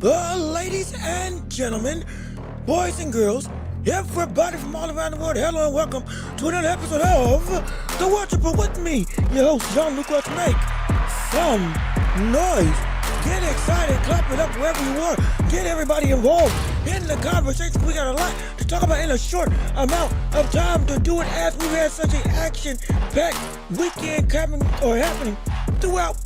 Ladies and gentlemen, boys and girls, everybody from all around the world, hello and welcome to another episode of The Watch Report with me, your host, Jean-Luc Welch. Make some noise. Get excited, clap it up wherever you are. Get everybody involved in the conversation. We got a lot to talk about in a short amount of time to do it, as we had such an action-packed weekend happening throughout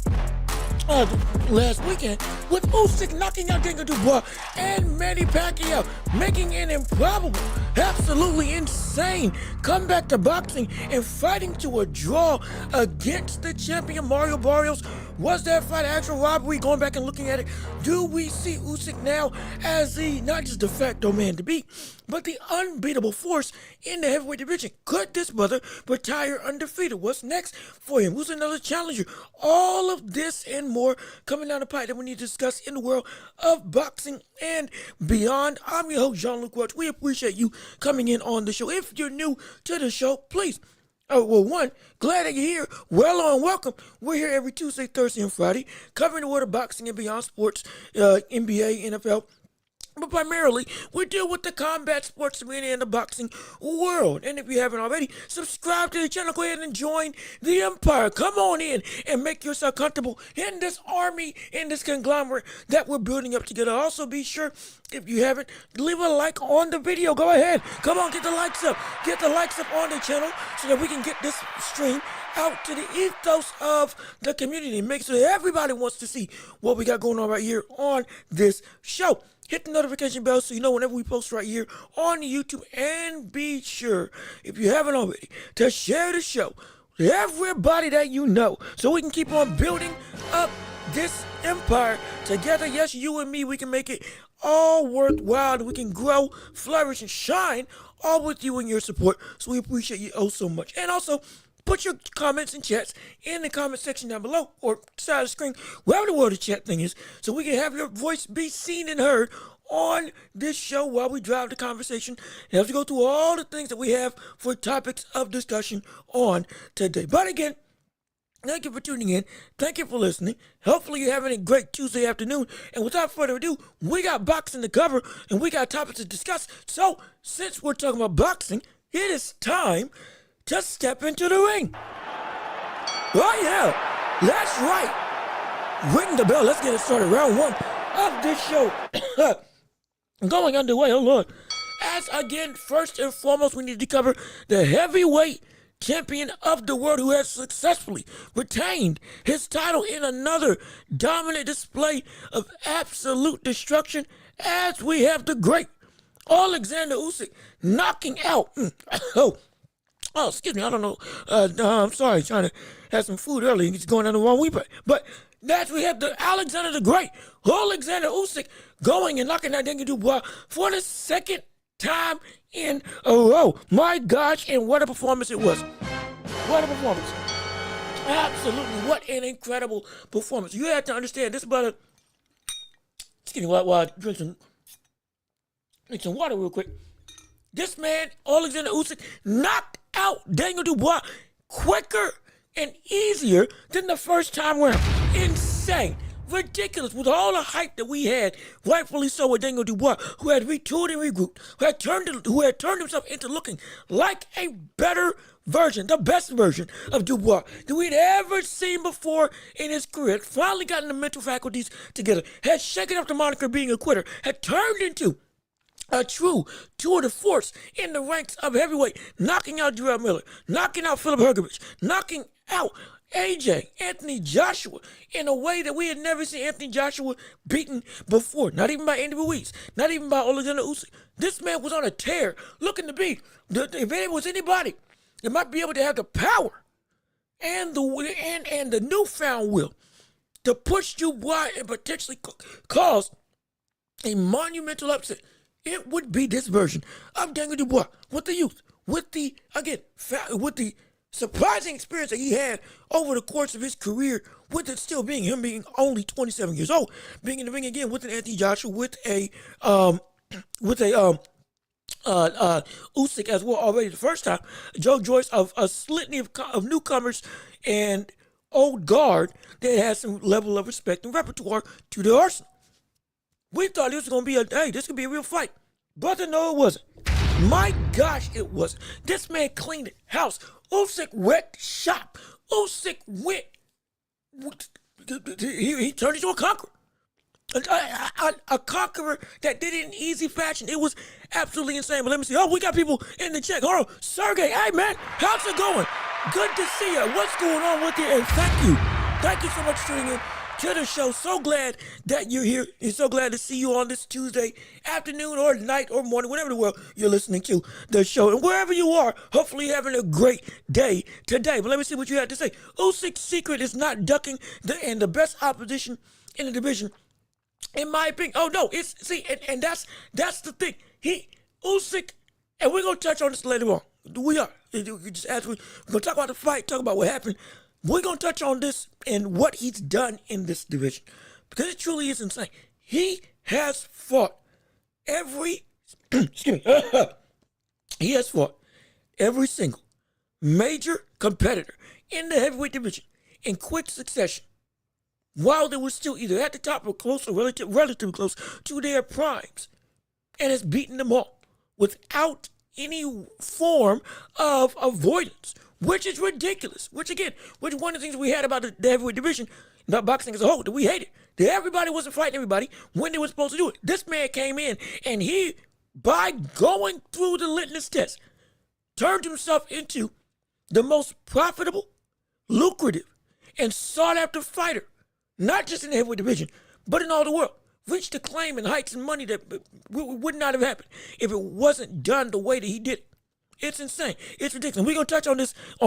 last weekend, with Usyk knocking out Dubois and Manny Pacquiao making an improbable, absolutely insane comeback to boxing and fighting to a draw against the champion Mario Barrios. Was that fight actual robbery? Going back and looking at it, do we see Usyk now as the, not just de facto man to beat, but the unbeatable force in the heavyweight division? Could this brother retire undefeated? What's next for him? Who's another challenger? All of this and more coming down the pipe that we need to discuss in the world of boxing and beyond. I'm your host, Jean-Luc Welch. We appreciate you coming in on the show. If you're new to the show, please, glad that you're here. Well on, welcome. We're here every Tuesday, Thursday, and Friday, covering the world of boxing and beyond sports, NBA, NFL. But primarily, we deal with the combat sports arena and the boxing world. And if you haven't already, subscribe to the channel. Go ahead and join the empire. Come on in and make yourself comfortable in this army, in this conglomerate that we're building up together. Also, be sure, if you haven't, leave a like on the video. Go ahead. Come on, get the likes up. Get the likes up on the channel so that we can get this stream out to the ethos of the community. Make sure that everybody wants to see what we got going on right here on this show. Hit the notification bell so you know whenever we post right here on YouTube. And be sure, if you haven't already, to share the show with everybody that you know so we can keep on building up this empire together. Yes, you and me, we can make it all worthwhile. We can grow, flourish, and shine all with you and your support. So we appreciate you oh so much. And also, put your comments and chats in the comment section down below or side of the screen, wherever the world of chat thing is, so we can have your voice be seen and heard on this show while we drive the conversation and have to go through all the things that we have for topics of discussion on today. But again, thank you for tuning in. Thank you for listening. Hopefully you're having a great Tuesday afternoon. And without further ado, we got boxing to cover and we got topics to discuss. So since we're talking about boxing, it is time to step into the ring. Oh yeah, that's right. Ring the bell. Let's get it started. Round one of this show going underway. Oh Lord. As again, first and foremost, we need to cover the heavyweight champion of the world who has successfully retained his title in another dominant display of absolute destruction, as we have the great Alexander Usyk knocking out Oh, excuse me, I don't know. I'm sorry, trying to have some food early and it's going down the wrong way. But that's we have the Alexander the Great, Alexander Usyk, going and knocking out Dubois for the second time in a row. My gosh, and what a performance it was. What a performance. Absolutely, what an incredible performance. You have to understand, this brother, excuse me, while I drink some water real quick. This man, Alexander Usyk, knocked out Daniel Dubois quicker and easier than the first time around. Insane. Ridiculous. With all the hype that we had, rightfully so, with Daniel Dubois, who had retooled and regrouped, who had turned himself into looking like a better version, the best version of Dubois that we'd ever seen before in his career. Had finally gotten the mental faculties together, had shaken up the moniker being a quitter, had turned into a true tour de force in the ranks of heavyweight, knocking out Jarrell Miller, knocking out Philip Hergovich, knocking out Anthony Joshua in a way that we had never seen Anthony Joshua beaten before. Not even by Andy Ruiz, not even by Alexander Usyk. This man was on a tear, looking to be, if there was anybody that might be able to have the power and the newfound will to push Dubois and potentially cause a monumental upset, it would be this version of Daniel Dubois, with the youth, with the surprising experience that he had over the course of his career, with it still being him being only 27 years old, being in the ring again with an Anthony Joshua, with a Usyk as well already the first time, Joe Joyce, of a litany of newcomers and old guard that has some level of respect and repertoire to the arsenal. We thought this was going to be this could be a real fight. Brother, no, it wasn't. My gosh, it wasn't. This man cleaned the house. Usyk wrecked the shop. Usyk went. He turned into a conqueror. A conqueror that did it in easy fashion. It was absolutely insane. But let me see. Oh, we got people in the chat. Hold on. Sergey, hey, man. How's it going? Good to see you. What's going on with you? And thank you. Thank you so much for tuning in to the show. So glad that you're here. And so glad to see you on this Tuesday afternoon or night or morning, whatever the world you're listening to the show. And wherever you are, hopefully you're having a great day today. But let me see what you had to say. Usyk's secret is not ducking and the best opposition in the division. In my opinion, oh no, and that's the thing. Usyk, and we're gonna touch on this later on. We are. Just as we're gonna talk about the fight, talk about what happened. We're gonna touch on this and what he's done in this division because it truly is insane. He has fought every, excuse me, he has fought every single major competitor in the heavyweight division in quick succession. While they were still either at the top or close or relatively close to their primes, and has beaten them all without any form of avoidance, which is ridiculous. Which one of the things we had about the heavyweight division, not boxing as a whole, that we hated. That everybody wasn't fighting everybody when they were supposed to do it. This man came in and he, by going through the litmus test, turned himself into the most profitable, lucrative, and sought-after fighter. Not just in the heavyweight division, but in all the world. Reached the claim and heights and money that would not have happened if it wasn't done the way that he did it. It's insane. It's ridiculous. We're going to touch on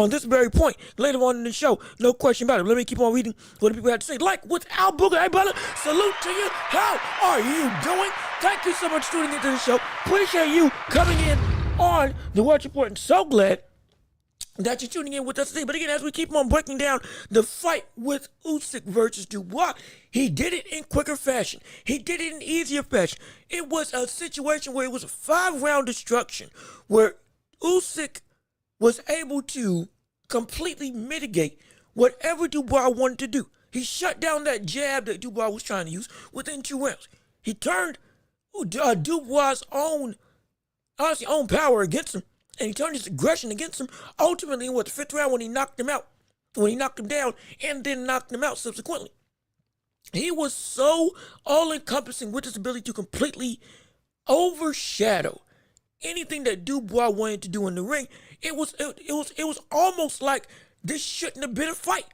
this very point later on in the show. No question about it. Let me keep on reading what the people have to say. Like with Al Booger. Hey, brother, salute to you. How are you doing? Thank you so much for tuning into the show. Appreciate you coming in on the Watch Report. And so glad that you're tuning in with us today. But again, as we keep on breaking down the fight with Usyk versus Dubois, he did it in quicker fashion. He did it in easier fashion. It was a situation where it was a 5-round destruction, where Usyk was able to completely mitigate whatever Dubois wanted to do. He shut down that jab that Dubois was trying to use within 2 rounds. He turned Dubois' own power against him. And he turned his aggression against him, ultimately in the 5th round when he knocked him out, when he knocked him down, and then knocked him out subsequently. He was so all-encompassing with his ability to completely overshadow anything that Dubois wanted to do in the ring. It was almost like this shouldn't have been a fight.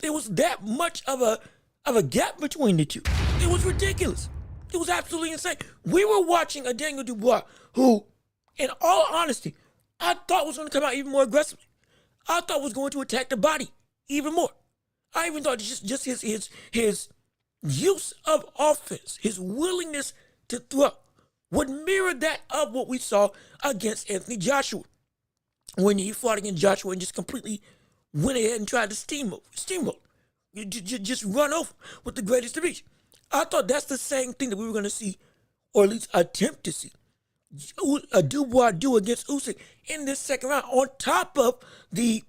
There was that much of a gap between the two. It was ridiculous. It was absolutely insane. We were watching a Daniel Dubois who, in all honesty, I thought was going to come out even more aggressively. I thought was going to attack the body even more. I even thought just his use of offense, his willingness to throw, would mirror that of what we saw against Anthony Joshua when he fought against Joshua and just completely went ahead and tried to steamroll, just run over with the greatest of each. I thought that's the same thing that we were going to see, or at least attempt to see, Dubois do against Usyk in this 2nd round, on top of the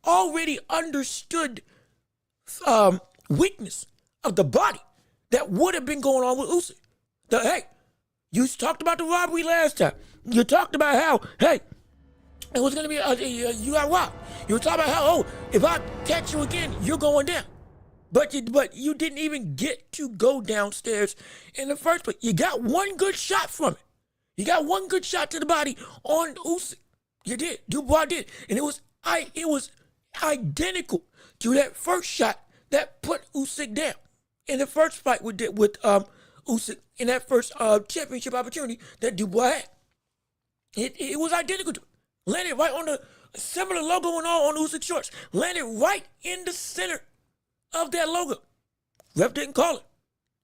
already understood weakness of the body that would have been going on with Usyk. Hey, you talked about the robbery last time. You talked about how, hey, it was going to be, you got robbed. You were talking about how, if I catch you again, you're going down. But you didn't even get to go downstairs in the first place. You got one good shot from it. You got one good shot to the body on Usyk. You did. Dubois did. And it was identical to that first shot that put Usyk down in the first fight with Usyk, in that first championship opportunity that Dubois had. It was identical to it. Landed right on the similar logo and all on Usyk's shorts. Landed right in the center of that logo. Ref didn't call it.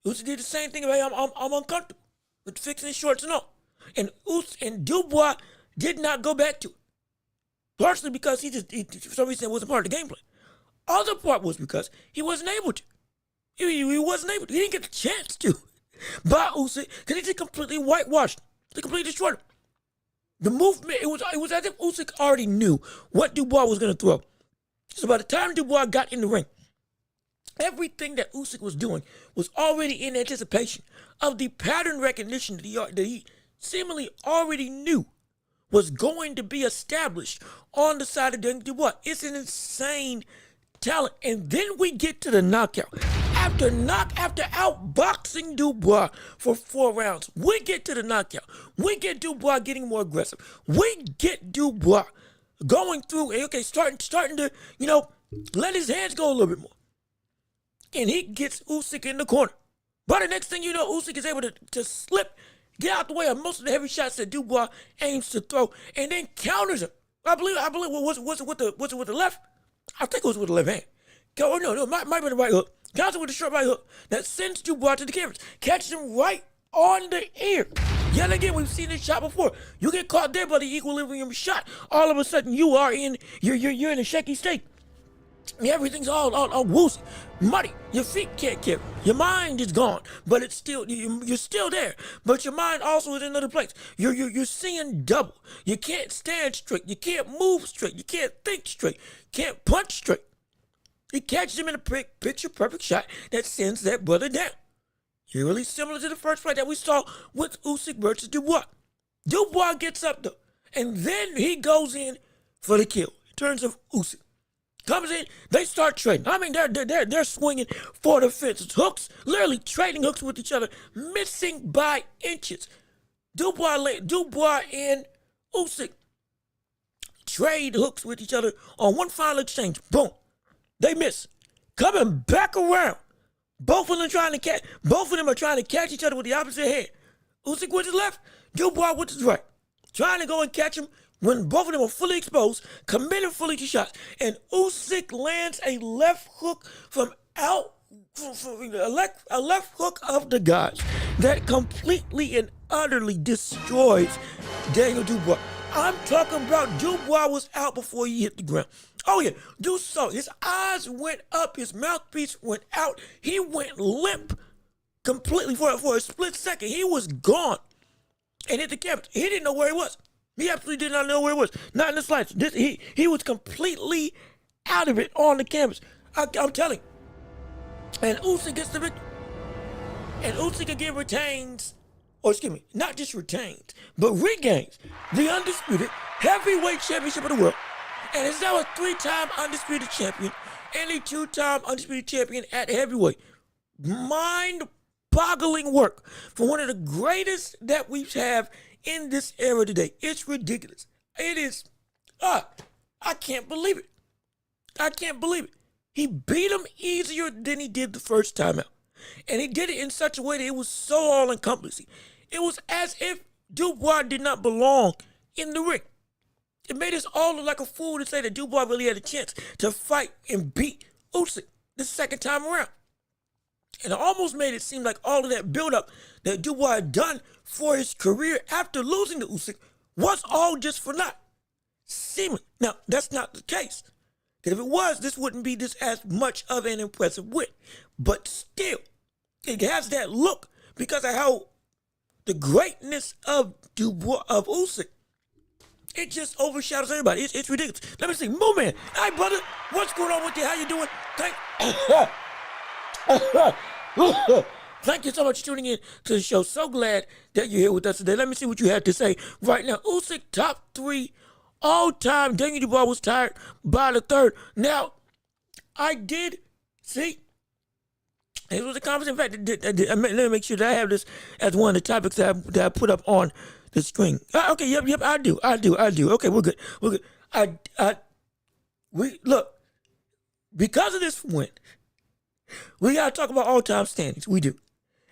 Usyk did the same thing. Hey, I'm uncomfortable with fixing his shorts and all. And Dubois did not go back to it. Partially because he for some reason, it wasn't part of the game plan. Other part was because he wasn't able to. He wasn't able to. He didn't get the chance to. By Usyk, because he just completely whitewashed him. They completely destroyed him. The movement, it was as if Usyk already knew what Dubois was going to throw. So by the time Dubois got in the ring, Everything that Usyk was doing was already in anticipation of the pattern recognition that he seemingly already knew was going to be established on the side of Dubois. It's an insane talent. And then we get to the knockout. After outboxing Dubois for 4 rounds, we get to the knockout. We get Dubois getting more aggressive. We get Dubois going through and starting to, let his hands go a little bit more. And he gets Usyk in the corner. But the next thing you know, Usyk is able to slip, get out the way of most of the heavy shots that Dubois aims to throw, and then counters him. I believe was it with the left? I think it was with the left hand. Oh no, might be the right hook. Counters with the short right hook that sends Dubois to the canvas, catches him right on the ear. Yet again, we've seen this shot before. You get caught there by the equilibrium shot. All of a sudden, you're in a shaky state. Everything's all woozy, muddy. Your feet can't carry. Your mind is gone, but it's still you're still there. But your mind also is in another place. You're seeing double. You can't stand straight. You can't move straight. You can't think straight. Can't punch straight. He catches him in a picture perfect shot that sends that brother down. Really similar to the first fight that we saw with Usyk versus Dubois. Dubois gets up though, and then he goes in for the kill. In terms of Usyk. Comes in, they start trading. I mean, they're swinging for the fences. Hooks, literally trading hooks with each other, missing by inches. Dubois and Usyk trade hooks with each other on one final exchange. Boom. They miss. Coming back around. Both of them are trying to catch each other with the opposite hand. Usyk with his left, Dubois with his right. Trying to go and catch him when both of them are fully exposed, committing fully to shots. And Usyk lands a left hook a left hook of the gods that completely and utterly destroys Daniel Dubois. I'm talking about Dubois was out before he hit the ground. Oh yeah, you saw his eyes went up, his mouthpiece went out, he went limp completely for a split second. He was gone and hit the canvas. He didn't know where he was. He absolutely did not know where he was. Not in the slightest. He was completely out of it on the canvas. I'm telling you. And Usyk gets the victory. And Usyk again retains, not just retains, but regains the undisputed heavyweight championship of the world. And is now a 3-time undisputed champion and a 2-time undisputed champion at heavyweight. Mind-boggling work for one of the greatest that we have in this era today. It's ridiculous. It is, I can't believe it. I can't believe it. He beat him easier than he did the first time out. And he did it in such a way that it was so all-encompassing. It was as if Dubois did not belong in the ring. It made us all look like a fool to say that Dubois really had a chance to fight and beat Usyk the second time around. And it almost made it seem like all of that buildup that Dubois had done for his career after losing to Usyk was all just for naught. Seemingly. Now, that's not the case. Because if it was, this wouldn't be this as much of an impressive win. But still, it has that look because of how the greatness of Usyk, it just overshadows everybody. It's ridiculous. Let me see. Moo Man. Hi, brother. What's going on with you? How you doing? Thank you so much for tuning in to the show. So glad that you're here with us today. Let me see what you have to say right now. Usyk, top 3 all-time. Daniel Dubois was tired by the 3rd. Now, I did see. It was a conference. In fact, let me make sure that I have this as one of the topics that I put up on the screen. Okay, yep, I do. Okay, we're good. Look, because of this win, we gotta talk about all-time standings. We do,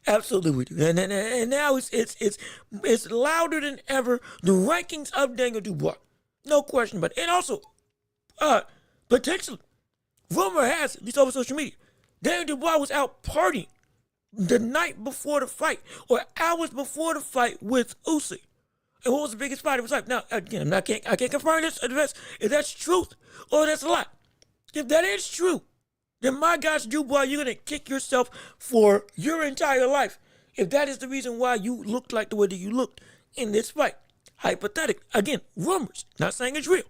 absolutely we do. And now it's louder than ever. The rankings of Daniel Dubois, no question about it. And also, potentially, rumor has it, at least over social media, Daniel Dubois was out partying the night before the fight or hours before the fight with Usyk. And what was the biggest fight? It was like, now, again, I can't confirm this if that's truth or that's a lie. If that is true, then my gosh, Dubois, you're going to kick yourself for your entire life if that is the reason why you looked like the way that you looked in this fight. Hypothetically. Again, rumors. Not saying it's real.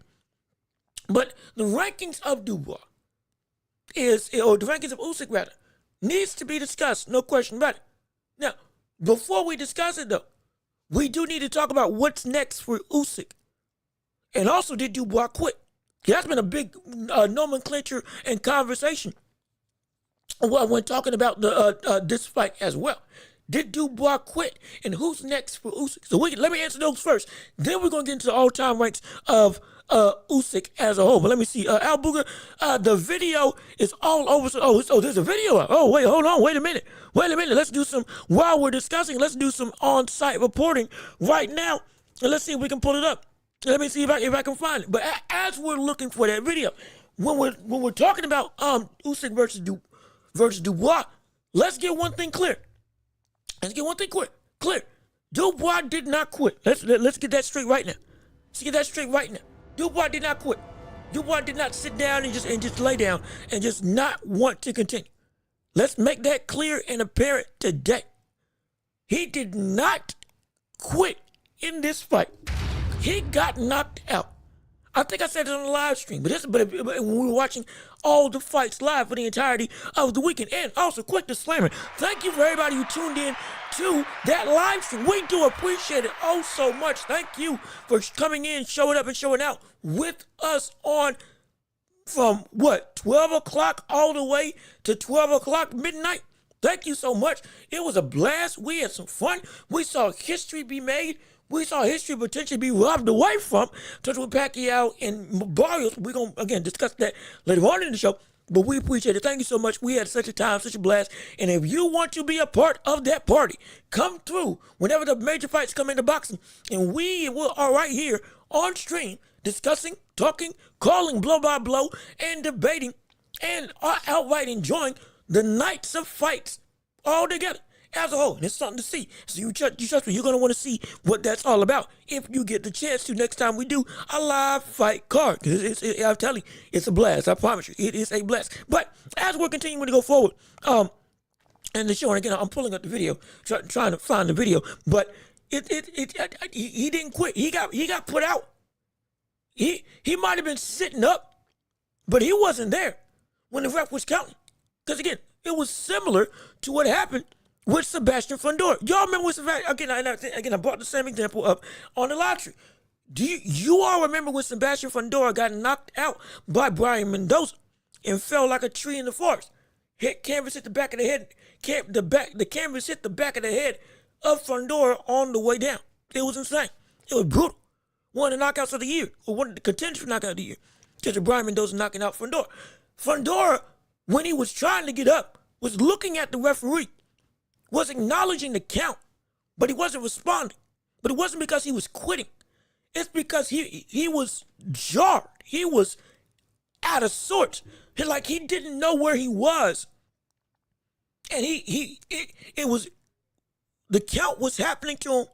But the rankings of Dubois or the rankings of Usyk rather, needs to be discussed. No question about it. Now, before we discuss it though, we do need to talk about what's next for Usyk. And also, did Dubois quit? That's been a big nomenclature and conversation when talking about this fight as well. Did Dubois quit? And who's next for Usyk? So let me answer those first. Then we're going to get into the all-time ranks of Usyk as a whole. But let me see. Al Booger, the video is all over. So there's a video up. Oh, wait, hold on. Wait a minute. Let's do some, while we're discussing, let's do some on-site reporting right now. And let's see if we can pull it up. Let me see if I can find it. But as we're looking for that video, when we're talking about Usyk versus Dubois, let's get one thing clear. Clear. Dubois did not quit. Let's get that straight right now. Dubois did not quit. Dubois did not sit down and just lay down and just not want to continue. Let's make that clear and apparent today. He did not quit in this fight. He got knocked out. I think I said it on the live stream, but when we were watching all the fights live for the entirety of the weekend. And also, quick disclaimer, thank you for everybody who tuned in to that live stream. We do appreciate it oh so much. Thank you for coming in, showing up, and showing out with us from 12 o'clock all the way to 12 o'clock midnight. Thank you so much. It was a blast. We had some fun. We saw history be made. We saw history potentially be robbed away from, such with Pacquiao and Barrios. We're going to, again, discuss that later on in the show. But we appreciate it. Thank you so much. We had such a time, such a blast. And if you want to be a part of that party, come through whenever the major fights come into boxing. And we are right here on stream discussing, talking, calling blow by blow, and debating, and outright enjoying the nights of fights all together. As a whole, and it's something to see. So you trust me, you're going to want to see what that's all about if you get the chance to next time we do a live fight card. Because I'm telling you, it's a blast. I promise you, it is a blast. But as we're continuing to go forward, and the show, and again, I'm pulling up the video, trying to find the video, but he didn't quit. He got put out. He might have been sitting up, but he wasn't there when the ref was counting. Because again, it was similar to what happened with Sebastian Fundora. Y'all remember with Sebastian, again, I brought the same example up on the live stream. Do you all remember when Sebastian Fundora got knocked out by Brian Mendoza and fell like a tree in the forest? Canvas hit the back of the head. The canvas hit the back of the head of Fundora on the way down. It was insane. It was brutal. One of the knockouts of the year, or one of the contenders for knockout of the year. Just Brian Mendoza knocking out Fundora. Fundora, when he was trying to get up, was looking at the referee, was acknowledging the count, but he wasn't responding. But it wasn't because he was quitting. It's because he was jarred. He was out of sorts. Like he didn't know where he was. And it was, the count was happening to him,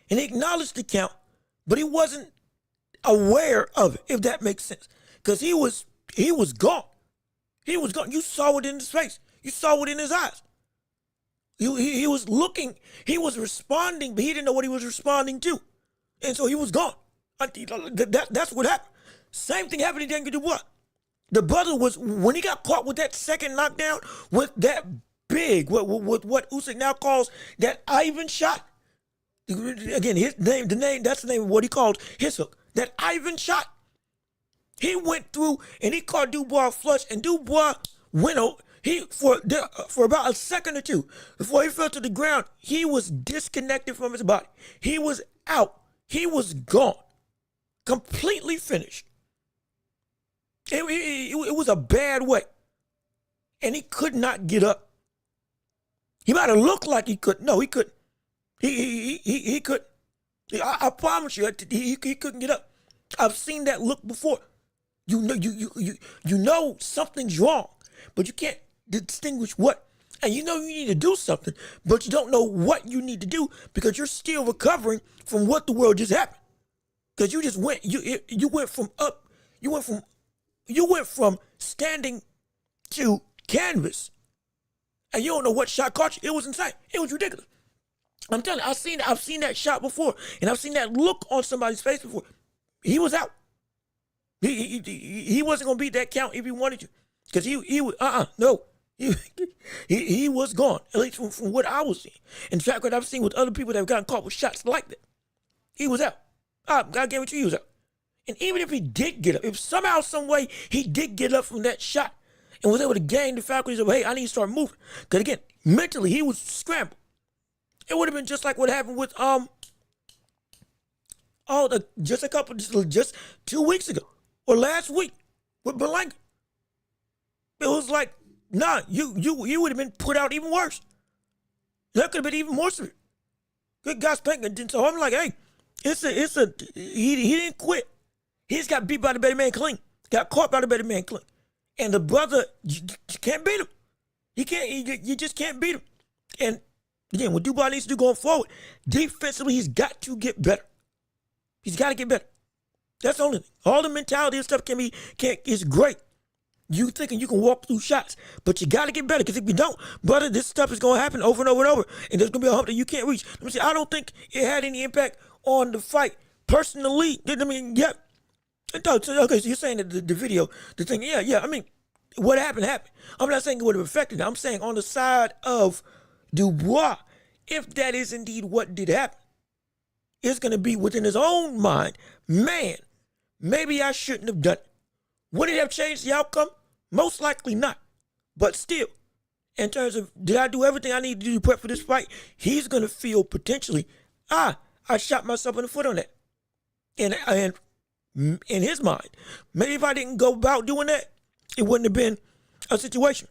and he acknowledged the count, but he wasn't aware of it, if that makes sense. Because he was gone. He was gone. You saw it in his face. You saw it in his eyes. He was looking, he was responding, but he didn't know what he was responding to. And so he was gone. That's what happened. Same thing happened to Daniel Dubois. The brother was, when he got caught with that second knockdown, with that big, what Usyk now calls that Ivan shot. Again, that's the name of what he called his hook. That Ivan shot. He went through and he caught Dubois flush, and Dubois went over. For about a second or two before he fell to the ground, he was disconnected from his body. He was out. He was gone. Completely finished. It was a bad way. And he could not get up. He might have looked like he could. No, he couldn't. He couldn't. I promise you, he couldn't get up. I've seen that look before. You know something's wrong, but you can't distinguish what. And you know you need to do something, but you don't know what you need to do because you're still recovering from what the world just happened. Because you just went, you went from standing to canvas, and you don't know what shot caught you. It was insane. It was ridiculous. I'm telling you, I've seen that shot before, and I've seen that look on somebody's face before. He was out. He wasn't gonna beat that count if he wanted to. Because no. He, he was gone, at least from what I was seeing. And track what I've seen with other people that have gotten caught with shots like that. He was out. I guarantee you he was out. And even if he did get up, if somehow, some way he did get up from that shot and was able to gain the faculties of, hey, I need to start moving. Because again, mentally he was scrambled. It would have been just like what happened with just 2 weeks ago or last week with Berlanga. It was like, nah, you would have been put out even worse. That could have been even more severe. Good God, spanking. So I'm like, hey, he didn't quit. He just got beat by the better man clean. Got caught by the better man clean. And the brother, you can't beat him. You just can't beat him. And again, what Dubois needs to do going forward, defensively, he's got to get better. He's got to get better. That's the only thing. All the mentality and stuff is great. You thinking you can walk through shots, but you got to get better, because if you don't, brother, this stuff is going to happen over and over and over, and there's going to be a hump that you can't reach. Let me see, I don't think it had any impact on the fight personally. I mean, yeah. Okay, so you're saying that the video, the thing, yeah. I mean, what happened. I'm not saying it would have affected it. I'm saying on the side of Dubois, if that is indeed what did happen, it's going to be within his own mind, man, maybe I shouldn't have done it. Would it have changed the outcome? Most likely not. But still, in terms of, did I do everything I need to do to prep for this fight? He's going to feel potentially, I shot myself in the foot on that. And in his mind, maybe if I didn't go about doing that, it wouldn't have been a situation.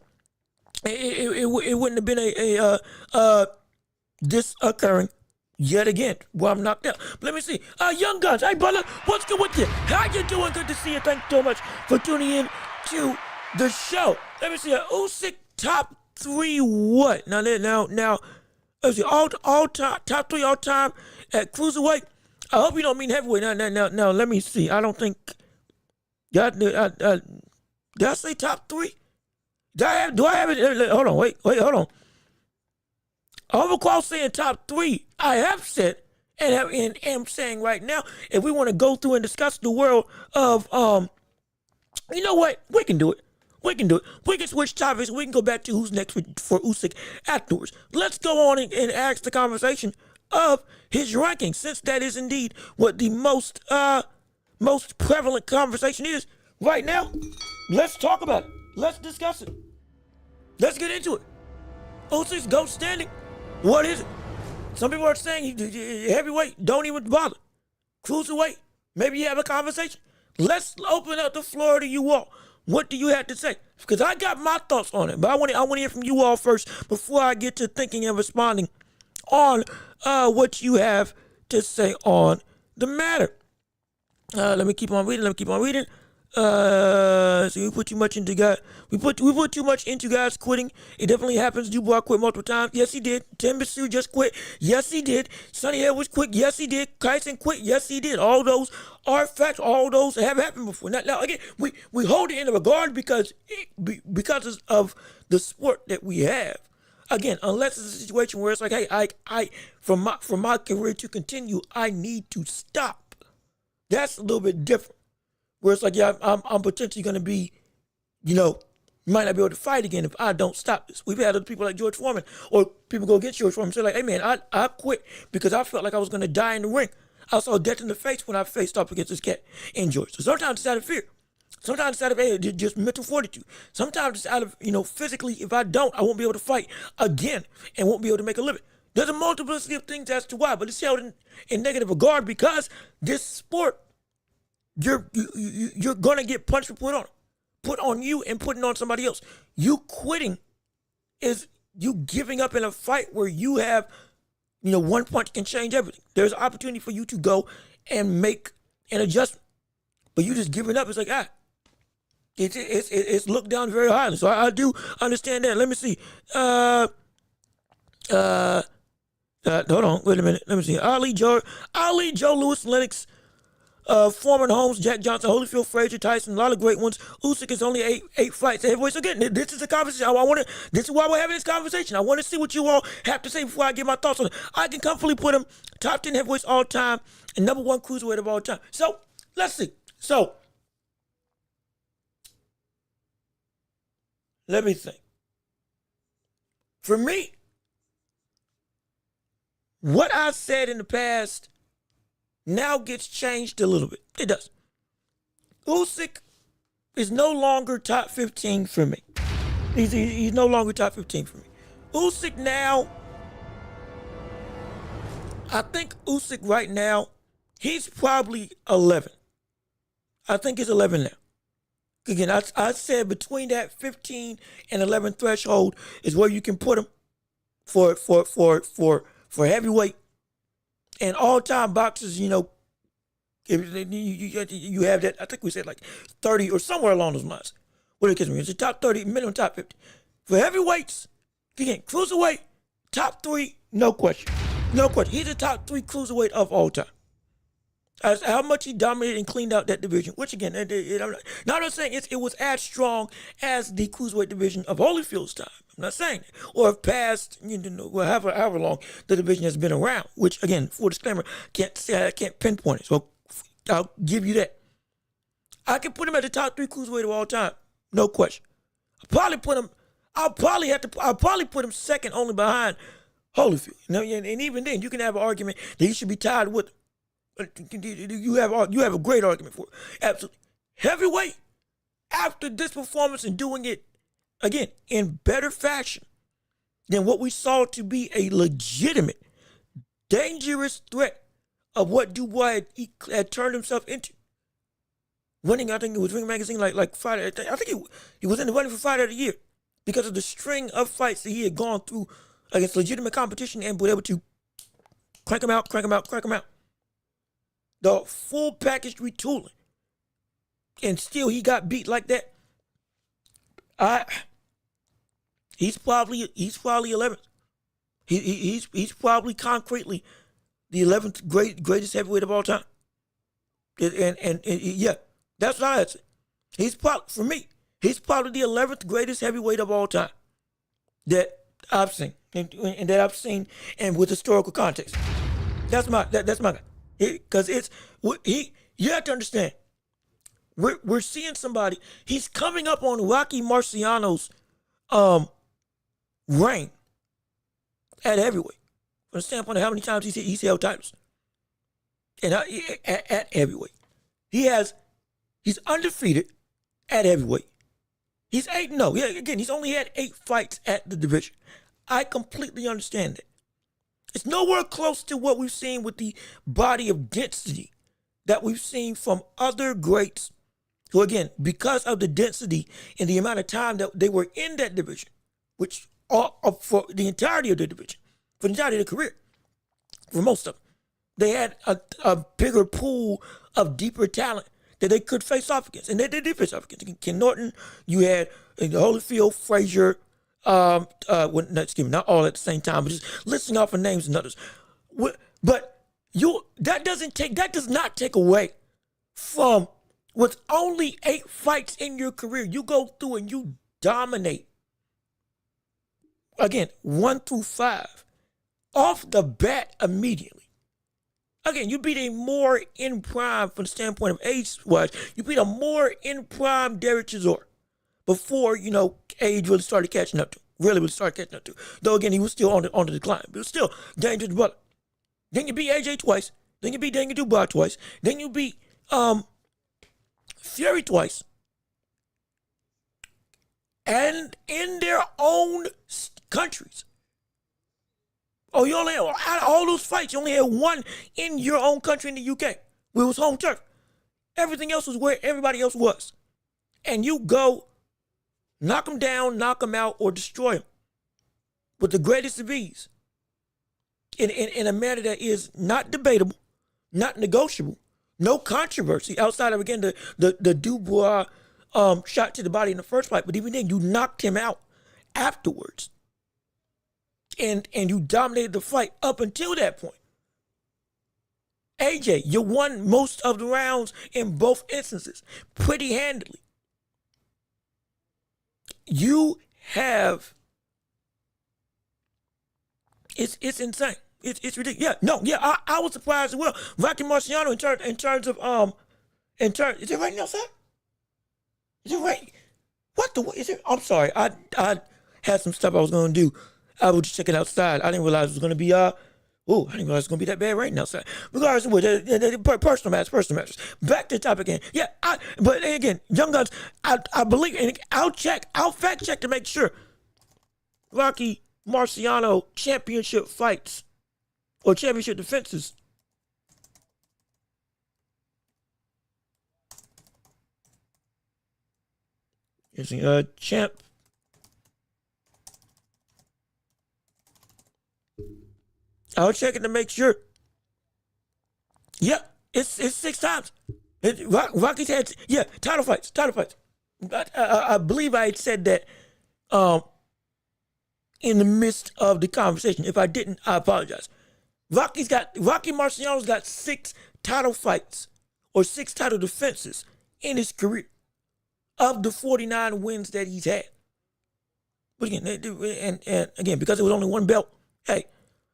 It wouldn't have been this occurring yet again where I'm knocked out. But let me see. Young Guns, hey brother, what's good with you? How you doing? Good to see you. Thank you so much for tuning in to the show. Let me see. Usyk top 3 what? Now let's see. All time, top 3 all time at cruiserweight. I hope you don't mean heavyweight. Now, let me see. I don't think. Did I say top 3? Do I have it? Hold on. Wait, hold on. I recall saying top 3. I have said, and am saying right now, if we want to go through and discuss the world of, you know what? We can do it. We can switch topics. We can go back to who's next for Usyk afterwards. Let's go on and ask the conversation of his ranking, since that is indeed what the most prevalent conversation is right now. Let's talk about it. Let's discuss it. Let's get into it. Usyk's GOAT standing. What is it? Some people are saying heavyweight, don't even bother. Cruiserweight, maybe you have a conversation. Let's open up the floor to you all. What do you have to say? Because I got my thoughts on it, but I want to hear from you all first before I get to thinking and responding on what you have to say on the matter. Let me keep on reading. So we put too much into guys. We put too much into guys quitting. It definitely happens. Dubois quit multiple times. Yes, he did. Tim Basu just quit. Yes, he did. Sonny Edwards quit. Yes, he did. Tyson quit. Yes, he did. All those are facts. All those have happened before. Now again, we hold it in regard because of the sport that we have. Again, unless it's a situation where it's like, hey, I from my career to continue, I need to stop. That's a little bit different. Where it's like, yeah, I'm potentially going to be, might not be able to fight again if I don't stop this. We've had other people like George Foreman, or people go against George Foreman and say like, hey man, I quit because I felt like I was going to die in the ring. I saw death in the face when I faced up against this cat in Georgia. So sometimes it's out of fear. Sometimes it's out of just mental fortitude. Sometimes it's out of, physically, if I don't, I won't be able to fight again and won't be able to make a living. There's a multiplicity of things as to why, but it's held in negative regard because this sport, you're gonna get punched and put on you and putting on somebody else. You quitting is you giving up in a fight where you have, one punch can change everything. There's an opportunity for you to go and make an adjustment, but you just giving up. It's like it's looked down very highly. So I do understand that. Let me see. Hold on. Wait a minute. Let me see. Ali, Joe Lewis, Lennox. Foreman, Holmes, Jack Johnson, Holyfield, Frazier, Tyson, a lot of great ones. Usyk is only eight fights. Heavyweights. Again, this is a conversation. This is why we're having this conversation. I want to see what you all have to say before I give my thoughts on it. I can comfortably put him top 10 heavyweights all time and number 1 cruiserweight of all time. So let's see. So Let me think. For me, what I said in the past now gets changed a little bit. It does. Usyk is no longer top 15 for me. He's no longer top 15 for me. Usyk now, I think Usyk right now, he's probably 11. I think he's 11 now. Again, I said between that 15 and 11 threshold is where you can put him for heavyweight. And all-time boxers, you know, you have that, I think we said like 30 or somewhere along those lines. What it gives me, it's the top 30, minimum top 50. For heavyweights, again, cruiserweight, top 3, no question. No question. He's the top 3 cruiserweight of all time. As how much he dominated and cleaned out that division, which again, I'm not saying it was as strong as the cruiserweight division of Holyfield's time. I'm not saying that. Or past, however long the division has been around, which again, for disclaimer, I can't pinpoint it. So I'll give you that. I can put him at the top 3 cruiserweight of all time. No question. I'll probably put him second only behind Holyfield. And even then, you can have an argument that he should be tied with. You have a great argument for it. Absolutely. Heavyweight, after this performance and doing it, again, in better fashion than what we saw to be a legitimate, dangerous threat of what Dubois had turned himself into. Winning, I think it was Ring Magazine, like Fighter. I think he was in the running for Fighter of the Year because of the string of fights that he had gone through against legitimate competition and was able to crank him out. The full package retooling. And still he got beat like that. He's probably 11th. He's probably concretely the 11th greatest heavyweight of all time. And yeah, that's what I had to say. He's probably the 11th greatest heavyweight of all time that I've seen. And that I've seen and with historical context. That's my guy. Because you have to understand, we're seeing somebody, he's coming up on Rocky Marciano's reign at heavyweight. From the standpoint of how many times he's held titles. And at heavyweight. He's undefeated at heavyweight. He's 8-0. Yeah, again, he's only had 8 fights at the division. I completely understand that. It's nowhere close to what we've seen with the body of density that we've seen from other greats who, again, because of the density and the amount of time that they were in that division, which for the entirety of the division, for the entirety of their career, for most of them, they had a bigger pool of deeper talent that they could face off against. And they did face off against. Ken Norton, you had Holyfield, Frazier, not all at the same time, but just listing off of names and others. But that does not take away from with only 8 fights in your career. You go through and you dominate. Again, 1 through 5. Off the bat immediately. Again, you beat a more in prime from the standpoint of age-wise. You beat a more in prime Derek Chisora before, age really started catching up to him. Really started catching up to him. Though, again, he was still on the decline. But it was still dangerous brother. Then you beat AJ twice. Then you beat Daniel Dubois twice. Then you beat Fury twice. And in their own countries. Oh, you only had, out of all those fights, you only had 1 in your own country in the UK. Where it was home turf. Everything else was where everybody else was. And you go knock them down, knock them out, or destroy them with the greatest of ease. In a manner that is not debatable, not negotiable, no controversy outside of, again, the Dubois shot to the body in the first fight. But even then, you knocked him out afterwards. And you dominated the fight up until that point. AJ, you won most of the rounds in both instances pretty handily. You have, it's insane. It's ridiculous. I was surprised as well. Rocky Marciano in terms of is it right now, sir? Is it right? What the? What is it? I'm sorry. I had some stuff I was gonna do. I was just checking outside. I didn't realize it was gonna be Oh, I didn't realize it was gonna be that bad rain outside. Regardless of what, personal matters. Back to the topic again. Yeah, but again, Young Guns. I believe, and I'll fact check to make sure. Rocky Marciano championship fights or championship defenses. Here's champ. I'll check it to make sure. Yeah, it's 6 times. Rocky's had title fights. I believe I had said that in the midst of the conversation. If I didn't, I apologize. Rocky Marciano's got 6 title fights or 6 title defenses in his career of the 49 wins that he's had. But again, and again, because it was only one belt, hey,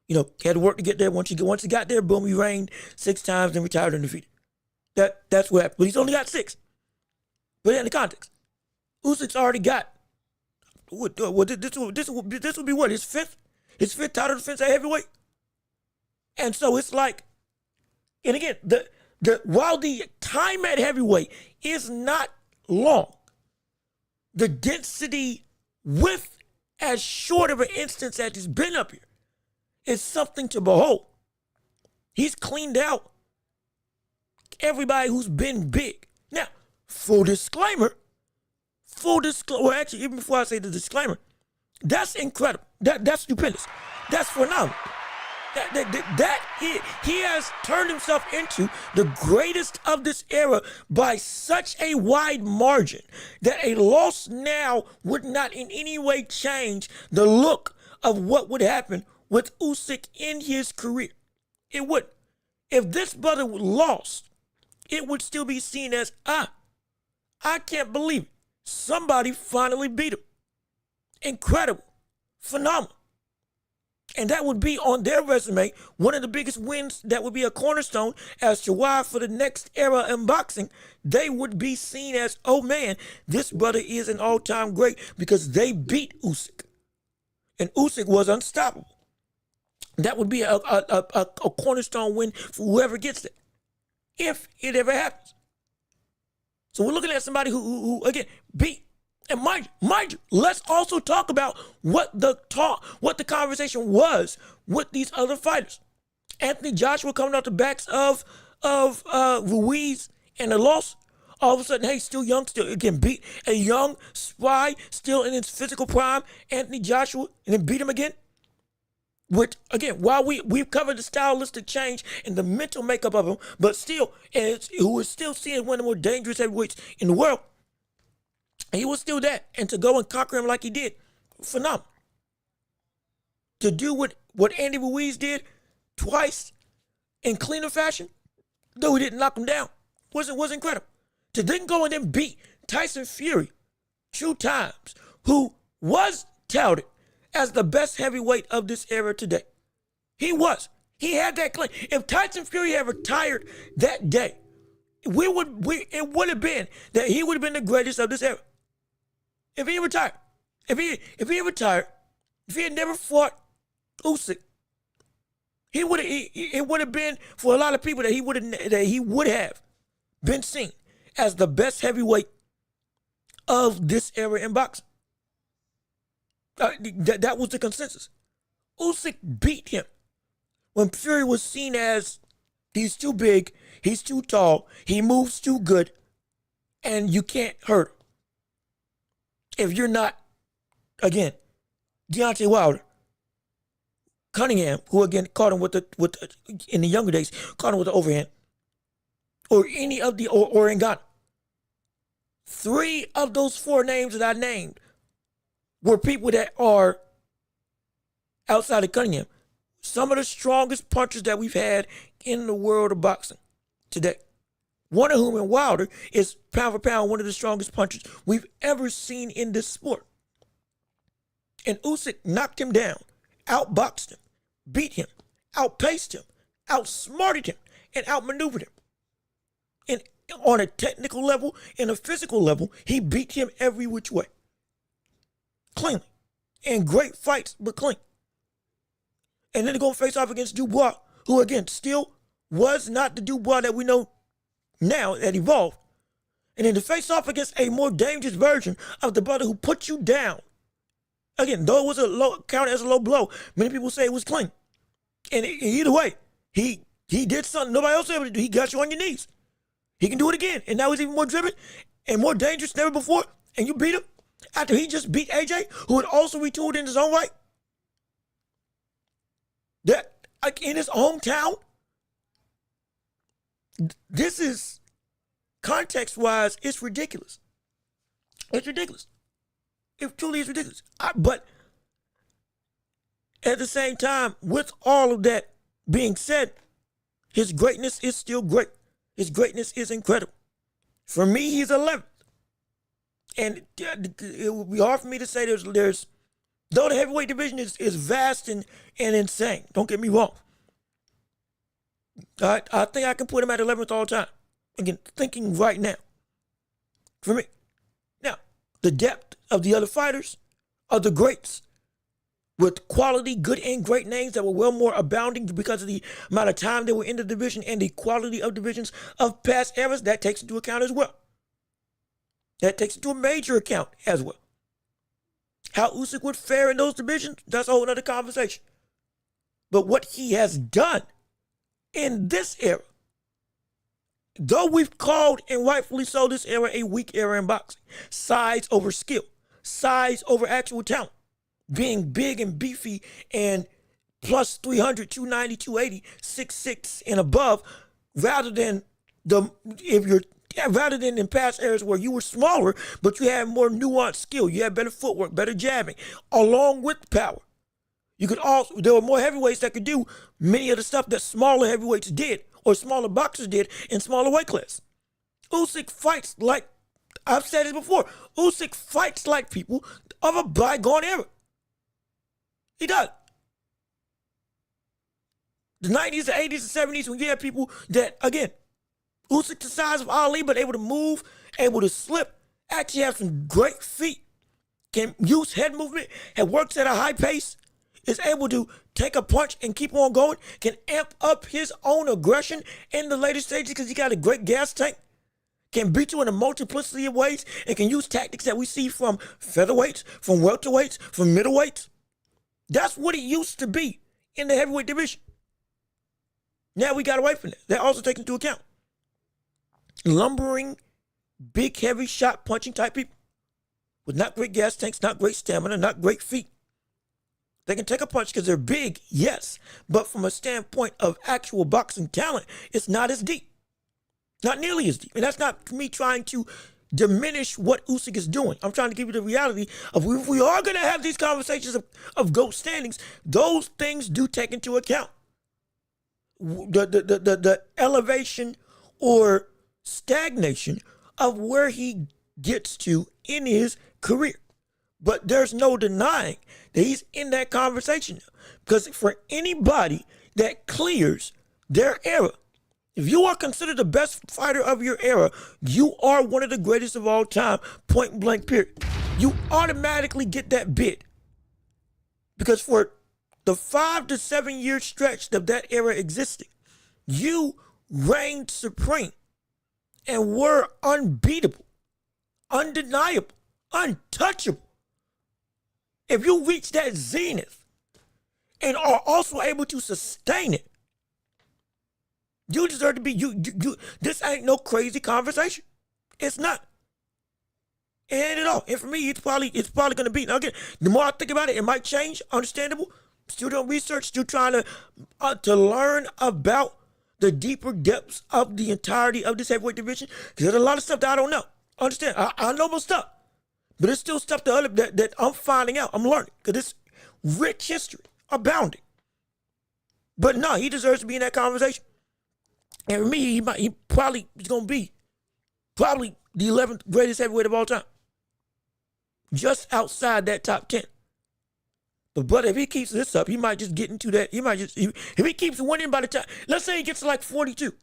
he had to work to get there. Once he got there, boom, he reigned 6 times, then retired undefeated. That's what happened. But he's only got 6. But in the context, Usyk's already got this would be what, his fifth title defense at heavyweight. And so it's like, and again, while the time at heavyweight is not long, the density with as short of an instance as he's been up here is something to behold. He's cleaned out everybody who's been big. Now, full disclaimer, well, actually, even before I say the disclaimer, that's incredible. That's stupendous. That's phenomenal. He has turned himself into the greatest of this era by such a wide margin that a loss now would not in any way change the look of what would happen with Usyk in his career. It would. If this brother lost, it would still be seen as, I can't believe it. Somebody finally beat him. Incredible. Phenomenal. And that would be on their resume one of the biggest wins. That would be a cornerstone as to why for the next era in boxing, they would be seen as, oh man, this brother is an all-time great because they beat Usyk. And Usyk was unstoppable. That would be a cornerstone win for whoever gets it, if it ever happens. So we're looking at somebody who again, beat. And mind you, let's also talk about what the conversation was with these other fighters. Anthony Joshua coming off the backs of Ruiz and a loss. All of a sudden, hey, still young, still again beat a young spry, still in his physical prime, Anthony Joshua, and then beat him again. Which again, while we've covered the stylistic change and the mental makeup of him, but still, who is still seen one of the more dangerous heavyweights in the world. He was still that. And to go and conquer him like he did, phenomenal. To do what Andy Ruiz did twice in cleaner fashion, though he didn't knock him down, was incredible. To then go and then beat Tyson Fury 2 times, who was touted as the best heavyweight of this era today. He was. He had that claim. If Tyson Fury had retired that day, it would have been that he would have been the greatest of this era. If he retired, if he had never fought Usyk, it would have been for a lot of people that he would have been seen as the best heavyweight of this era in boxing. That was the consensus. Usyk beat him when Fury was seen as he's too big, he's too tall, he moves too good, and you can't hurt him. If you're not, again, Deontay Wilder, Cunningham, who again caught him in the younger days, caught him with the overhand, or any of the, or Ngannou. 3 of those 4 names that I named were people that are outside of Cunningham. Some of the strongest punchers that we've had in the world of boxing today. One of whom in Wilder is pound for pound one of the strongest punchers we've ever seen in this sport. And Usyk knocked him down, outboxed him, beat him, outpaced him, outsmarted him, and outmaneuvered him. And on a technical level and a physical level, he beat him every which way. cleanly. In great fights, but clean. And then they're going to face off against Dubois, who, again, still was not the Dubois that we know now that evolved. And then to face off against a more dangerous version of the brother who put you down. Again, though it was a low, counted as a low blow, many people say it was clean. And either way, he did something nobody else was able to do. He got you on your knees. He can do it again. And now he's even more driven and more dangerous than ever before. And you beat him after he just beat AJ, who had also retooled in his own right. That, like, in his hometown, this is, context-wise, it's ridiculous. It's ridiculous. It truly is ridiculous. But at the same time, with all of that being said, his greatness is still great. His greatness is incredible. For me, he's 11th. And it would be hard for me to say there's though the heavyweight division is vast and insane. Don't get me wrong. I think I can put him at 11th all the time. Again, thinking right now. For me. Now, the depth of the other fighters are the greats with quality, good and great names that were well more abounding because of the amount of time they were in the division and the quality of divisions of past eras. That takes into account as well. That takes into a major account as well. How Usyk would fare in those divisions, that's a whole other conversation. But what he has done in this era, though we've called, and rightfully so, this era a weak era in boxing, size over skill, size over actual talent, being big and beefy and plus 300, 290, 280, 6'6", and above, rather than in past eras where you were smaller, but you had more nuanced skill. You had better footwork, better jabbing, along with power. There were more heavyweights that could do many of the stuff that smaller heavyweights did, or smaller boxers did in smaller weight class. Usyk fights like, I've said it before, Usyk fights like people of a bygone era. He does. The 90s, the 80s, the 70s, when you had people that, again, Usyk the size of Ali, but able to move, able to slip, actually have some great feet, can use head movement, and works at a high pace, is able to take a punch and keep on going, can amp up his own aggression in the later stages because he got a great gas tank, can beat you in a multiplicity of ways, and can use tactics that we see from featherweights, from welterweights, from middleweights. That's what it used to be in the heavyweight division. Now we got away from that. That also takes into account lumbering, big, heavy shot punching type people with not great gas tanks, not great stamina, not great feet. They can take a punch because they're big, yes, but from a standpoint of actual boxing talent, it's not as deep. Not nearly as deep. And that's not me trying to diminish what Usyk is doing. I'm trying to give you the reality of, if we are going to have these conversations of GOAT standings, those things do take into account the elevation or stagnation of where he gets to in his career. But there's no denying that he's in that conversation. Because for anybody that clears their era, if you are considered the best fighter of your era, you are one of the greatest of all time, point blank period. You automatically get that bid. Because for the 5 to 7 year stretch of that era existing, you reigned supreme and were unbeatable, undeniable, untouchable. If you reach that zenith and are also able to sustain it, you deserve to be, this ain't no crazy conversation. It's not. It ain't at all. And for me, it's probably going to be. Now again, the more I think about it, it might change, understandable. Still doing research, still trying to learn about the deeper depths of the entirety of this heavyweight division. Because there's a lot of stuff that I don't know. Understand, I know most stuff. But there's still stuff that I'm finding out, I'm learning. Because it's rich history, abounding. But no, he deserves to be in that conversation. And for me, he probably is going to be probably the 11th greatest heavyweight of all time. Just outside that top 10. But if he keeps this up, he might just get into that. If he keeps winning by the time, let's say he gets to like 42.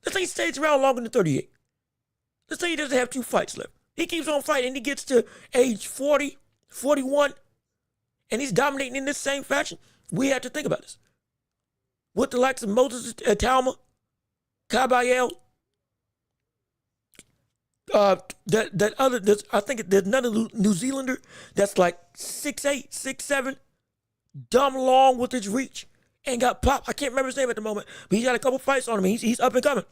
Let's say he stays around longer than 38. Let's say he doesn't have 2 fights left. He keeps on fighting and he gets to age 40 41, and he's dominating in this same fashion, we have to think about this. With the likes of Moses Talma, Caballero, I think there's another New Zealander that's like 6'8", 6'7", dumb long with his reach, and got popped. I can't remember his name at the moment, but he's got a couple fights on him. He's up and coming,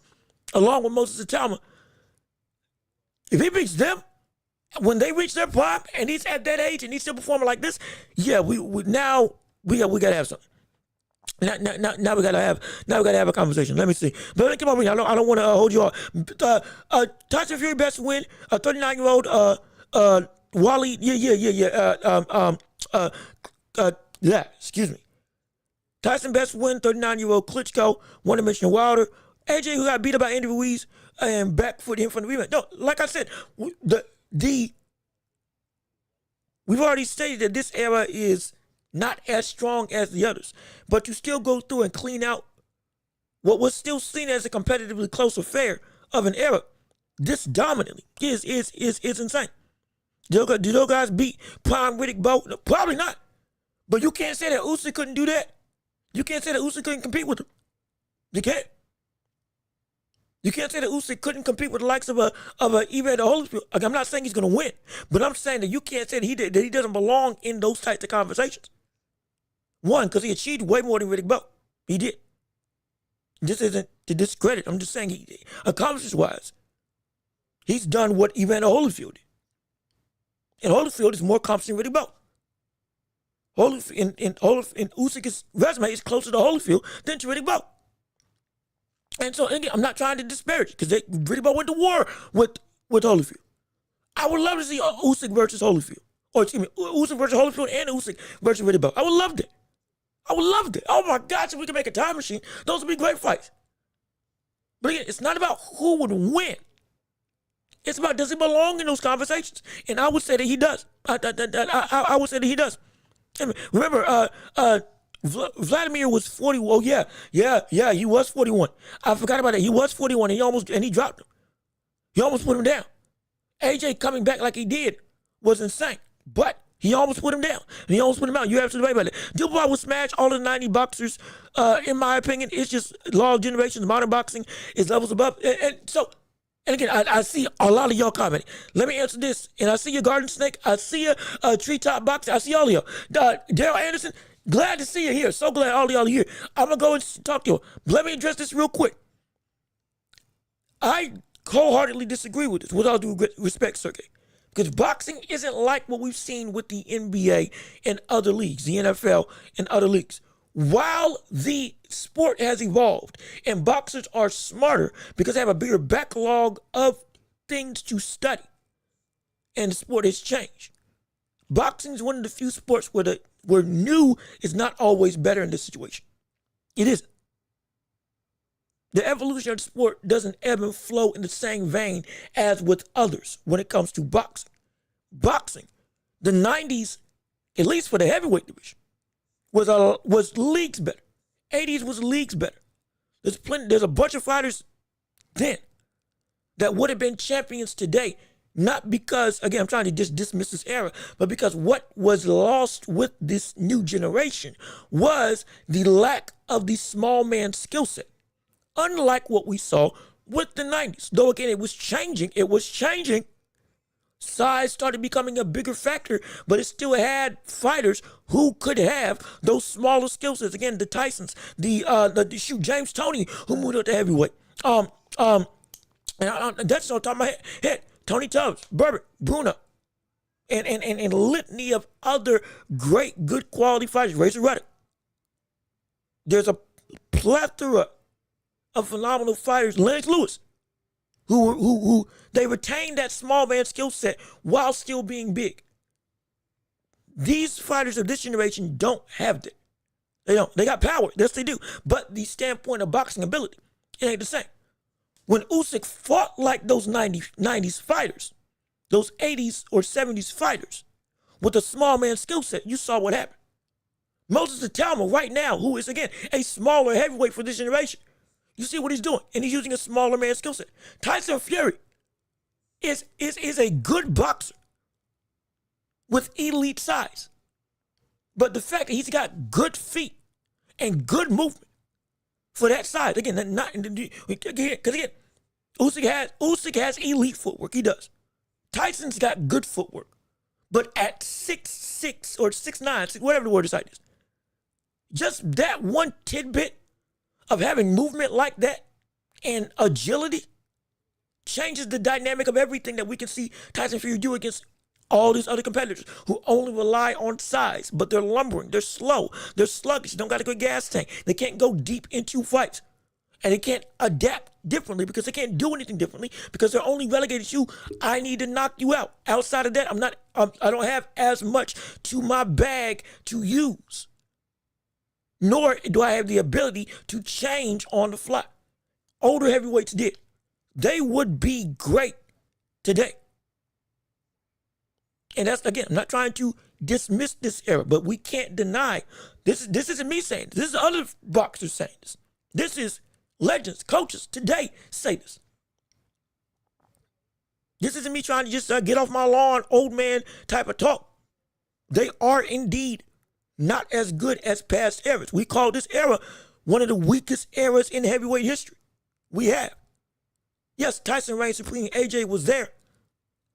along with Moses Talma. If he beats them, when they reach their prime, and he's at that age and he's still performing like this, yeah, we gotta have something. Now we gotta have a conversation. Let me see. But let me come over here. I don't want to hold you all. Tyson Fury best win. 39-year-old Wally. Yeah. Excuse me. Tyson best win. 39-year-old Klitschko. One-dimensional Wilder. AJ, who got beat up by Andy Ruiz and back for him from the rematch. No, like I said, we've already stated that this era is not as strong as the others, but you still go through and clean out what was still seen as a competitively close affair of an era. This dominantly is insane. Do those guys beat Prime Riddick Bowe? No, probably not. But you can't say that Usyk couldn't do that. You can't say that Usyk couldn't compete with him. You can't. You can't say that Usyk couldn't compete with the likes of a Evander Holyfield. Like, I'm not saying he's going to win, but I'm saying that you can't say that he doesn't belong in those types of conversations. One, because he achieved way more than Riddick Bowe. He did. This isn't to discredit. I'm just saying accomplishments-wise, he's done what Evander Holyfield did. And Holyfield is more accomplished than Riddick Bowe. And Usyk's resume is closer to Holyfield than to Riddick Bowe. And so, again, I'm not trying to disparage because Riddick Bowe went to war with Holyfield. I would love to see Usyk versus Holyfield. Or, excuse me, Usyk versus Holyfield and Usyk versus Riddick Bowe. I would love that. Oh, my gosh, if we could make a time machine, those would be great fights. But again, it's not about who would win. It's about, does he belong in those conversations? And I would say that he does. I would say that he does. Remember, Vladimir was 40. Oh, yeah, he was 41. I forgot about that. He was 41, and he dropped him. He almost put him down. AJ coming back like he did was insane, but he almost put him down, and he almost put him out. You're absolutely right about that. Dubois would smash all of the 90 boxers. In my opinion, it's just law of generations. Modern boxing is levels above, and again, I see a lot of y'all commenting. Let me answer this, and I see your Garden Snake. I see your Treetop Boxer. I see all of y'all. Daryl Anderson, glad to see you here. So glad all of y'all are here. I'm going to go and talk to you. Let me address this real quick. I wholeheartedly disagree with this, with all due respect, Sergey. Because boxing isn't like what we've seen with the NBA and other leagues, the NFL and other leagues. While the sport has evolved and boxers are smarter because they have a bigger backlog of things to study and the sport has changed, boxing is one of the few sports where new is not always better in this situation. It isn't. The evolution of the sport doesn't ebb and flow in the same vein as with others when it comes to boxing. Boxing, the 90s, at least for the heavyweight division, was leagues better. 80s was leagues better. There's a bunch of fighters then that would have been champions today, not because, again, I'm trying to just dismiss this era, but because what was lost with this new generation was the lack of the small man skill set. Unlike what we saw with the 90s. Though, again, it was changing. Size started becoming a bigger factor, but it still had fighters who could have those smaller skill sets. Again, the Tysons, James Toney, who moved up to heavyweight. And that's on top of my head. Tony Tubbs, Burbert, Bruno, and a litany of other great, good quality fighters. Razor Ruddock. There's a plethora of phenomenal fighters. Lennox Lewis, who they retained that small man skill set while still being big. These fighters of this generation don't have that. They don't. They got power. Yes, they do. But the standpoint of boxing ability, it ain't the same. When Usyk fought like those 90s fighters, those 80s or 70s fighters, with a small man skill set, you saw what happened. Moses Talma right now, who is, again, a smaller heavyweight for this generation, you see what he's doing, and he's using a smaller man skill set. Tyson Fury is a good boxer. with elite size. But the fact that he's got good feet and good movement for that size, again, Usyk has elite footwork. He does. Tyson's got good footwork. But at 6'6" or 6'9", whatever the word is, just that one tidbit of having movement like that and agility changes the dynamic of everything that we can see Tyson Fury do against all these other competitors who only rely on size, but they're lumbering, they're slow, they're sluggish, don't got a good gas tank. They can't go deep into fights. And they can't adapt differently because they can't do anything differently because they're only relegated to, I need to knock you out. Outside of that, I don't have as much to my bag to use. Nor do I have the ability to change on the fly. Older heavyweights did. They would be great today. And that's, again, I'm not trying to dismiss this era, but we can't deny, this isn't me saying this is other boxers saying this. This is legends, coaches today say this. This isn't me trying to just get off my lawn, old man type of talk. They are indeed not as good as past eras. We call this era one of the weakest eras in heavyweight history. We have. Yes, Tyson reigned supreme. AJ was there.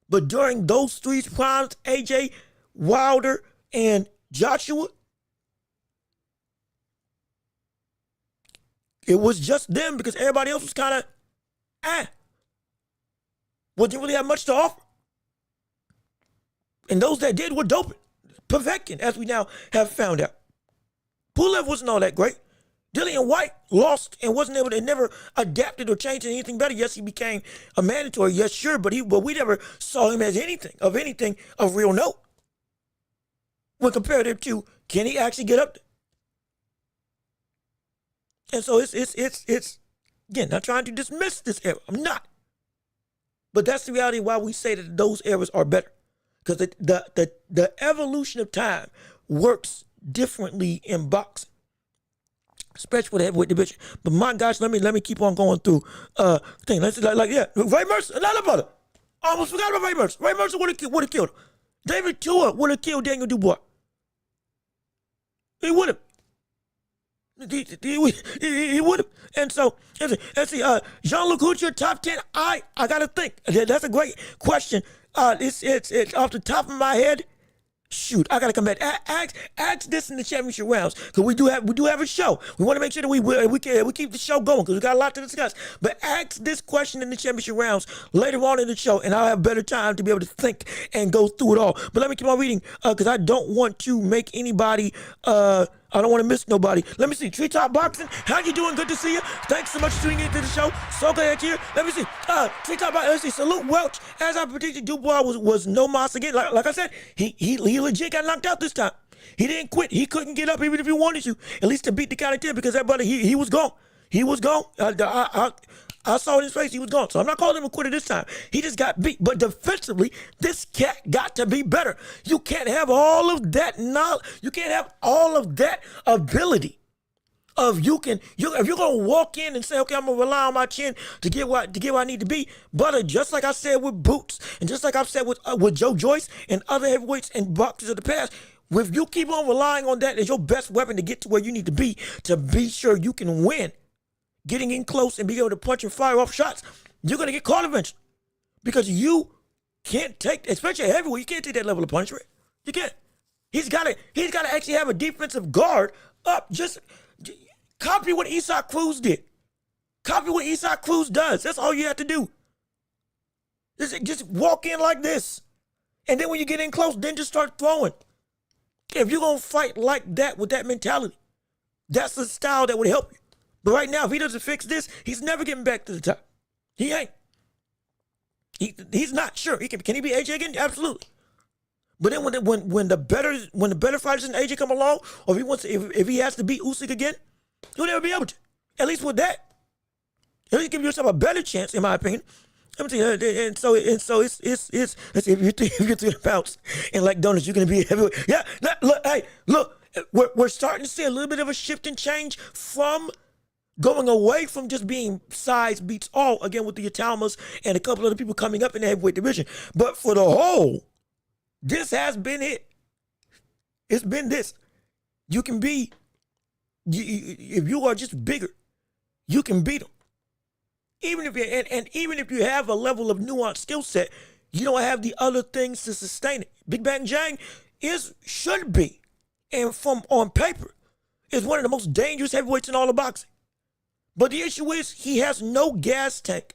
But during those three primes, AJ, Wilder, and Joshua, it was just them because everybody else was kind of, didn't really have much to offer. And those that did were doping. Povetkin, as we now have found out. Pulev wasn't all that great. Dillian White lost and wasn't able to, never adapted or changed anything better. Yes, he became a mandatory. Yes, sure, but we never saw him as anything of real note. When compared to, can he actually get up there? And so it's again, not trying to dismiss this era. I'm not. But that's the reality why we say that those eras are better. Because the evolution of time works differently in boxing. Especially for the heavyweight division. But my gosh, let me keep on going through thing. Let's Ray Mercer, another brother. Almost forgot about Ray Mercer. Ray Mercer would have killed him. David Tua would have killed Daniel Dubois. He would have. He would have. And so, let's see, Jean-Luc, who's your top 10? I gotta think. That's a great question. It's off the top of my head. Shoot, I gotta come back. Ask this in the championship rounds because we do have a show. We want to make sure that we keep the show going because we got a lot to discuss. But ask this question in the championship rounds later on in the show, and I'll have better time to be able to think and go through it all. But let me keep on reading because I don't want to make anybody. I don't want to miss nobody. Let me see. Treetop Boxing, how you doing? Good to see you. Thanks so much for tuning into the show. So glad you're here. Let me see. Treetop Boxing, let's see. Salute Welch. As I predicted, Dubois was no mas again. Like I said, he legit got knocked out this time. He didn't quit. He couldn't get up even if he wanted to. At least to beat the count of 10 because that brother, he was gone. He was gone. I saw in his face he was gone. So I'm not calling him a quitter this time. He just got beat. But defensively, this cat got to be better. You can't have all of that knowledge. You can't have all of that ability. If you're gonna walk in and say, okay, I'm gonna rely on my chin to get where I need to be, but just like I said with Boots, and just like I've said with Joe Joyce and other heavyweights and boxers of the past, if you keep on relying on that as your best weapon to get to where you need to be sure you can win, getting in close and being able to punch and fire off shots, you're going to get caught eventually. Because you can't take, especially a heavyweight, you can't take that level of punishment. You can't. He's got to actually have a defensive guard up. Just copy what Usyk Cruz did. Copy what Usyk Cruz does. That's all you have to do. Just walk in like this. And then when you get in close, then just start throwing. If you're going to fight like that with that mentality, that's the style that would help you. But right now, if he doesn't fix this, he's never getting back to the top. He ain't. He's not sure. Can he be AJ again? Absolutely. But then when the better fighters than AJ come along, or if he has to beat Usyk again, he'll never be able to. At least with that, at least give yourself a better chance, in my opinion. Let me tell you, and so it's if you're 300 pounds and like donuts, you're gonna be heavyweight. Yeah. Look. We're starting to see a little bit of a shift and change from going away from just being size beats all, again with the Italmas and a couple other people coming up in the heavyweight division. But for the whole, This has been it. It's been this. You can be, if you are just bigger, you can beat them. Even if you and even if you have a level of nuanced skill set, you don't have the other things to sustain it. Big Bang Jang should be, and from on paper, is one of the most dangerous heavyweights in all of boxing. But the issue is he has no gas tank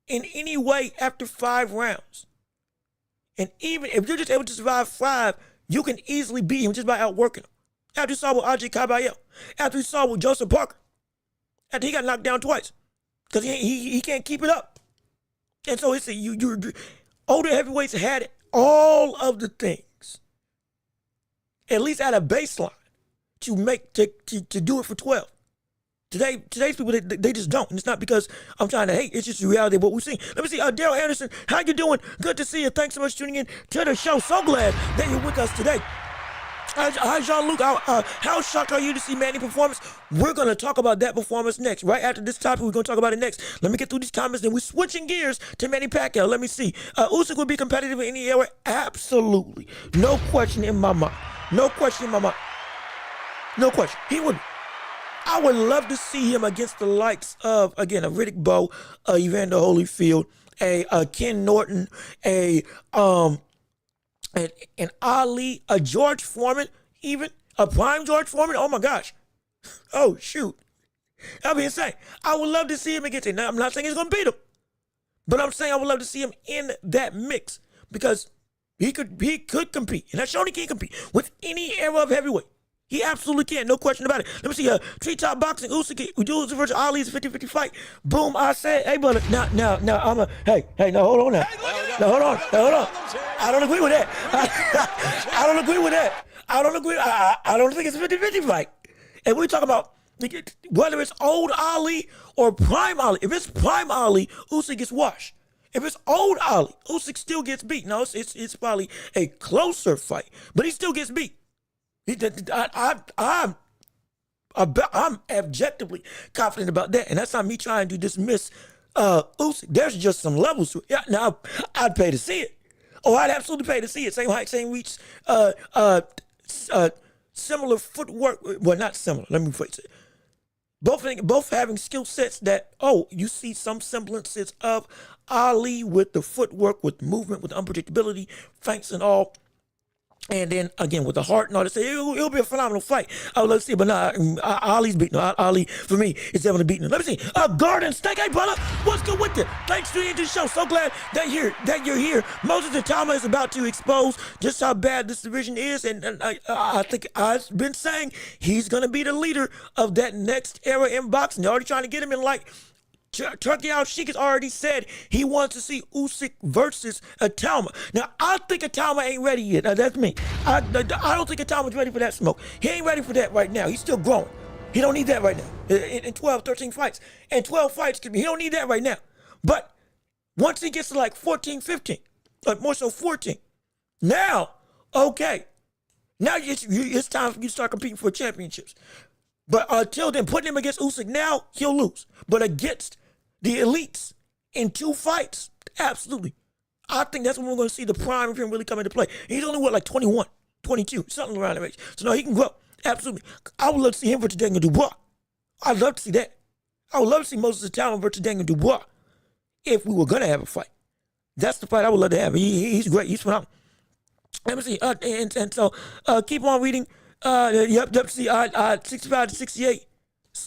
in any way after 5 rounds. And even if you're just able to survive 5, you can easily beat him just by outworking him. After you saw with AJ Caballero, after you saw with Joseph Parker, after he got knocked down twice, because he can't keep it up. And so it's older heavyweights had all of the things, at least at a baseline, to do it for 12. Today's people, they just don't. And it's not because I'm trying to hate. It's just the reality of what we've seen. Let me see. Daryl Anderson, how you doing? Good to see you. Thanks so much for tuning in to the show. So glad that you're with us today. Hi, Jean-Luc. How shocked are you to see Manny performance? We're going to talk about that performance next. Right after this topic, we're going to talk about it next. Let me get through these comments. Then we're switching gears to Manny Pacquiao. Let me see. Usyk will be competitive in any era? Absolutely. No question in my mind. No question in my mind. No question. He would. I would love to see him against the likes of, again, a Riddick Bowe, Evander Holyfield, a Ken Norton, an Ali, a George Foreman, even a prime George Foreman. Oh my gosh. Oh shoot. That'd be insane. I would love to see him against it. Now, I'm not saying he's gonna beat him, but I'm saying I would love to see him in that mix because he could compete. And that's shown he can compete with any era of heavyweight. He absolutely can, no question about it. Let me see, Treetop Boxing, Usyk versus Ali's 50-50 fight. Boom, I said, hey, brother, now, hey, now, hold on now. Now, hold on. I don't agree with that. I don't agree with that. I don't think it's a 50-50 fight. And we're talking about whether it's old Ali or prime Ali. If it's prime Ali, Usyk gets washed. If it's old Ali, Usyk still gets beat. No, it's probably a closer fight, but he still gets beat. I'm objectively confident about that, and that's not me trying to dismiss Usyk. There's just some levels to it. Yeah, now I'd pay to see it. Oh, I'd absolutely pay to see it. Same height, same reach, similar footwork. Well, not similar. Let me phrase it. Both having skill sets that, you see some semblances of Ali with the footwork, with the movement, with the unpredictability, feints and all. And then again with the heart and all this, it'll be a phenomenal fight. I would love to see, but Ali's beating. Ali for me is definitely beating. Let me see. Garden Snake, hey brother, what's good with you? Thanks for tuning into the show. So glad that you're here. Moses Itama is about to expose just how bad this division is, and I think I've been saying he's gonna be the leader of that next era in boxing. They're already trying to get him in like. Turkey Usyk has already said he wants to see Usyk versus Itama. Now, I think Itama ain't ready yet. Now, that's me. I don't think Itama's ready for that smoke. He ain't ready for that right now. He's still growing. He don't need that right now. In 12, 13 fights. And 12 fights, he don't need that right now. But once he gets to like 14, 15, like more so 14, now, okay. Now it's time for you to start competing for championships. But until then, putting him against Usyk now, he'll lose. But against the elites in 2 fights, absolutely. I think that's when we're going to see the prime of him really come into play. He's only, like 21, 22, something around that age. So, no, he can grow. Absolutely. I would love to see him versus Daniel Dubois. I'd love to see that. I would love to see Moses Itama versus Daniel Dubois if we were going to have a fight. That's the fight I would love to have. He's great. He's phenomenal. Let me see. And so, keep on reading. Yep. See, 65 to 68.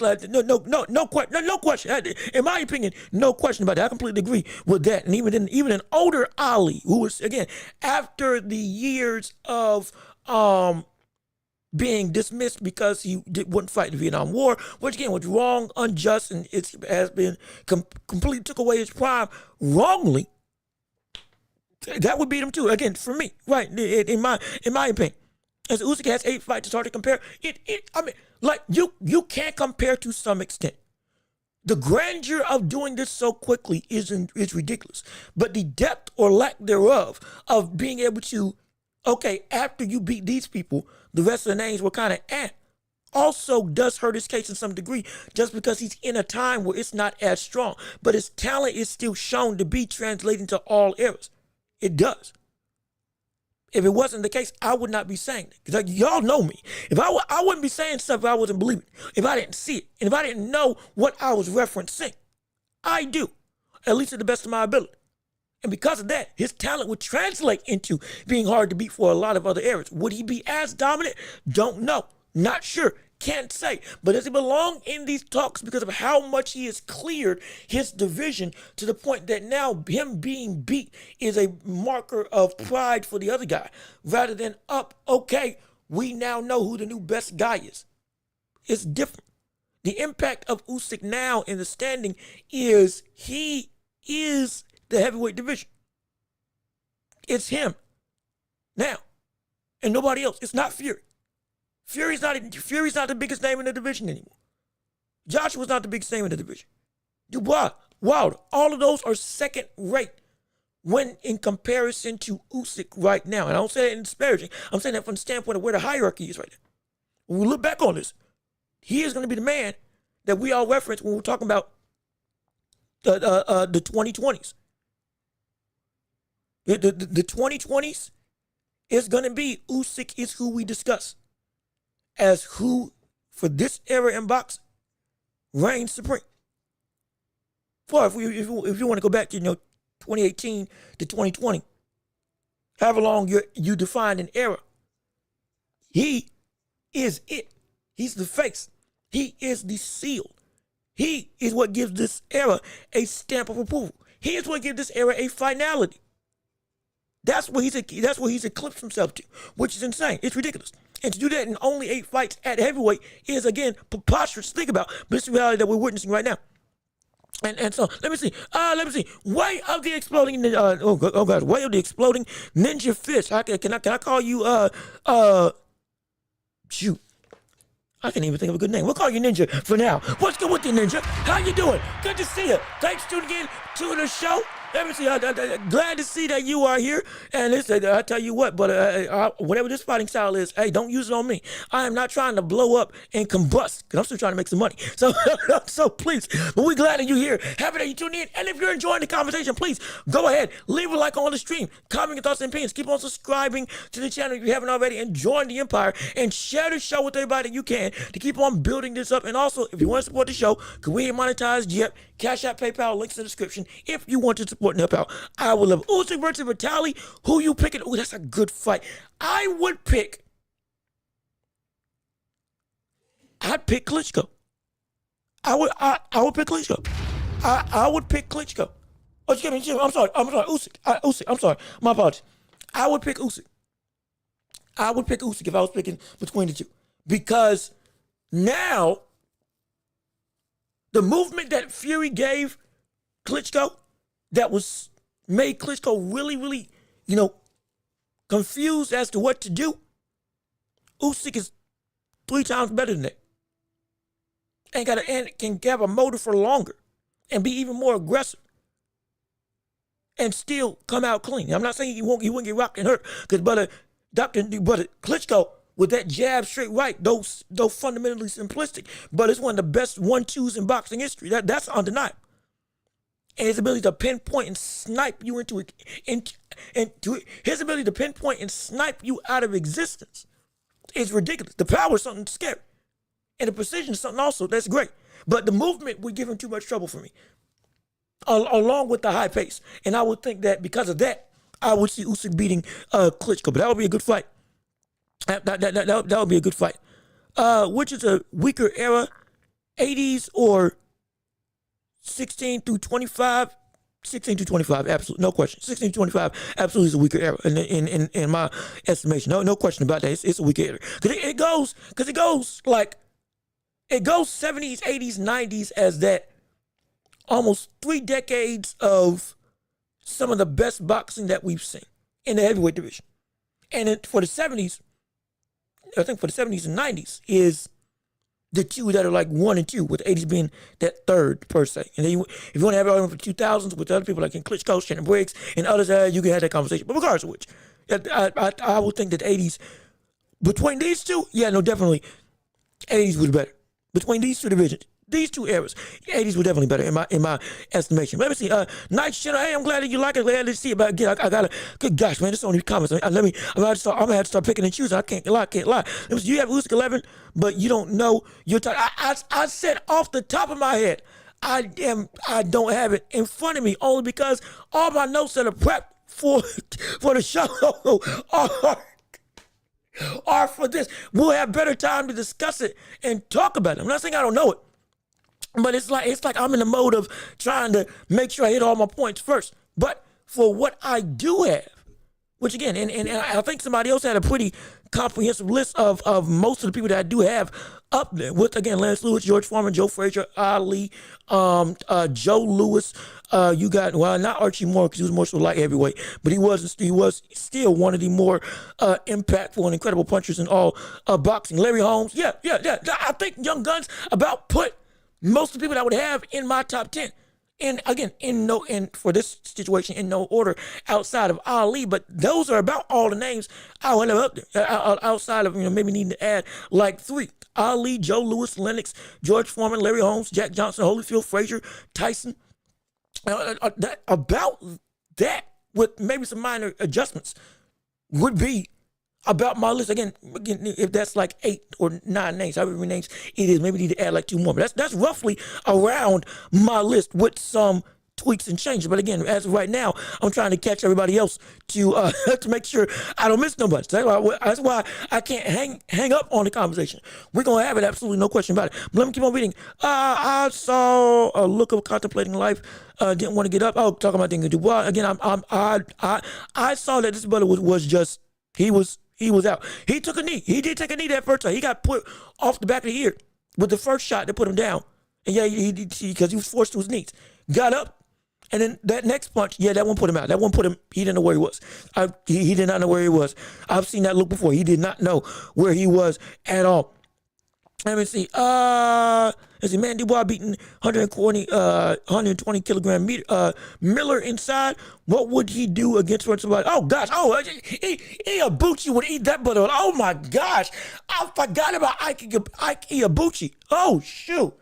No question. In my opinion, no question about that. I completely agree with that. And even an older Ali, who was again after the years of being dismissed because he wouldn't fight the Vietnam War, which again was wrong, unjust, and it has been completely took away his prime wrongly. That would beat him too. Again, for me, right? In my opinion. As Usyk has 8 fights, it's hard to compare. You can't compare to some extent. The grandeur of doing this so quickly is ridiculous. But the depth or lack thereof of being able to, after you beat these people, the rest of the names were kind of also does hurt his case in some degree just because he's in a time where it's not as strong. But his talent is still shown to be translating to all eras. It does. If it wasn't the case, I would not be saying it. Because y'all know me. If I wouldn't be saying stuff if I wasn't believing it, if I didn't see it, and if I didn't know what I was referencing. I do, at least to the best of my ability. And because of that, his talent would translate into being hard to beat for a lot of other areas. Would he be as dominant? Don't know. Not sure. Can't say. But does he belong in these talks because of how much he has cleared his division to the point that now him being beat is a marker of pride for the other guy rather than up, okay, we now know who the new best guy is. It's different. The impact of Usyk now in the standing is he is the heavyweight division. It's him now and nobody else. It's not Fury. Fury's not the biggest name in the division anymore. Joshua's not the biggest name in the division. Dubois, Wilder, all of those are second rate when in comparison to Usyk right now. And I don't say that in disparaging. I'm saying that from the standpoint of where the hierarchy is right now. When we look back on this, he is going to be the man that we all reference when we're talking about the 2020s. The 2020s is going to be Usyk is who we discuss as who, for this era in boxing, reigns supreme. For if you want to go back to 2018 to 2020, however long you define an era, he is it. He's the face. He is the seal. He is what gives this era a stamp of approval. He is what gives this era a finality. That's what he's eclipsed himself to, which is insane. It's ridiculous. And to do that in only 8 fights at heavyweight is, again, preposterous to think about. But it's the reality that we're witnessing right now. And so, let me see. Way of the exploding, way of the exploding ninja fist. Can I call you, shoot. I can't even think of a good name. We'll call you Ninja for now. What's good with you, Ninja? How you doing? Good to see you. Thanks for tuning in to the show. Let me see. Glad to see that you are here. And listen, I tell you what, but whatever this fighting style is, hey, don't use it on me. I am not trying to blow up and combust because I'm still trying to make some money. So, so please, but we're glad that you're here. Happy that you tuned in. And if you're enjoying the conversation, please go ahead, leave a like on the stream, comment your thoughts and opinions. Keep on subscribing to the channel if you haven't already, and join the empire and share the show with everybody that you can to keep on building this up. And also, if you want to support the show, because we ain't monetized yet, Cash App, PayPal, links in the description. If you want to support and help out, I would love Usyk versus Vitali. Who you picking? Oh, that's a good fight. I'd pick Klitschko. I would pick Klitschko. I would pick Klitschko. Oh, excuse me. I'm sorry. Usyk. I'm sorry. My apologies. I would pick Usyk. I would pick Usyk if I was picking between the two, because now the movement that Fury gave Klitschko that was made Klitschko really, really, confused as to what to do. Usyk is 3 times better than that. And can have a motive for longer and be even more aggressive and still come out clean. I'm not saying he wouldn't get rocked and hurt, because Klitschko with that jab straight right, though fundamentally simplistic, but it's one of the best 1-2s in boxing history. That's undeniable. And his ability to pinpoint and snipe you into his ability to pinpoint and snipe you out of existence is ridiculous. The power is something scary, and the precision is something also that's great. But the movement would give him too much trouble for me, along with the high pace. And I would think that because of that, I would see Usyk beating Klitschko. But that would be a good fight. That would be a good fight. Which is a weaker era, 80s or 16 through 25? 16 to 25, absolutely, no question. 16 to 25, absolutely is a weaker era in my estimation. No question about that. It's a weaker era. Because it goes 70s, 80s, 90s as that almost 3 decades of some of the best boxing that we've seen in the heavyweight division. And for the 70s, I think for the 70s and 90s is the two that are like 1 and 2, with the 80s being that third per se. And then if you want to have it on for 2000s with other people like Klitschko, Shannon Briggs, and others, you can have that conversation. But regardless of which, I would think that the 80s, between these two, yeah, no, definitely, 80s was better. Between these two divisions, These two eras, 80s were definitely better in my estimation. Let me see. Nice channel. Hey, I'm glad that you like it. Glad to see it. But again, I gotta. Good gosh, man, there's so many comments. I'm gonna have to start picking and choosing. I can't lie. Let me see, you have Usyk 11, but you don't know your time. I said off the top of my head, I don't have it in front of me only because all my notes that are prepped for the show are for this. We'll have better time to discuss it and talk about it. I'm not saying I don't know it. But it's like I'm in the mode of trying to make sure I hit all my points first. But for what I do have, which again, and I think somebody else had a pretty comprehensive list of most of the people that I do have up there. With again, Lance Lewis, George Foreman, Joe Frazier, Ali, Joe Louis. You got not Archie Moore because he was more so light heavyweight, but he was still one of the more impactful and incredible punchers in all boxing. Larry Holmes, yeah. I think Young Guns about put most of the people that I would have in my top 10. And again, for this situation, in no order outside of Ali, but those are about all the names I would have up there. Outside of, maybe needing to add like 3. Ali, Joe Louis, Lennox, George Foreman, Larry Holmes, Jack Johnson, Holyfield, Frazier, Tyson. About that, with maybe some minor adjustments, would be about my list. Again, if that's like 8 or 9 names, however many names it is, maybe need to add like 2 more. But that's roughly around my list with some tweaks and changes. But again, as of right now, I'm trying to catch everybody else to make sure I don't miss nobody. That's why I can't hang up on the conversation. We're gonna have it, absolutely no question about it. But let me keep on reading. I saw a look of contemplating life. Didn't want to get up. Oh, talking about thinking Dubois again. I saw that this brother was just he was out. He took a knee. He did take a knee that first time. He got put off the back of the ear with the first shot that put him down. And yeah, because he was forced to his knees. Got up. And then that next punch, that one put him out. That one put him, he didn't know where he was. He did not know where he was. I've seen that look before. He did not know where he was at all. Let me see. Manny Dubois beating 120 kilogram Miller inside. What would he do against somebody? Oh gosh. Oh, Ibuchi would eat that butter. Oh my gosh. I forgot about Ike Ibuchi. Oh shoot.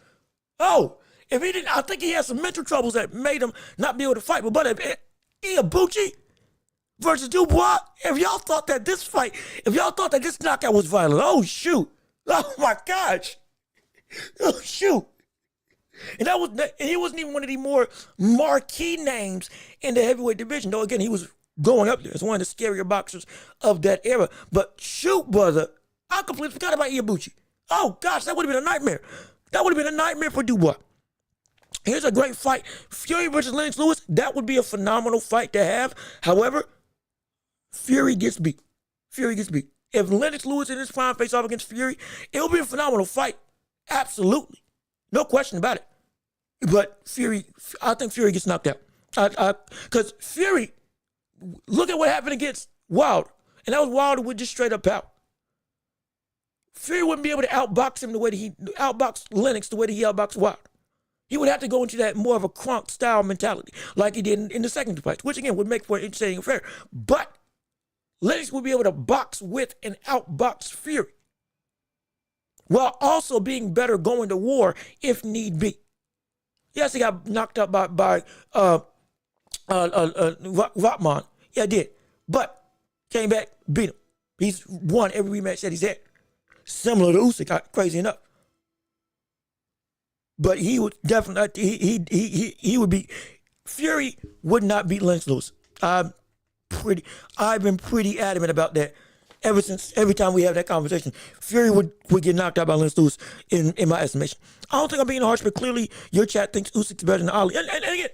Oh. If he didn't, I think he had some mental troubles that made him not be able to fight. But if Ibuchi versus Dubois, if y'all thought that this knockout was violent, oh shoot. Oh my gosh. Oh shoot. And he wasn't even one of the more marquee names in the heavyweight division. Though again, he was going up there as one of the scarier boxers of that era. But shoot, brother, I completely forgot about Ibuchi. Oh gosh, that would have been a nightmare. That would have been a nightmare for Dubois. Here's a great fight. Fury versus Lennox Lewis. That would be a phenomenal fight to have. However, Fury gets beat. If Lennox Lewis in his prime face off against Fury, it'll be a phenomenal fight. Absolutely. No question about it. But I think Fury gets knocked out. Because Fury, look at what happened against Wilder. And that was Wilder with just straight up power. Fury wouldn't be able to outbox him the way that he outboxed Lennox the way that he outboxed Wilder. He would have to go into that more of a Kronk style mentality like he did in the second fight, which again would make for an interesting affair. But Lennox would be able to box with and outbox Fury while also being better going to war if need be. Yes, he got knocked out by Rottman. Yeah, I did. But came back, beat him. He's won every rematch that he's had. Similar to Usyk, crazy enough. But he would definitely he would be Fury would not beat Lennox Lewis. I've been pretty adamant about that every time we have that conversation. Fury would get knocked out by Lennox Lewis in my estimation. I don't think I'm being harsh, but clearly your chat thinks Usyk's better than Ali. And again,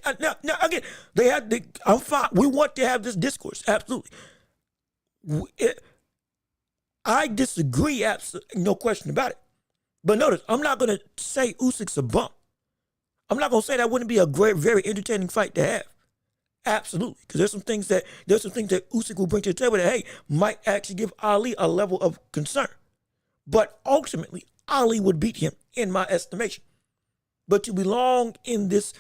I'm fine. We want to have this discourse, absolutely. I disagree, absolutely, no question about it. But notice, I'm not going to say Usyk's a bump. I'm not going to say that wouldn't be a great, very entertaining fight to have. Absolutely. Because there's some things that Usyk will bring to the table that, hey, might actually give Ali a level of concern. But ultimately, Ali would beat him, in my estimation. But to belong in this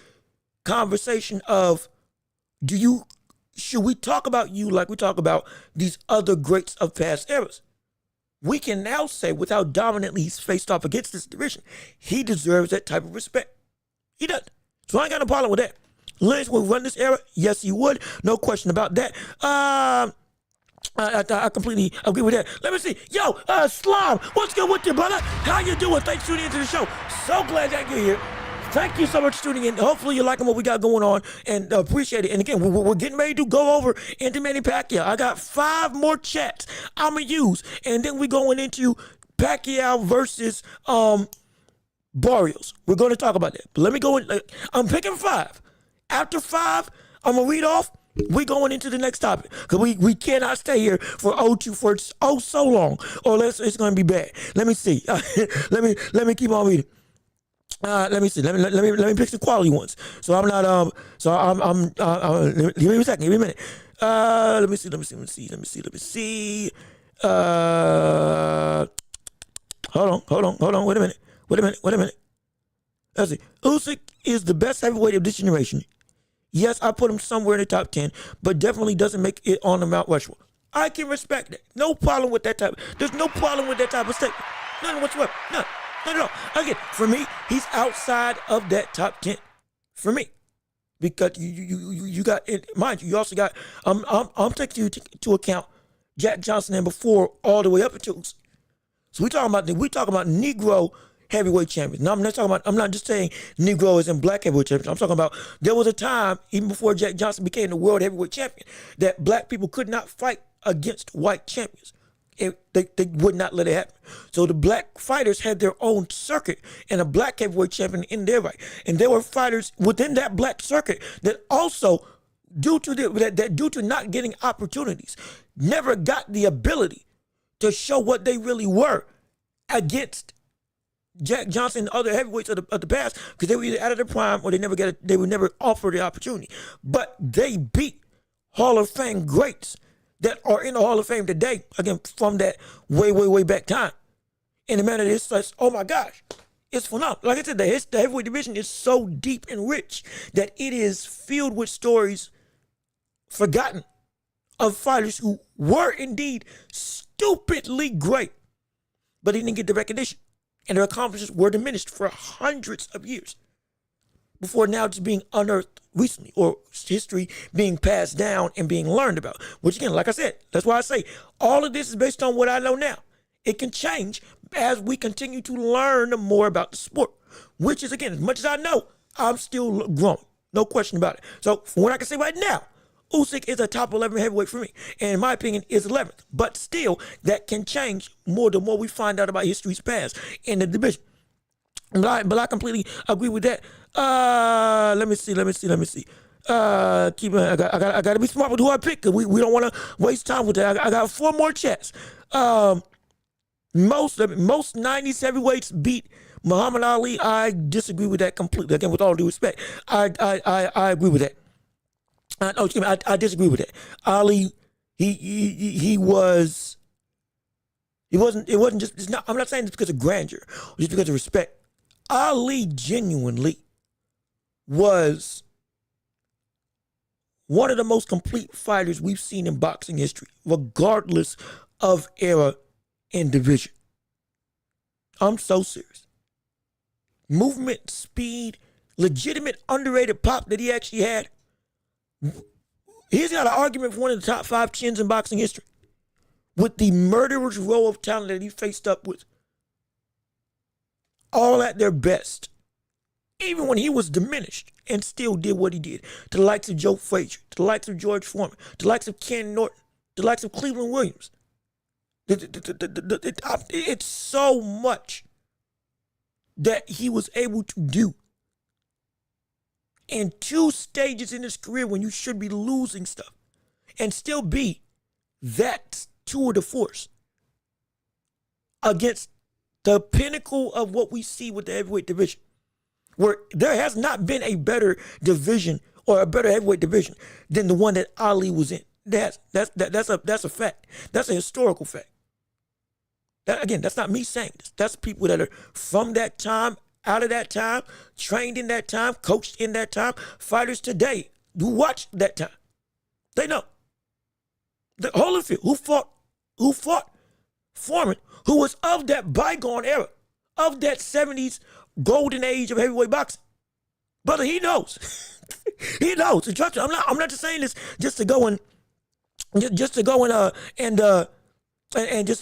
conversation of, should we talk about you like we talk about these other greats of past eras? we can now say with how dominantly he's faced off against this division, he deserves that type of respect. He does. So I ain't got no problem with that. Lynch will run this era. Yes, he would. No question about that. I completely agree with that. Let me see. Yo, Slime, what's good with you, brother? How you doing? Thanks for tuning into the show. So glad that you're here. Thank you so much for tuning in. Hopefully you're liking what we got going on and appreciate it. And again, we're getting ready to go over into Manny Pacquiao. I got 5 more chats I'm going to use. And then we're going into Pacquiao versus Barrios. We're going to talk about that. But let me go in. I'm picking 5. After 5, I'm going to read off. We're going into the next topic because we cannot stay here for so long, or it's going to be bad. Let me see. let me keep on reading. Let me see. Let me pick some quality ones. So I'm not give me a second. Give me a minute. Let me see. Hold on. Wait a minute. Let's see. Usyk is the best heavyweight of this generation. Yes, I put him somewhere in the top 10, but definitely doesn't make it on the Mount Rushmore. I can respect that. No problem with that type. There's no problem with that type of statement. None whatsoever. None at all. Again, for me, he's outside of that top 10. For me, because you got, mind you also got. I'm taking into account Jack Johnson and before all the way up until. So we talking about Negro heavyweight champions. Now I'm not just saying Negroes and black heavyweight champions. I'm talking about there was a time, even before Jack Johnson became the world heavyweight champion, that black people could not fight against white champions. They would not let it happen. So the black fighters had their own circuit and a black heavyweight champion in their right. And there were fighters within that black circuit that also, due to not getting opportunities, never got the ability to show what they really were against Jack Johnson and other heavyweights of the past, because they were either out of their prime or they were never offered the opportunity. But they beat Hall of Fame greats that are in the Hall of Fame today, again, from that way back time. In the manner that it's such, oh my gosh, it's phenomenal. Like I said, the heavyweight division is so deep and rich that it is filled with stories forgotten of fighters who were indeed stupidly great, but they didn't get the recognition. And their accomplishments were diminished for hundreds of years before now just being unearthed recently, or history being passed down and being learned about. Which again, like I said, that's why I say all of this is based on what I know now. It can change as we continue to learn more about the sport, which is, again, as much as I know, I'm still growing. No question about it. So from what I can say right now, Usyk is a top 11 heavyweight for me, and in my opinion is 11th. But still, that can change more the more we find out about history's past in the division. But I completely agree with that. Let me see. I got to be smart with who I pick, because we don't want to waste time with that. I got 4 more chats. Most 90s heavyweights beat Muhammad Ali. I disagree with that completely. Again, with all due respect, I agree with that. I disagree with that. Ali, he wasn't just, it's not, I'm not saying it's because of grandeur, or just because of respect. Ali genuinely was one of the most complete fighters we've seen in boxing history, regardless of era and division. I'm so serious. Movement, speed, legitimate underrated pop that he actually had. He's got an argument for one of the top 5 chins in boxing history, with the murderer's row of talent that he faced up with, all at their best, even when he was diminished, and still did what he did. To the likes of Joe Frazier, to the likes of George Foreman, to the likes of Ken Norton, to the likes of Cleveland Williams. It's so much that he was able to do in 2 stages in his career when you should be losing stuff, and still be that tour de force against the pinnacle of what we see with the heavyweight division, where there has not been a better division or a better heavyweight division than the one that Ali was in. That's a fact. That's a historical fact. Again, that's not me saying this. That's people that are from that time, out of that time, trained in that time, coached in that time, fighters today who watched that time. They know. The Holyfield, who fought Foreman, who was of that bygone era, of that 70s golden age of heavyweight boxing. Brother, he knows. He knows. And trust me, I'm not just saying this just to go and just to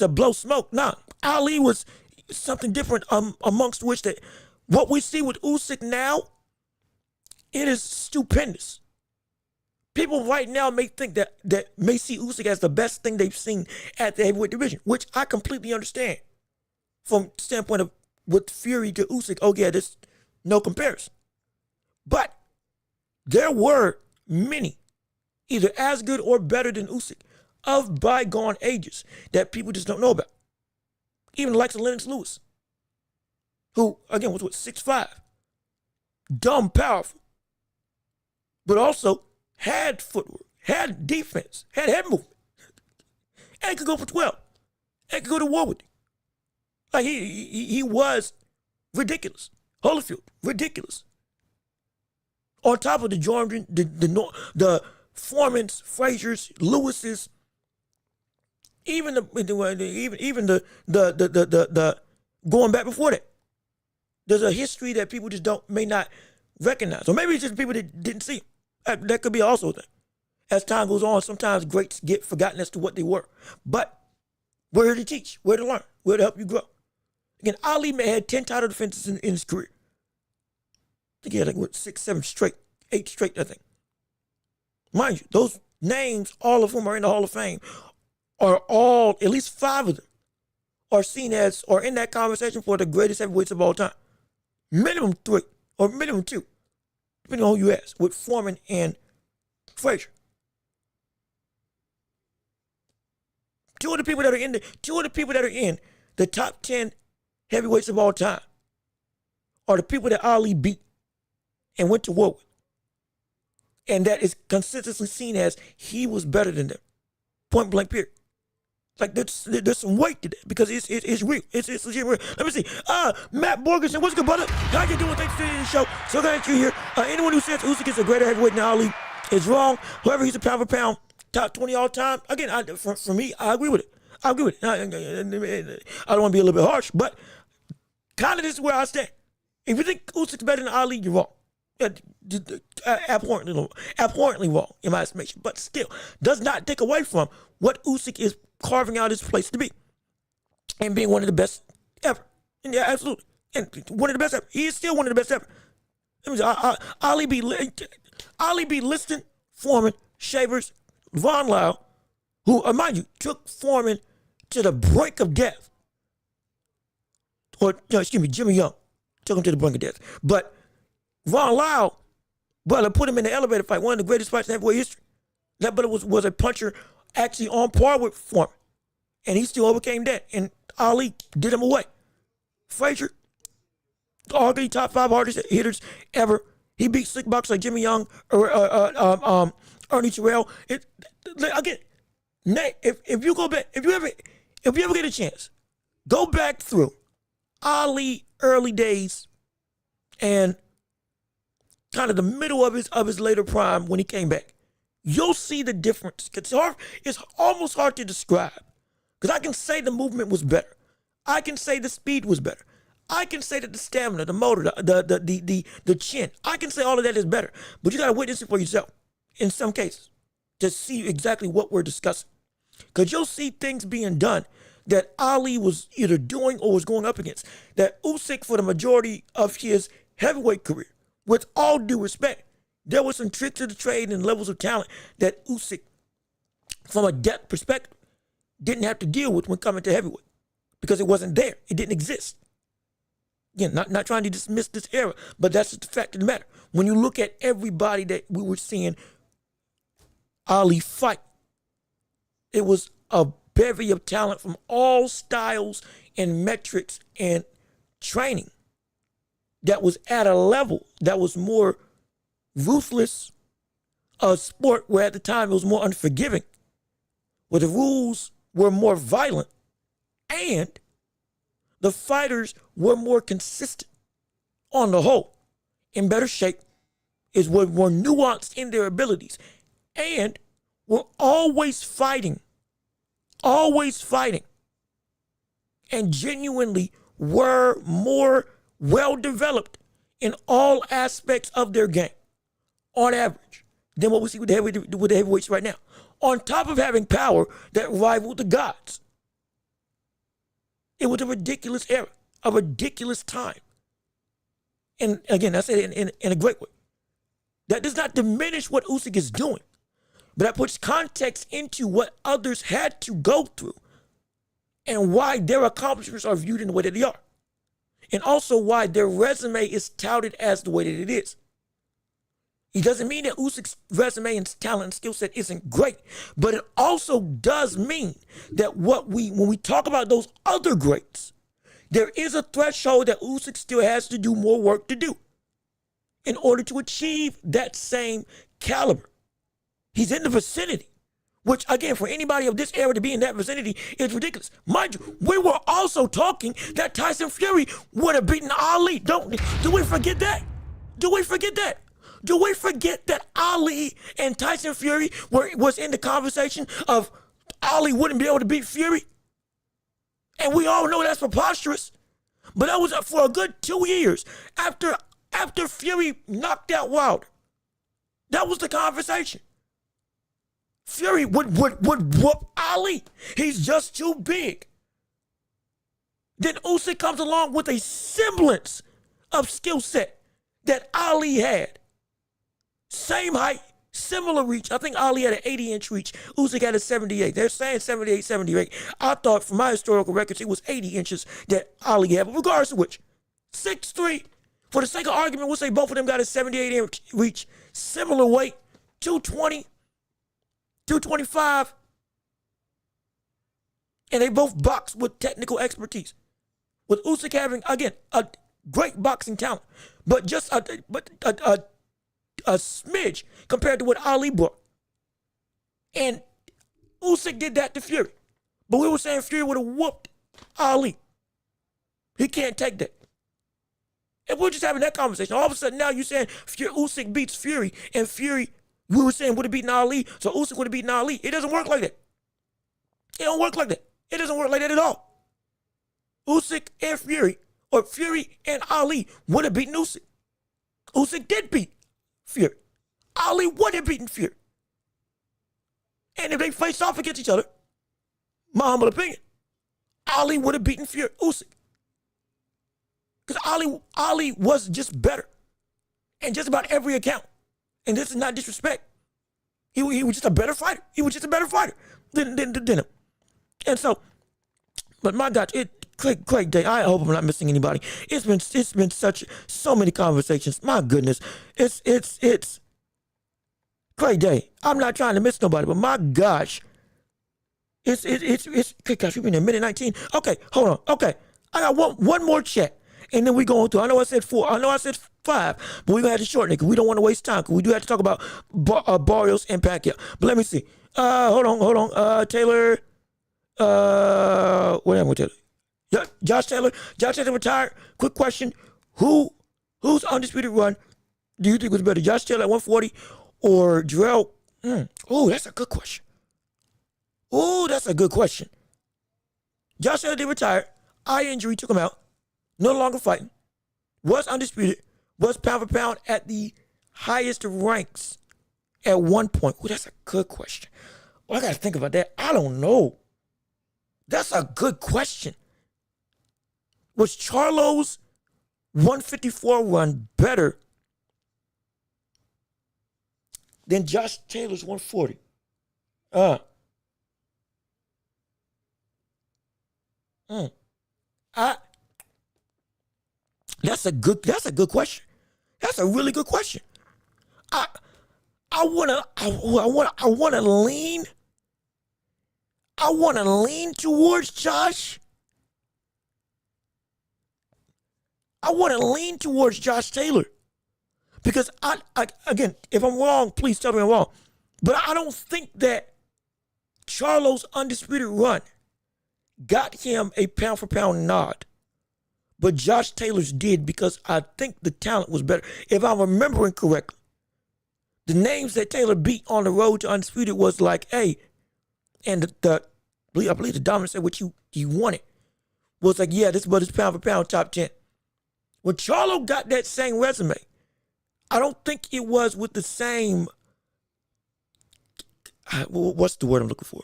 blow smoke. Nah, Ali was something different amongst which that what we see with Usyk now, it is stupendous. People right now may think that may see Usyk as the best thing they've seen at the heavyweight division, which I completely understand from the standpoint of with Fury to Usyk. Oh yeah, there's no comparison. But there were many, either as good or better than Usyk, of bygone ages that people just don't know about. Even the likes of Lennox Lewis, who, again, was 6'5", dumb, powerful, but also had footwork, had defense, had head movement, and could go for 12, and could go to war with you. Like, he was ridiculous. Holyfield, ridiculous. On top of the Jordan, the Foremans, Frazier's, Lewis's, even the going back before that. There's a history that people just may not recognize, or maybe it's just people that didn't see it. That could be also a thing. As time goes on, sometimes greats get forgotten as to what they were. But we're here to teach, we're to learn, we're to help you grow. Again, Ali had 10 title defenses in his career. I think he had like 6, 7 straight, 8 straight, I think. Mind you, those names, all of whom are in the Hall of Fame, are all, at least 5 of them, are seen as, or in that conversation for the greatest heavyweights of all time. Minimum 3, or minimum 2, depending on who you ask, with Foreman and Frazier. Two of the people that are in the top 10 heavyweights of all time are the people that Ali beat and went to war with. And that is consistently seen as he was better than them. Point blank period. Like there's some weight to that because it's real. It's legit real. Let me see. Matt Borgerson, what's good, brother? How you doing? Thanks for tuning in the show. So glad you're here. Anyone who says Usyk is a greater heavyweight than Ali is wrong. Whoever he's a pound for pound, top 20 all time. Again, for me, I agree with it. I agree with it. I don't want to be a little bit harsh, but kind of this is where I stand. If you think Usyk's better than Ali, you're wrong. Abhorrently wrong in my estimation, but still does not take away from what Usyk is carving out his place to be and being one of the best ever. And yeah, absolutely, and one of the best ever. He is still one of the best ever. Ali beat Liston, Foreman, Shavers, Von Lyle, who, mind you, took Foreman to the brink of death. Or, Jimmy Young took him to the brink of death. But Von Lyle, brother, put him in the elevator fight, one of the greatest fights in heavyweight history. That brother was a puncher actually on par with Foreman. And he still overcame that. And Ali did him away. Frazier, arguably top 5 hardest hitters ever. He beat slick boxers like Jimmy Young or Ernie Terrell. Again, if you go back, if you ever get a chance, go back through Ali early days and kind of the middle of his later prime when he came back. You'll see the difference. It's almost hard to describe. Because I can say the movement was better. I can say the speed was better. I can say that the stamina, the motor, the chin, I can say all of that is better. But you got to witness it for yourself in some cases to see exactly what we're discussing. Because you'll see things being done that Ali was either doing or was going up against. That Usyk, for the majority of his heavyweight career, with all due respect, there was some tricks of the trade and levels of talent that Usyk, from a depth perspective, didn't have to deal with when coming to heavyweight because it wasn't there. It didn't exist. Again, not trying to dismiss this era, but that's just the fact of the matter. When you look at everybody that we were seeing Ali fight, it was a bevy of talent from all styles and metrics and training that was at a level that was more ruthless, a sport where at the time it was more unforgiving, where the rules were more violent, and the fighters were more consistent on the whole, in better shape, is were more nuanced in their abilities, and were always fighting and genuinely were more well developed in all aspects of their game on average than what we see with the heavyweights right now. On top of having power that rivaled the gods. It was a ridiculous era, a ridiculous time. And again, I say it in a great way. That does not diminish what Usyk is doing, but that puts context into what others had to go through and why their accomplishments are viewed in the way that they are. And also why their resume is touted as the way that it is. It doesn't mean that Usyk's resume and talent and skill set isn't great, but it also does mean that when we talk about those other greats, there is a threshold that Usyk still has to do more work to do in order to achieve that same caliber. He's in the vicinity, which again, for anybody of this era to be in that vicinity is ridiculous. Mind you, we were also talking that Tyson Fury would have beaten Ali. Do we forget that? Do we forget that? Do we forget that Ali and Tyson Fury was in the conversation of Ali wouldn't be able to beat Fury? And we all know that's preposterous. But that was for a good 2 years after Fury knocked out Wilder. That was the conversation. Fury would whoop Ali. He's just too big. Then Usyk comes along with a semblance of skill set that Ali had. Same height, similar reach. I think Ali had an 80-inch reach. Usyk had a 78. They're saying 78, 78. I thought from my historical records it was 80 inches that Ali had. But regardless of which, 6'3", for the sake of argument, we'll say both of them got a 78-inch reach. Similar weight, 220, 225. And they both box with technical expertise. With Usyk having, again, a great boxing talent, but just a smidge compared to what Ali brought. And Usyk did that to Fury. But we were saying Fury would have whooped Ali. He can't take that. And we're just having that conversation. All of a sudden now you're saying Usyk beats Fury, and Fury, we were saying, would have beaten Ali, so Usyk would have beaten Ali. It doesn't work like that. It don't work like that. It doesn't work like that at all. Usyk and Fury, or Fury and Ali would have beaten Usyk. Usyk did beat Fury. Ali would have beaten Fury. And if they faced off against each other, my humble opinion, Ali would have beaten Usyk. Because Ali was just better. In just about every account. And this is not disrespect. He was just a better fighter. He was just a better fighter than him. And so, but my God, great day. I hope I'm not missing anybody. It's been so many conversations. My goodness, it's great day. I'm not trying to miss nobody, but my gosh, it's gosh, we've been in minute 19. Okay, hold on. Okay, I got one more chat, and then we go on to. I know I said 4. I know I said 5, but we're gonna have to shorten it because we don't want to waste time. Because we do have to talk about Barrios and Pacquiao. But let me see. Hold on. Taylor. What am I Taylor? Yeah, Josh Taylor retired. Quick question: whose undisputed run do you think was better, Josh Taylor at 140 or Jarrell? Oh, that's a good question. Josh Taylor did retire. Eye injury took him out. No longer fighting. Was undisputed. Was pound for pound at the highest ranks at one point. Oh, that's a good question. Oh, I got to think about that. I don't know. That's a good question. Was Charlo's 154 run better than Josh Taylor's 140? That's a good question. That's a really good question. I wanna lean towards Josh. I want to lean towards Josh Taylor because I again, if I'm wrong, please tell me I'm wrong. But I don't think that Charlo's undisputed run got him a pound for pound nod. But Josh Taylor's did because I think the talent was better. If I'm remembering correctly, the names that Taylor beat on the road to undisputed was like, hey, and I believe the dominant said what you wanted was like, yeah, this brother's pound for pound top 10. When Charlo got that same resume, I don't think it was with the same, what's the word I'm looking for?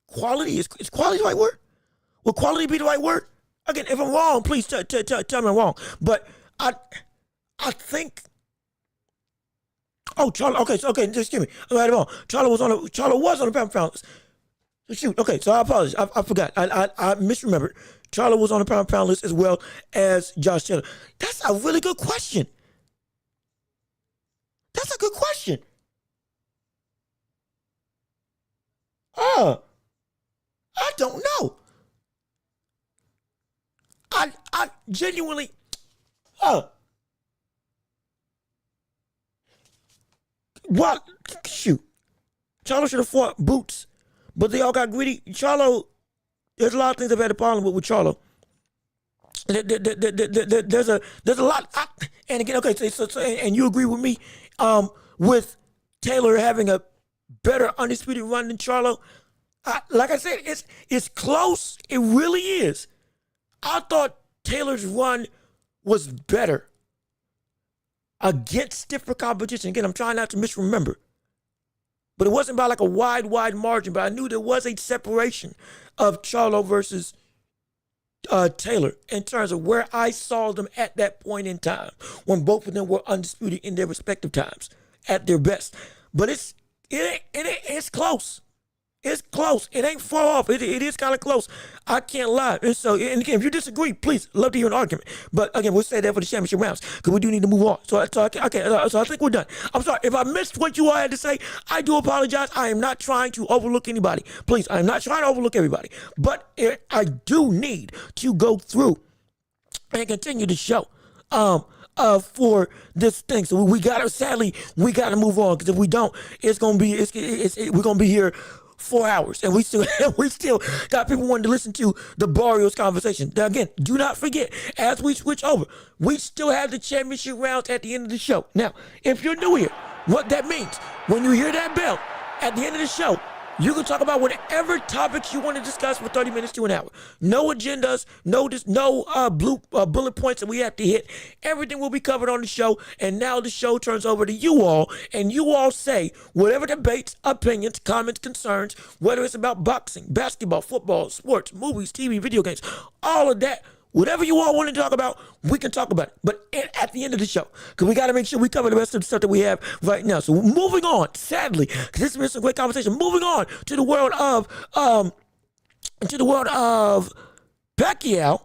Quality? Is quality the right word? Will quality be the right word? Again, if I'm wrong, please tell me I'm wrong. But I think, Charlo, okay, just give me. I got it wrong. Charlo was on the pound for pound list. Shoot, okay, so I apologize. I forgot. I misremembered. Charlo was on the pound for pound list as well as Josh Taylor. That's a really good question. That's a good question. I don't know. I genuinely, what? Shoot. Charlo should have fought Boots, but they all got greedy. Charlo, there's a lot of things I've had a problem with Charlo. There's a lot, and again, okay, so and you agree with me, with Taylor having a better undisputed run than Charlo. Like I said, it's close. It really is. I thought Taylor's run was better against stiffer competition. Again, I'm trying not to misremember. But it wasn't by like a wide margin, but I knew there was a separation of Charlo versus Taylor in terms of where I saw them at that point in time when both of them were undisputed in their respective times at their best. But it's close. It's close. It ain't far off. It is kind of close. I can't lie. And so, and again, if you disagree, please, love to hear an argument. But again, we'll say that for the championship rounds because we do need to move on. So I think we're done. I'm sorry. If I missed what you all had to say, I do apologize. I am not trying to overlook anybody. Please, I am not trying to overlook everybody. But I do need to go through and continue the show. For this thing, so we gotta move on because if we don't, we're gonna be here 4 hours, and we still got people wanting to listen to the Barrios conversation. Now, again, do not forget, as we switch over, we still have the championship rounds at the end of the show. Now, if you're new here, what that means, when you hear that bell at the end of the show, you can talk about whatever topics you want to discuss for 30 minutes to an hour. No agendas, no bullet points that we have to hit. Everything will be covered on the show, and now the show turns over to you all, and you all say whatever debates, opinions, comments, concerns, whether it's about boxing, basketball, football, sports, movies, TV, video games, all of that. Whatever you all want to talk about, we can talk about it. But at the end of the show, because we got to make sure we cover the rest of the stuff that we have right now. So moving on, sadly, because this has been some great conversation. Moving on to the world of Pacquiao.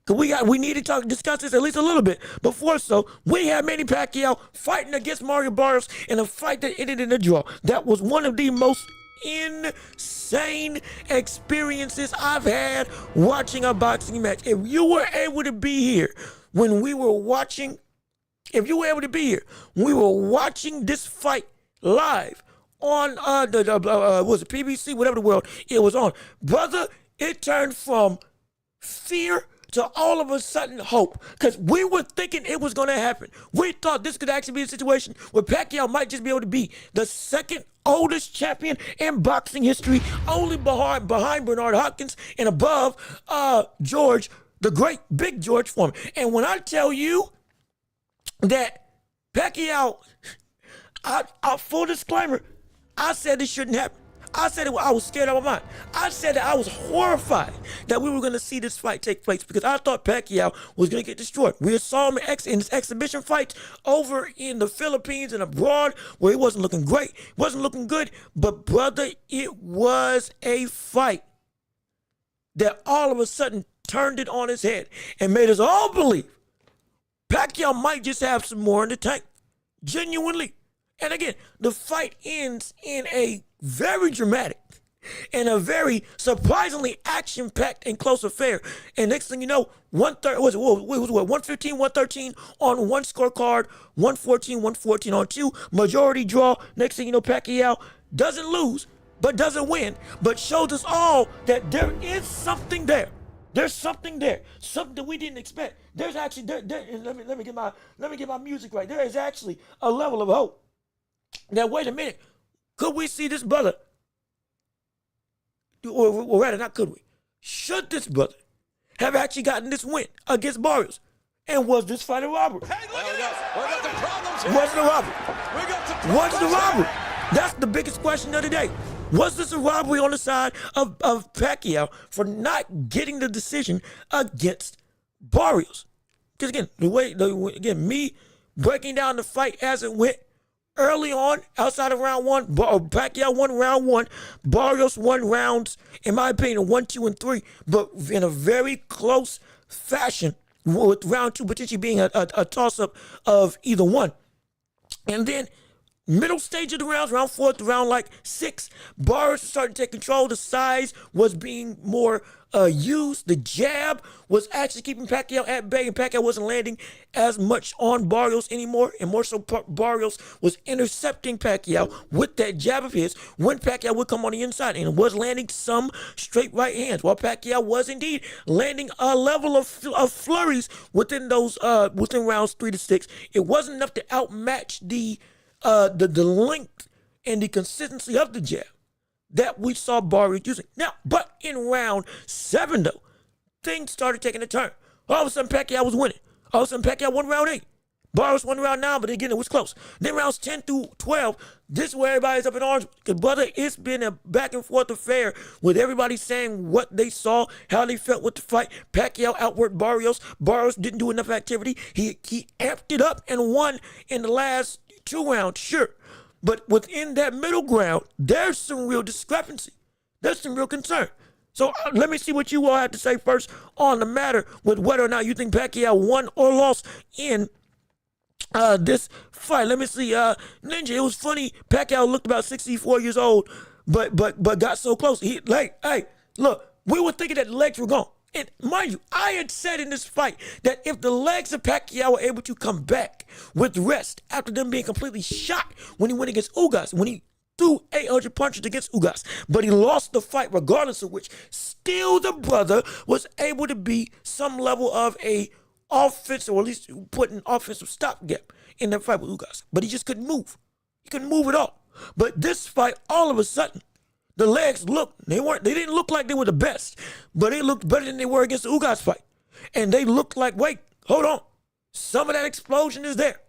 Because we need to discuss this at least a little bit. Before so, we have Manny Pacquiao fighting against Mario Barrios in a fight that ended in a draw. That was one of the most insane experiences I've had watching a boxing match. If you were able to be here when we were watching, this fight live on was it PBC, whatever the world it was on, brother, it turned from fear to all of a sudden hope, because we were thinking it was going to happen. We thought this could actually be a situation where Pacquiao might just be able to be the second oldest champion in boxing history, only behind Bernard Hopkins and above George, the great Big George Foreman. And when I tell you that Pacquiao, full disclaimer, I said this shouldn't happen. I said I was scared out of my mind. I said that I was horrified that we were going to see this fight take place because I thought Pacquiao was going to get destroyed. We saw him in his exhibition fights over in the Philippines and abroad where he wasn't looking great, wasn't looking good. But brother, it was a fight that all of a sudden turned it on his head and made us all believe Pacquiao might just have some more in the tank. Genuinely. And again, the fight ends in a very dramatic and a very surprisingly action-packed and close affair. And next thing you know, 115, 113 on one scorecard, 114 on two, majority draw. Next thing you know, Pacquiao doesn't lose, but doesn't win, but shows us all that there is something there. There's something there, something that we didn't expect. There's actually, let me get my music right. There is actually a level of hope. Now, wait a minute. Could we see this brother? Or rather, not could we? should this brother have actually gotten this win against Barrios? And was this fight a robbery? Hey, look at this. We got some problems here. Was it a robbery? We got some Was problems it a robbery? here. That's the biggest question of the day. Was this a robbery on the side of Pacquiao for not getting the decision against Barrios? Because again, me breaking down the fight as it went early on, outside of round one, Pacquiao won round one, Barrios won rounds, in my opinion, 1, 2, and 3, but in a very close fashion, with round 2 potentially being a toss-up of either one. And then middle stage of the rounds, round 4 to round 6, Barrios was starting to take control. The size was being more used. The jab was actually keeping Pacquiao at bay, and Pacquiao wasn't landing as much on Barrios anymore, and more so Barrios was intercepting Pacquiao with that jab of his when Pacquiao would come on the inside, and was landing some straight right hands, while Pacquiao was indeed landing a level of flurries within those within rounds 3 to 6. It wasn't enough to outmatch the length and the consistency of the jab that we saw Barrios using. Now, but in round 7, though, things started taking a turn. All of a sudden, Pacquiao was winning. All of a sudden, Pacquiao won round 8. Barrios won round 9, but again, it was close. Then rounds 10 through 12, this is where everybody's up in arms. Because, brother, it's been a back and forth affair with everybody saying what they saw, how they felt with the fight. Pacquiao outworked Barrios. Barrios didn't do enough activity. He amped it up and won in the last 2 rounds, sure. But within that middle ground, there's some real discrepancy. There's some real concern. So let me see what you all have to say first on the matter with whether or not you think Pacquiao won or lost in this fight. Let me see. Ninja, it was funny. Pacquiao looked about 64 years old, but got so close. Hey, look, we were thinking that the legs were gone. And mind you, I had said in this fight that if the legs of Pacquiao were able to come back with rest after them being completely shot when he went against Ugas, when he threw 800 punches against Ugas, but he lost the fight regardless of which, still the brother was able to be some level of a offensive, or at least put an offensive stopgap in that fight with Ugas. But he just couldn't move. He couldn't move at all. But this fight, all of a sudden, the legs they didn't look like they were the best, but they looked better than they were against the Ugas fight. And they looked like, wait, hold on. Some of that explosion is there.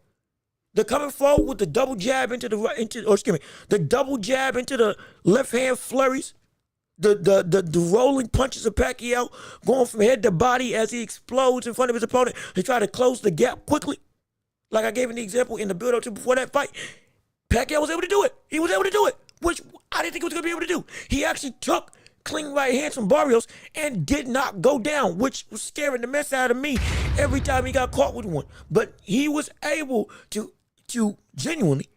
They're coming forward with the double jab into the double jab into the left hand flurries. The rolling punches of Pacquiao going from head to body as he explodes in front of his opponent to try to close the gap quickly. Like I gave him the example in the build-up to before that fight. Pacquiao was able to do it. He was able to do it, which I didn't think he was going to be able to do. He actually took clean right hands from Barrios and did not go down, which was scaring the mess out of me every time he got caught with one. But he was able to genuinely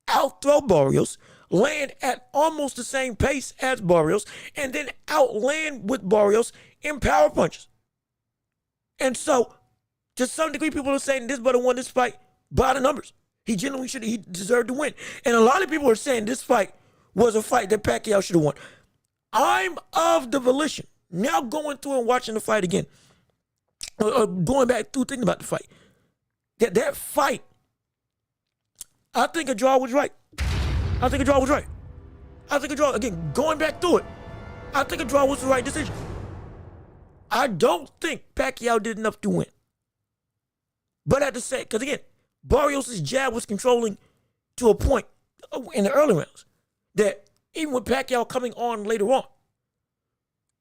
out-throw Barrios, land at almost the same pace as Barrios, and then outland with Barrios in power punches. And so, to some degree, people are saying this brother won this fight by the numbers. He deserved to win. And a lot of people are saying this fight was a fight that Pacquiao should have won. I'm of the volition, now going through and watching the fight again, or going back through thinking about the fight, that fight, I think a draw was right. Again, going back through it, I think a draw was the right decision. I don't think Pacquiao did enough to win. But at the same, because again, Barrios' jab was controlling to a point in the early rounds that even with Pacquiao coming on later on,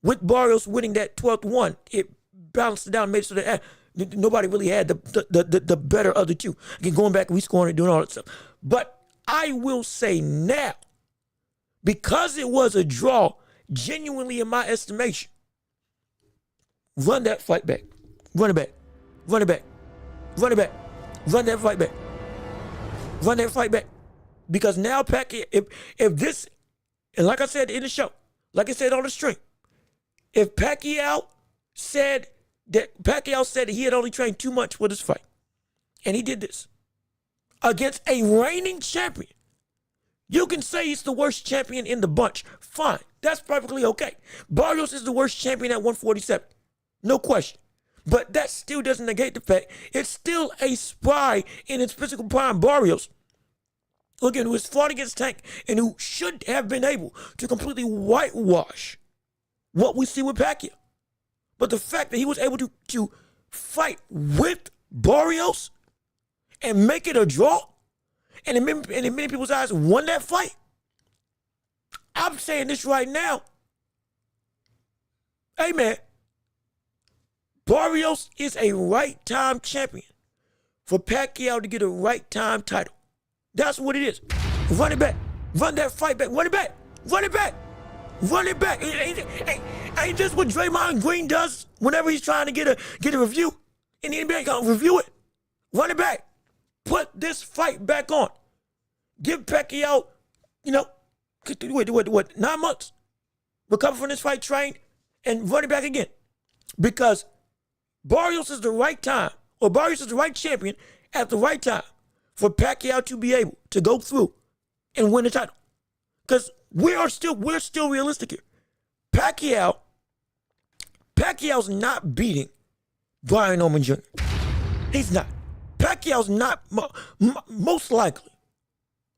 with Barrios winning that 12th one, it balanced it down, made it so that nobody really had the better of the two. Again, going back and rescoring and doing all that stuff. But I will say now, because it was a draw, genuinely in my estimation, run that fight back. Run it back. Run it back. Run it back. Run that fight back. Run that fight back. Because now Pacquiao, if this, and like I said in the show, like I said on the stream, if Pacquiao said that he had only trained too much for this fight, and he did this against a reigning champion, you can say he's the worst champion in the bunch. Fine. That's perfectly okay. Barrios is the worst champion at 147. No question. But that still doesn't negate the fact it's still a spry in its physical prime Barrios, again, who has fought against Tank and who should have been able to completely whitewash what we see with Pacquiao. But the fact that he was able to fight with Barrios and make it a draw, and in many people's eyes won that fight, I'm saying this right now. Hey, man, Barrios is a right-time champion for Pacquiao to get a right-time title. That's what it is. Run it back. Run that fight back. Run it back. Run it back. Run it back. Ain't this what Draymond Green does whenever he's trying to get a review? And the NBA gonna review it. Run it back. Put this fight back on. Give Pacquiao, what, 9 months? Recover from this fight, train, and run it back again. Because Barrios is the right time, or Barrios is the right champion at the right time for Pacquiao to be able to go through and win the title. Because we're still realistic here. Pacquiao's not beating Brian Norman Jr. He's not. Pacquiao's not, most likely,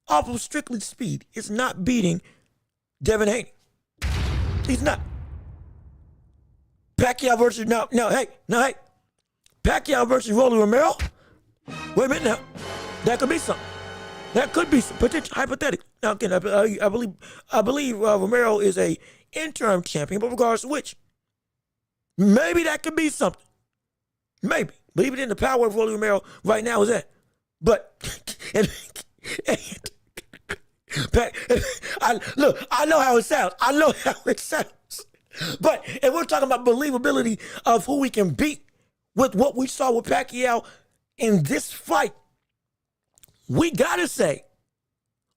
off of strictly speed, is not beating Devin Haney. He's not. Pacquiao versus, hey. Pacquiao versus Rolly Romero? Wait a minute now. That could be something. That could be some potential, hypothetical. Now, again, I believe Romero is a interim champion, but regardless of which, maybe that could be something. Maybe. But even in the power of Rolly Romero right now is that. But, I know how it sounds. But if we're talking about believability of who we can beat with what we saw with Pacquiao in this fight, we gotta say,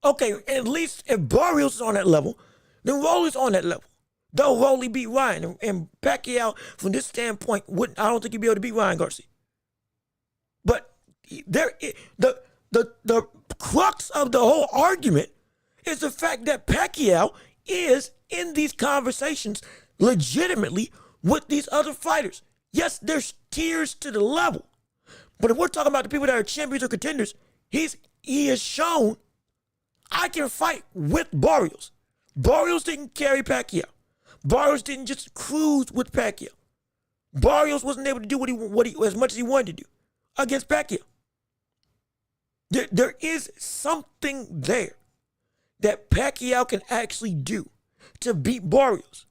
okay, at least if Barrios is on that level, then Rolly's on that level. Though Rolly beat Ryan, and Pacquiao, from this standpoint, I don't think he'd be able to beat Ryan Garcia. But the crux of the whole argument is the fact that Pacquiao is in these conversations legitimately with these other fighters. Yes, there's tiers to the level. But if we're talking about the people that are champions or contenders, he has shown I can fight with Barrios. Barrios didn't carry Pacquiao. Barrios didn't just cruise with Pacquiao. Barrios wasn't able to do what he as much as he wanted to do against Pacquiao. There is something there that Pacquiao can actually do to beat Barrios.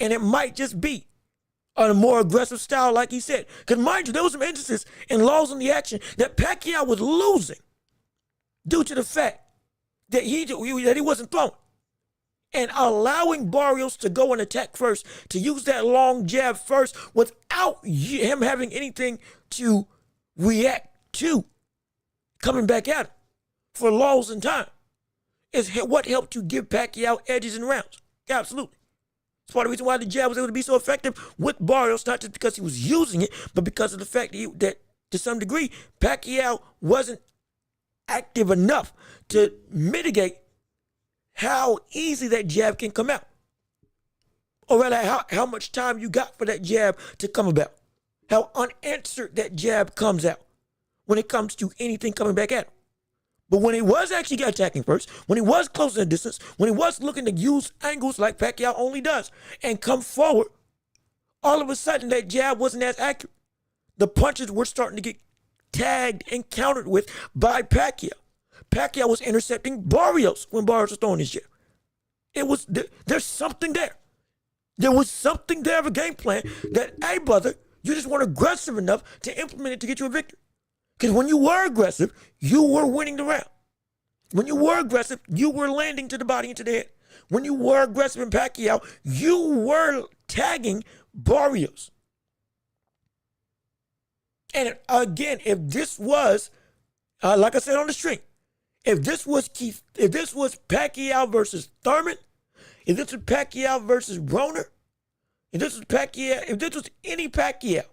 And it might just be a more aggressive style, like he said. Because mind you, there was some instances in laws in the action that Pacquiao was losing due to the fact that he wasn't throwing. And allowing Barrios to go and attack first, to use that long jab first without him having anything to react to coming back at him for laws in time is what helped to give Pacquiao edges in rounds. Absolutely. It's part of the reason why the jab was able to be so effective with Barrios, not just because he was using it, but because of the fact that to some degree, Pacquiao wasn't active enough to mitigate how easy that jab can come out. Or rather, how much time you got for that jab to come about. How unanswered that jab comes out when it comes to anything coming back at him. But when he was actually attacking first, when he was closing the distance, when he was looking to use angles like Pacquiao only does and come forward, all of a sudden that jab wasn't as accurate. The punches were starting to get tagged and countered with by Pacquiao. Pacquiao was intercepting Barrios when Barrios was throwing his jab. There's something there. There was something there of a game plan that, hey, brother, you just weren't aggressive enough to implement it to get you a victory. Because when you were aggressive, you were winning the round. When you were aggressive, you were landing to the body and to the head. When you were aggressive in Pacquiao, you were tagging Barrios. And again, if this was, like I said on the stream, if this was Pacquiao versus Thurman, if this was Pacquiao versus Broner, if this was any Pacquiao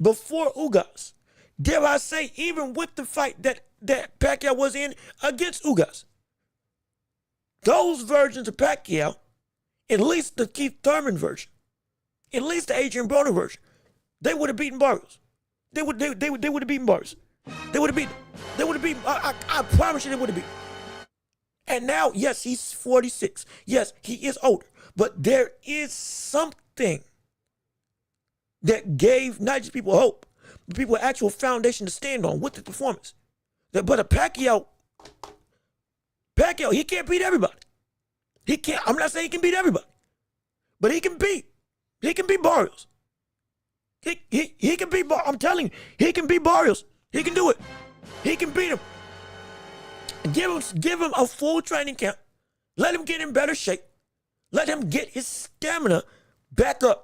before Ugas, dare I say, even with the fight that Pacquiao was in against Ugas, those versions of Pacquiao, at least the Keith Thurman version, at least the Adrian Broner version, they would have beaten Barrios. They would have beaten Barrios. They would have beaten. I promise you they would have beaten. And now, yes, he's 46. Yes, he is older. But there is something that gave not just people hope, but people an actual foundation to stand on with the performance. But a Pacquiao, he can't beat everybody. He can't. I'm not saying he can beat everybody, but he can beat Barrios. He can beat. I'm telling you, he can beat Barrios. He can do it. He can beat him. Give him a full training camp. Let him get in better shape. Let him get his stamina back up.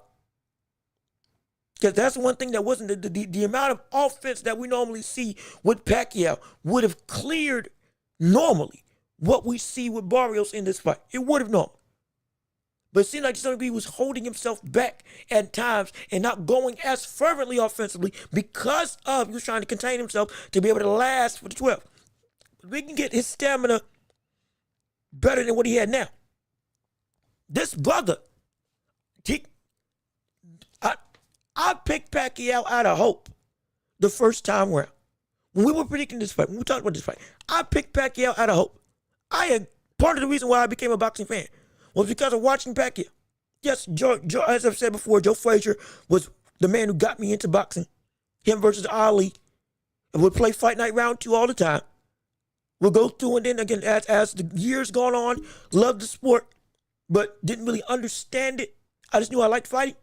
Because that's one thing that wasn't the amount of offense that we normally see with Pacquiao would have cleared normally what we see with Barrios in this fight. It would have normally. But it seemed like he was holding himself back at times and not going as fervently offensively because he was trying to contain himself to be able to last for the 12. But we can get his stamina better than what he had now. This brother, I picked Pacquiao out of hope the first time around. When we were predicting this fight, when we talked about this fight, I picked Pacquiao out of hope. Part of the reason why I became a boxing fan was because of watching Pacquiao. Yes, Joe, as I've said before, Joe Frazier was the man who got me into boxing. Him versus Ali. And would play Fight Night Round 2 all the time. We'll go through and then again, as the years gone on, loved the sport, but didn't really understand it. I just knew I liked fighting.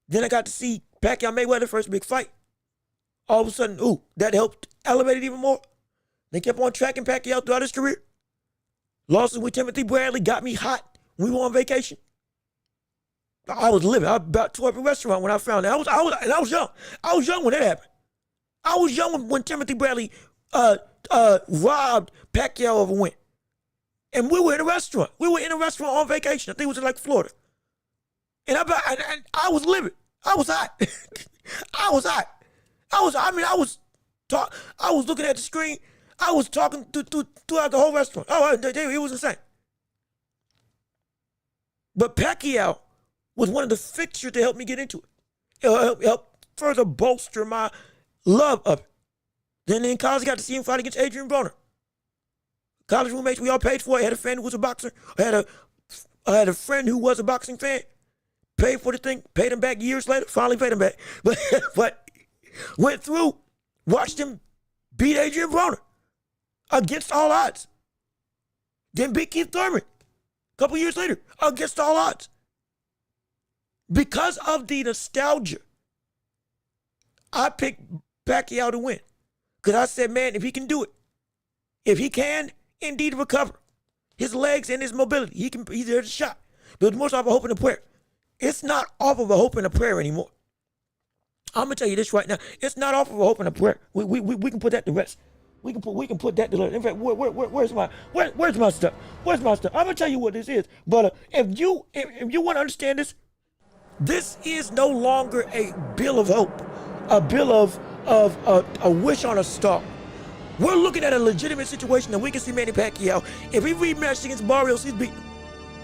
Then I got to see Pacquiao Mayweather first big fight. All of a sudden, that helped elevate it even more. They kept on tracking Pacquiao throughout his career. Losses with Timothy Bradley got me hot when we were on vacation. I was living. I was about to every restaurant when I found it. I was young. I was young when that happened. I was young when Timothy Bradley robbed Pacquiao of a win. And we were in a restaurant. We were in a restaurant on vacation. I think it was in like Florida. And I was living. I was hot. I was hot. I was looking at the screen. I was talking throughout the whole restaurant. It was insane. But Pacquiao was one of the fixtures to help me get into it. Help further bolster my love of it. Then in college, I got to see him fight against Adrian Broner. College roommates, we all paid for it. I had a friend who was a boxer. I had a friend who was a boxing fan. Paid for the thing. Paid him back years later. Finally paid him back. But went through, watched him beat Adrian Broner against all odds. Then beat Keith Thurman a couple years later against all odds. Because of the nostalgia, I picked Pacquiao to win. Because I said, man, if he can do it, if he can indeed recover his legs and his mobility, he's there to shot. But it's more so off of hope and a prayer. It's not off of a hope and a prayer anymore. I'm gonna tell you this right now. It's not off of a hope and a prayer. We can put that to rest. We can put that to rest. In fact, where's my stuff? Where's my stuff? I'm gonna tell you what this is. But if you want to understand this, this is no longer a bill of hope, a bill of a wish on a star. We're looking at a legitimate situation that we can see Manny Pacquiao. If he rematches against Barrios, he's beaten.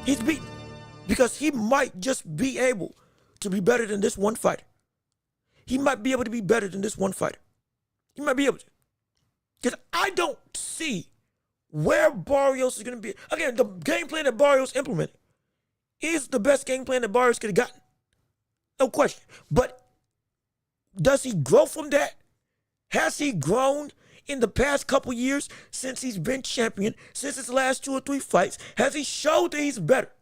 He's beaten. Because he might just be able to be better than this one fighter. He might be able to be better than this one fighter. He might be able to. Because I don't see where Barrios is going to be. Again, the game plan that Barrios implemented is the best game plan that Barrios could have gotten. No question. But does he grow from that? Has he grown in the past couple years since he's been champion, since his last 2 or 3 fights? Has he showed that he's better?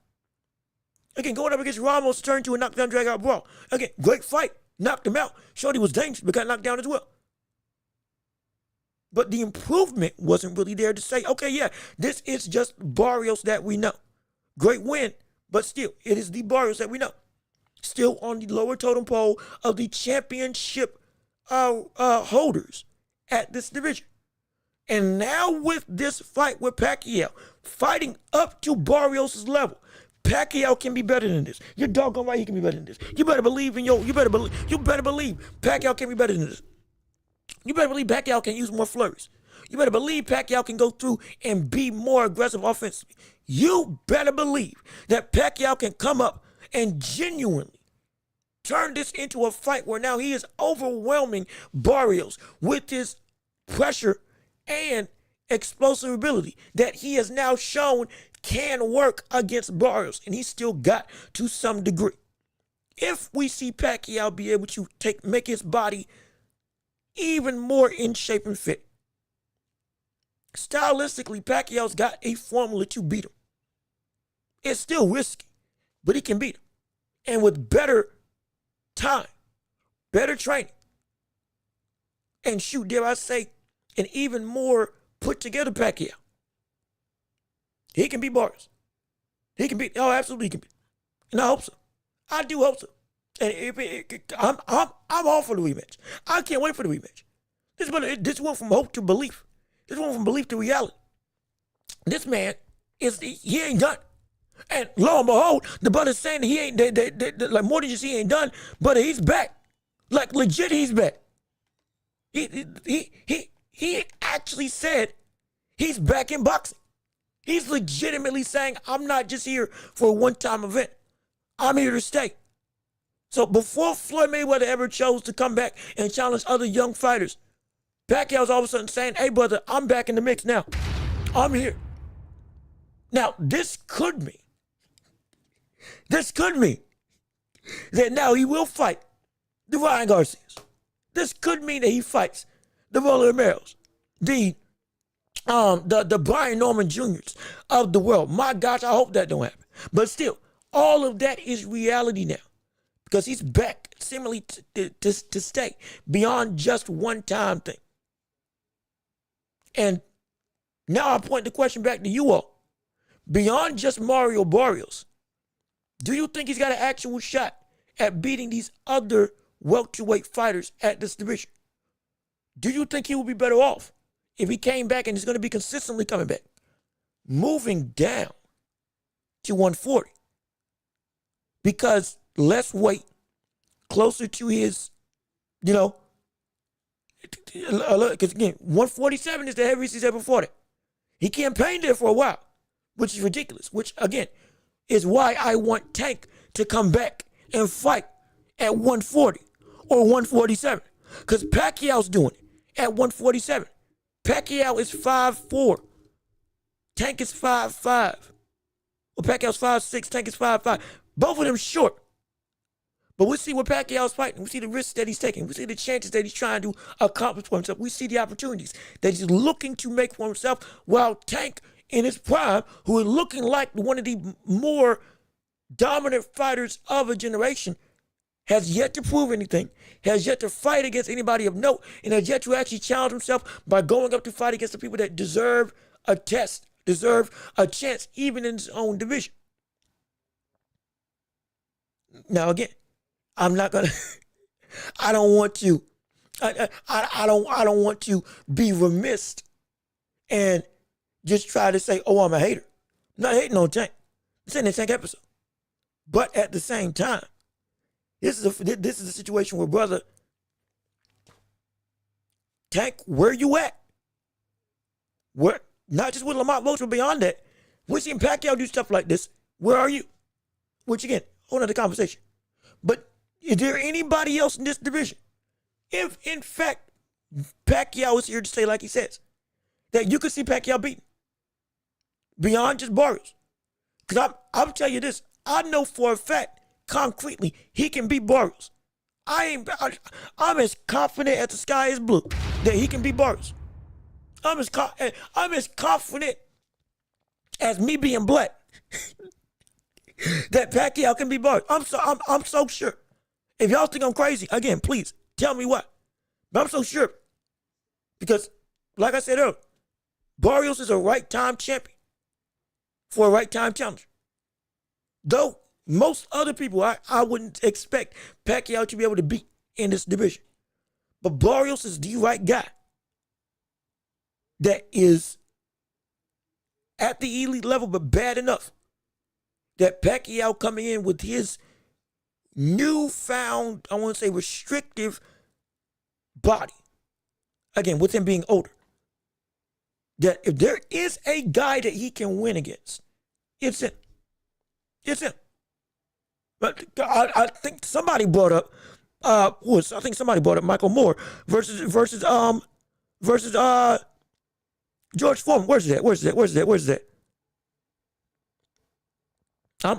Again, going up against Ramos turned to a knockdown, drag-out brawl. Again, great fight. Knocked him out. Showed he was dangerous, but got knocked down as well. But the improvement wasn't really there to say, okay, yeah, this is just Barrios that we know. Great win, but still, it is the Barrios that we know. Still on the lower totem pole of the championship holders at this division. And now with this fight with Pacquiao, fighting up to Barrios' level, Pacquiao can be better than this. You're doggone right he can be better than this. You better believe you better believe Pacquiao can be better than this. You better believe Pacquiao can use more flurries. You better believe Pacquiao can go through and be more aggressive offensively. You better believe that Pacquiao can come up and genuinely turn this into a fight where now he is overwhelming Barrios with his pressure and explosive ability that he has now shown can work against Barrios, and he still got to some degree. if we see Pacquiao be able to make his body even more in shape and fit, stylistically, Pacquiao's got a formula to beat him. It's still risky, but he can beat him. And with better time, better training, and shoot, dare I say, an even more put together Pacquiao, he can beat Boris. He can beat, oh, absolutely he can beat. And I hope so. I do hope so. And I'm all for the rematch. I can't wait for the rematch. This went from hope to belief. This went from belief to reality. This man he ain't done. And lo and behold, the brother's saying that he ain't like more than just he ain't done, but he's back. Like legit, he's back. He actually said he's back in boxing. He's legitimately saying, I'm not just here for a one-time event. I'm here to stay. So before Floyd Mayweather ever chose to come back and challenge other young fighters, Pacquiao's all of a sudden saying, hey, brother, I'm back in the mix now. I'm here. Now, this could mean that now he will fight the Ryan Garcias. This could mean that he fights the Roller Romeros, the Brian Norman Jr.'s of the world. My gosh, I hope that don't happen. But still, all of that is reality now because he's back seemingly to stay beyond just one-time thing. And now I point the question back to you all. Beyond just Mario Barrios, do you think he's got an actual shot at beating these other welterweight fighters at this division? Do you think he would be better off if he came back and is going to be consistently coming back, moving down to 140? Because less weight, closer to his, because again, 147 is the heaviest he's ever fought at. He campaigned there for a while, which is ridiculous, which again is why I want Tank to come back and fight at 140 or 147. Because Pacquiao's doing it at 147. Pacquiao is 5'4". Tank is 5'5". Well, Pacquiao's 5'6", Tank is 5'5". Both of them short. But we see what Pacquiao's fighting. We see the risks that he's taking. We see the chances that he's trying to accomplish for himself. We see the opportunities that he's looking to make for himself, while Tank in his prime, who is looking like one of the more dominant fighters of a generation, has yet to prove anything, has yet to fight against anybody of note, and has yet to actually challenge himself by going up to fight against the people that deserve a test, deserve a chance, even in his own division. Now again, I'm not gonna. I don't want to. I don't want to be remiss and just try to say, "Oh, I'm a hater." I'm not hating on Tank. This ain't a Tank episode. But at the same time, this is a situation where, brother, Tank, where you at? Where, not just with Lamont Welch, but beyond that, we're seeing Pacquiao do stuff like this. Where are you? Which again, whole nother conversation. But is there anybody else in this division? If in fact Pacquiao is here to say, like he says, that you could see Pacquiao beaten beyond just Barrios. Because I'll tell you this, I know for a fact, concretely, he can beat Barrios. I'm as confident as the sky is blue that he can beat Barrios. I'm as confident as me being black that Pacquiao can beat Barrios. I'm so sure. If y'all think I'm crazy, again, please tell me why. But I'm so sure. Because, like I said earlier, Barrios is a right time champion for a right time challenger. Though most other people I wouldn't expect Pacquiao to be able to beat in this division. But Barrios is the right guy that is at the elite level, but bad enough that Pacquiao coming in with his newfound, I want to say, restrictive body, again, with him being older, that if there is a guy that he can win against, it's him. It's him. But I think somebody brought up Michael Moore versus George Foreman. Where's that? Here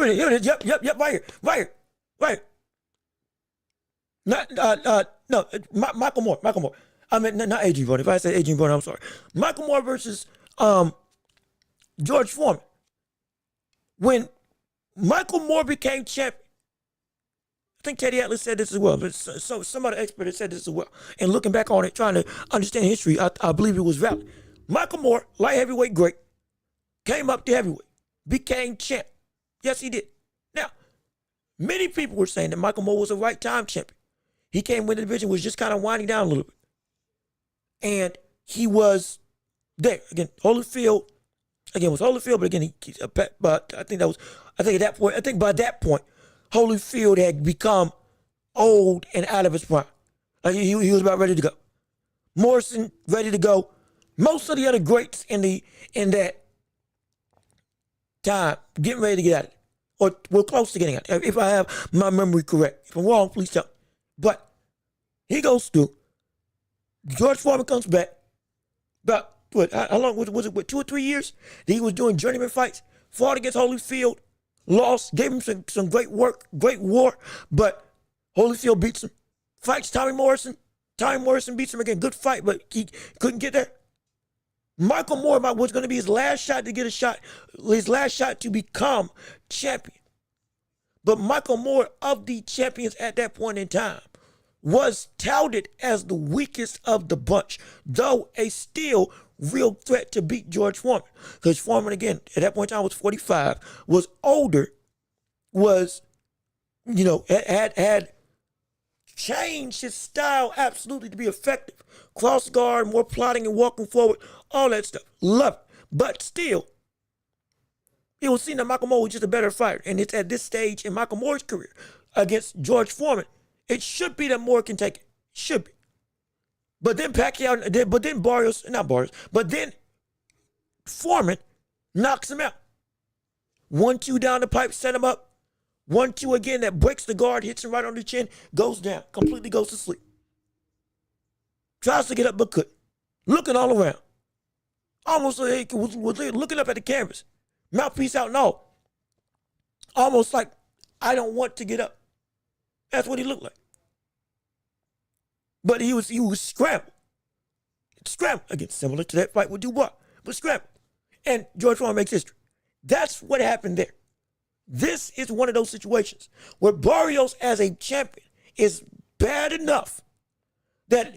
it is. Yep, right here. Not, no, Michael Moore. I mean, not Adrian Broner. If I said Adrian Broner, I'm sorry. Michael Moore versus George Foreman. When Michael Moore became champion, I think Teddy Atlas said this as well, but some other expert has said this as well. And looking back on it, trying to understand history, I believe it was valid. Michael Moore, light heavyweight great, came up to heavyweight, became champ. Yes, he did. Now, many people were saying that Michael Moore was a right time champion. He came when the division was just kind of winding down a little bit. And he was there. Again, Holyfield, but again, but I think by that point, Holyfield had become old and out of his prime. Like he was about ready to go. Morrison, ready to go. Most of the other greats in that time, getting ready to get out of it. Or we're close to getting out of it, if I have my memory correct. If I'm wrong, please tell me. But he goes through. George Foreman comes back. About, how long was it, 2 or 3 years? He was doing journeyman fights, fought against Holyfield, lost, gave him some great work, great war, but Holyfield beats him. Fights Tommy Morrison. Tommy Morrison beats him again. Good fight, but he couldn't get there. Michael Moore was going to be his last shot to become champion. But Michael Moore, of the champions at that point in time, was touted as the weakest of the bunch, though a still real threat to beat George Foreman. Because Foreman, again, at that point in time was 45, was older, was, had changed his style absolutely to be effective. Cross guard, more plotting and walking forward, all that stuff. Love it. But still, it was seen that Michael Moore was just a better fighter. And it's at this stage in Michael Moore's career against George Foreman, it should be that Moore can take it. Should be. But then then Foreman knocks him out. 1-2 down the pipe, set him up. 1-2 again, that breaks the guard, hits him right on the chin, goes down, completely goes to sleep. Tries to get up but couldn't. Looking all around. Almost like he was looking up at the cameras. Mouthpiece out and all. Almost like, I don't want to get up. That's what he looked like. But he was scrambled. Scrambled. Again, similar to that fight with Dubois, but scrambled. And George Foreman makes history. That's what happened there. This is one of those situations where Barrios as a champion is bad enough that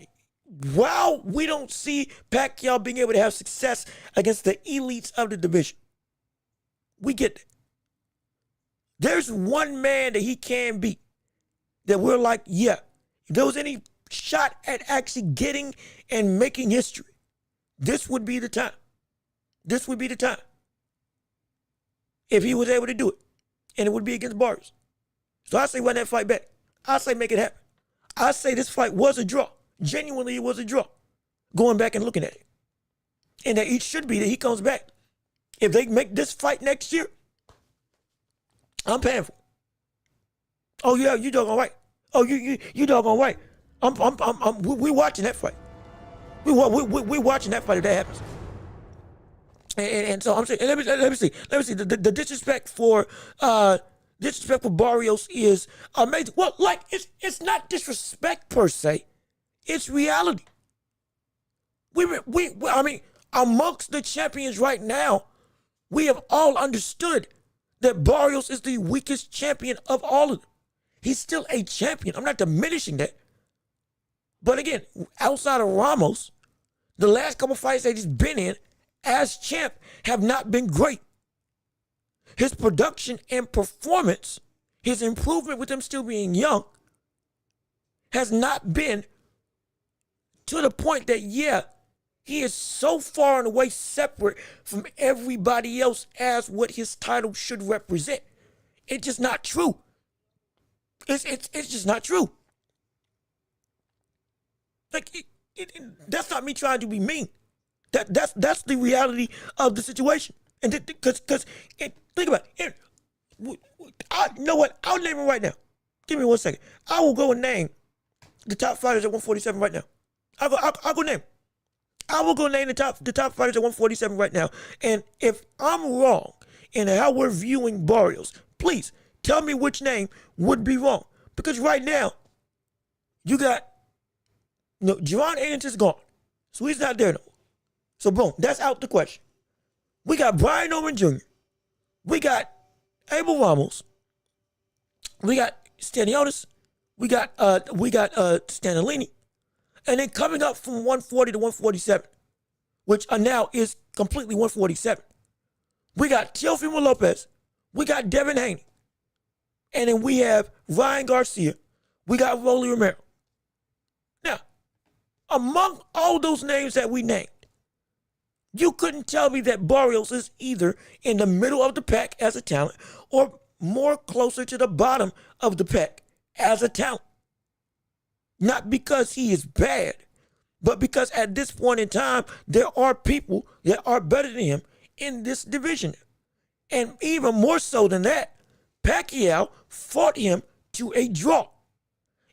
while we don't see Pacquiao being able to have success against the elites of the division, we get that. There's one man that he can beat that we're like, yeah, if there was any shot at actually getting and making history, this would be the time. This would be the time. If he was able to do it. And it would be against Barrios. So I say run that fight back. I say make it happen. I say this fight was a draw. Genuinely, it was a draw. Going back and looking at it. And that it should be that he comes back. If they make this fight next year, I'm paying for it. Oh yeah, you doggone right. Oh, you doggone right. We're watching that fight. We're watching that fight if that happens. And so I'm saying, let me see. The disrespect for Barrios is amazing. Well, like it's not disrespect per se. It's reality. I mean, amongst the champions right now, we have all understood that Barrios is the weakest champion of all of them. He's still a champion. I'm not diminishing that. But again, outside of Ramos, the last couple fights that he's been in as champ have not been great. His production and performance, his improvement with him still being young, has not been to the point that, yeah, he is so far and away separate from everybody else as what his title should represent. It's just not true. It's just not true. Like, that's not me trying to be mean. That's the reality of the situation. And because think about it. You know what? I'll name him right now. Give me 1 second. I will go and name the top fighters at 147 right now. I'll go name. I will go name the top fighters at 147 right now. And if I'm wrong, in how we're viewing Barrios. Please tell me which name would be wrong. Because right now, you got, Jerron Anderson's gone. So he's not there no more. So boom, that's out the question. We got Brian Norman Jr. We got Abel Ramos. We got Staniotis. We got Stanlini. And then coming up from 140 to 147, which now is completely 147. We got Teofimo Lopez. We got Devin Haney. And then we have Ryan Garcia. We got Rolly Romero. Now, among all those names that we named, you couldn't tell me that Barrios is either in the middle of the pack as a talent or more closer to the bottom of the pack as a talent. Not because he is bad, but because at this point in time, there are people that are better than him in this division. And even more so than that, Pacquiao fought him to a draw.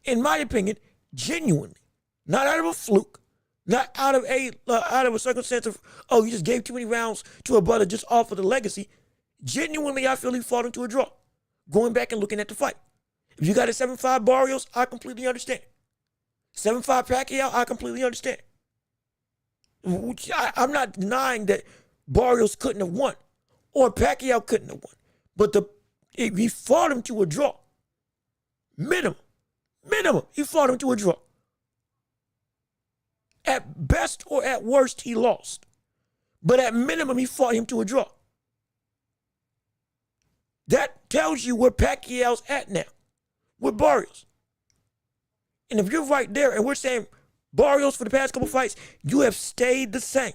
In my opinion, genuinely. Not out of a fluke. Not out of a circumstance of, oh, you just gave too many rounds to a brother just off of the legacy. Genuinely, I feel he fought him to a draw. Going back and looking at the fight. If you got a 7-5 Barrios, I completely understand. 7-5 Pacquiao, I completely understand. I'm not denying that Barrios couldn't have won or Pacquiao couldn't have won. But if he fought him to a draw, minimum, he fought him to a draw. At best or at worst, he lost. But at minimum, he fought him to a draw. That tells you where Pacquiao's at now with Barrios. And if you're right there and we're saying Barrios for the past couple fights, you have stayed the same.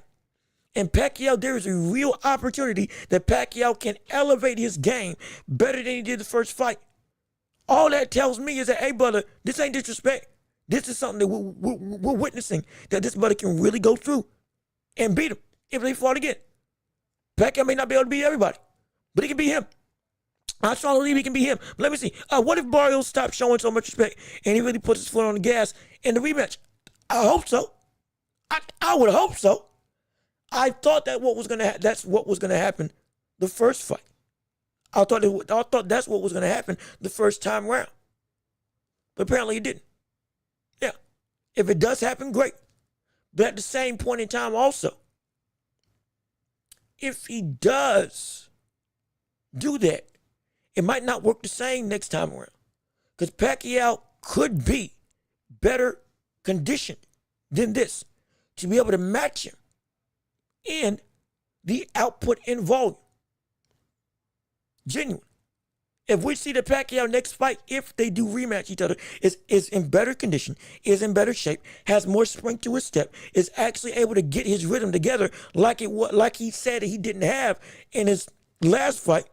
And Pacquiao, there is a real opportunity that Pacquiao can elevate his game better than he did the first fight. All that tells me is that, hey, brother, this ain't disrespect. This is something that we're witnessing, that this brother can really go through and beat him if they fought again. Pacquiao may not be able to beat everybody, but he can beat him. I strongly believe he can beat him. But let me see. What if Barrios stops showing so much respect and he really puts his foot on the gas in the rematch? I hope so. I would hope so. I thought that's what was gonna happen the first fight. I thought that's what was gonna happen the first time around. But apparently it didn't. Yeah. If it does happen, great. But at the same point in time also, if he does do that, it might not work the same next time around. Because Pacquiao could be better conditioned than this to be able to match him in the output in volume. Genuine. If we see the Pacquiao next fight, if they do rematch each other, is in better condition, is in better shape, has more spring to his step, is actually able to get his rhythm together like he said he didn't have in his last fight,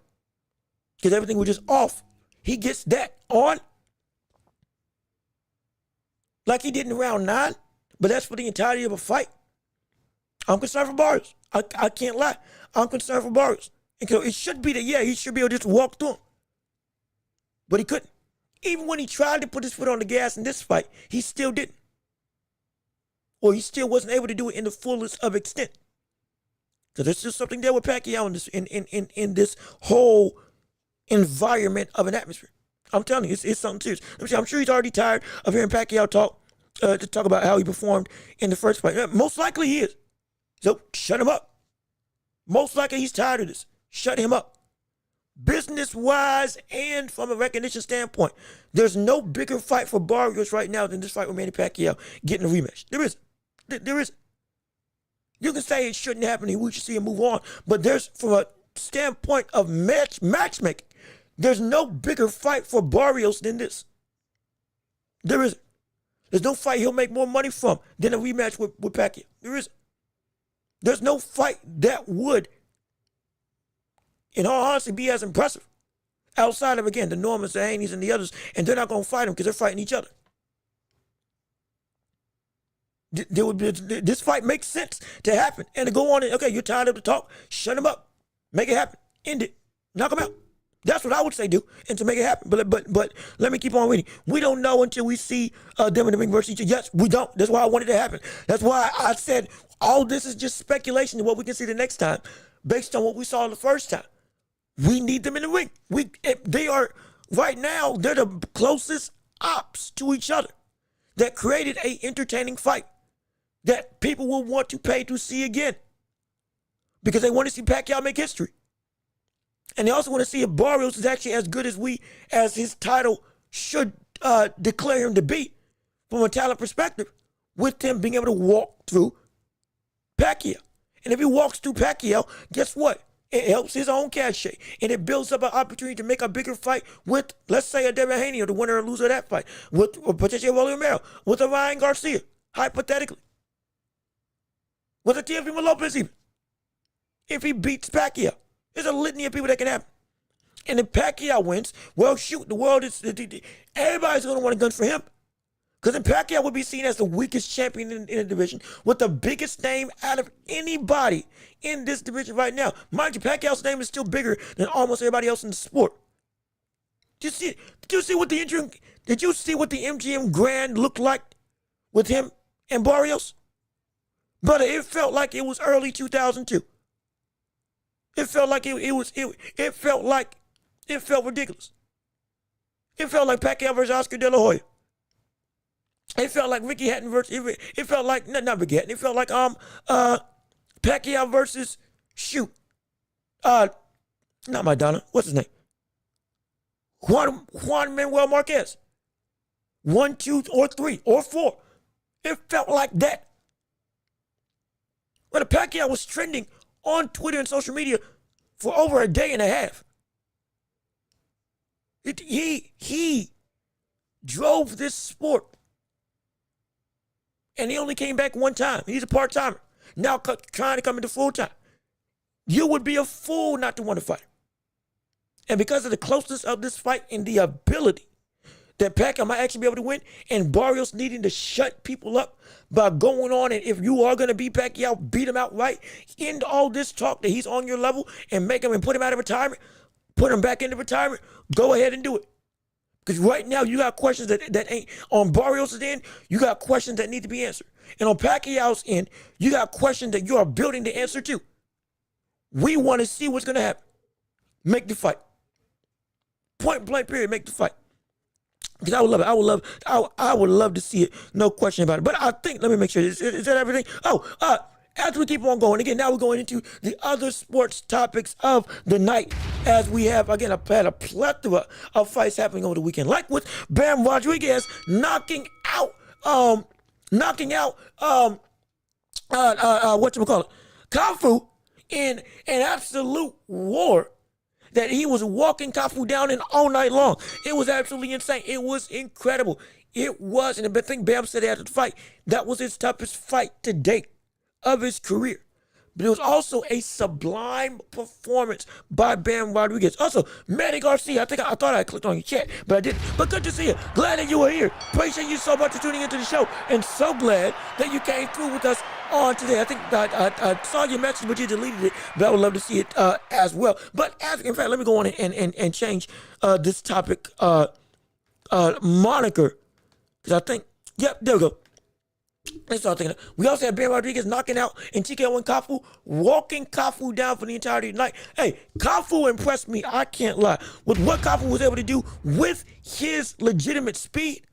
because everything was just off. He gets that on like he did in round 9, but that's for the entirety of a fight. I'm concerned for Barrios. I can't lie. I'm concerned for Barrios. It should be that, yeah, he should be able to just walk through him. But he couldn't. Even when he tried to put his foot on the gas in this fight, he still didn't. Or he still wasn't able to do it in the fullest of extent. So there's just something there with Pacquiao in this whole environment of an atmosphere. I'm telling you, it's something serious. I'm sure he's already tired of hearing Pacquiao talk about how he performed in the first fight. Most likely he is. So shut him up. Most likely he's tired of this. Shut him up. Business-wise and from a recognition standpoint, there's no bigger fight for Barrios right now than this fight with Manny Pacquiao getting a rematch. There isn't. There isn't. You can say it shouldn't happen and we should see him move on, but there's, from a standpoint of matchmaking, there's no bigger fight for Barrios than this. There isn't. There's no fight he'll make more money from than a rematch with Pacquiao. There isn't. There's no fight that would, in all honesty, be as impressive outside of, again, the Normans, the Haneys, and the others, and they're not going to fight them because they're fighting each other. This fight makes sense to happen and to go on and, okay, you're tired of the talk, shut him up, make it happen, end it, knock him out. That's what I would say do, and to make it happen. But let me keep on reading. We don't know until we see them in the ring versus each other. Yes, we don't. That's why I wanted it to happen. That's why I said all this is just speculation of what we can see the next time based on what we saw the first time. We need them in the ring. They are, right now, they're the closest ops to each other that created a entertaining fight that people will want to pay to see again because they want to see Pacquiao make history. And they also want to see if Barrios is actually as good as his title should declare him to be from a talent perspective, with him being able to walk through Pacquiao. And if he walks through Pacquiao, guess what? It helps his own cachet, and it builds up an opportunity to make a bigger fight with, let's say, a Devin Haney or the winner or loser of that fight, with potentially William Romero, with a Ryan Garcia, hypothetically, with a Teofimo Lopez even. If he beats Pacquiao, there's a litany of people that can happen. And if Pacquiao wins, well, shoot, the world is, everybody's going to want a gun for him. Because then Pacquiao would be seen as the weakest champion in the division with the biggest name out of anybody in this division right now. Mind you, Pacquiao's name is still bigger than almost everybody else in the sport. Did you see what the MGM Grand looked like with him and Barrios? Brother, it felt like it was early 2002. It felt like it felt ridiculous. It felt like Pacquiao versus Oscar De La Hoya. It felt like Ricky Hatton versus, it felt like, not Ricky Hatton, it felt like Pacquiao versus, not Maidana, what's his name? Juan Manuel Marquez. 1, 2, or 3, or 4. It felt like that. But Pacquiao was trending on Twitter and social media for over a day and a half. He drove this sport. And he only came back one time. He's a part-timer. Now trying to come into full-time. You would be a fool not to want to fight. And because of the closeness of this fight and the ability that Pacquiao might actually be able to win, and Barrios needing to shut people up by going on, and if you are going to beat Pacquiao, beat him outright, end all this talk that he's on your level and make him and put him out of retirement, put him back into retirement, go ahead and do it. Because right now, you got questions that ain't, on Barrios' end, you got questions that need to be answered. And on Pacquiao's end, you got questions that you are building the answer to. We want to see what's going to happen. Make the fight. Point blank period, make the fight. Because I would love it. I would love to see it. No question about it. But I think, let me make sure, is that everything? As we keep on going, again, now we're going into the other sports topics of the night, as we have, again, had a plethora of fights happening over the weekend, like with Bam Rodriguez knocking out Cafu in an absolute war that he was walking Cafu down in all night long. It was absolutely insane. It was incredible. It was, and I think Bam said after the fight, that was his toughest fight to date of his career. But it was also a sublime performance by Bam Rodriguez. Also, Manny Garcia, I thought I clicked on your chat, but I didn't. But good to see you. Glad that you were here. Appreciate you so much for tuning into the show, and so glad that you came through with us on today. I think I saw your message, but you deleted it, but I would love to see it as well. But in fact, let me go on and change this topic moniker, because I think, yep, there we go. That's what I'm thinking of. We also had Bam Rodriguez knocking out and TKOing Cafu, walking Cafu down for the entirety of the night. Hey, Cafu impressed me, I can't lie, with what Cafu was able to do with his legitimate speed.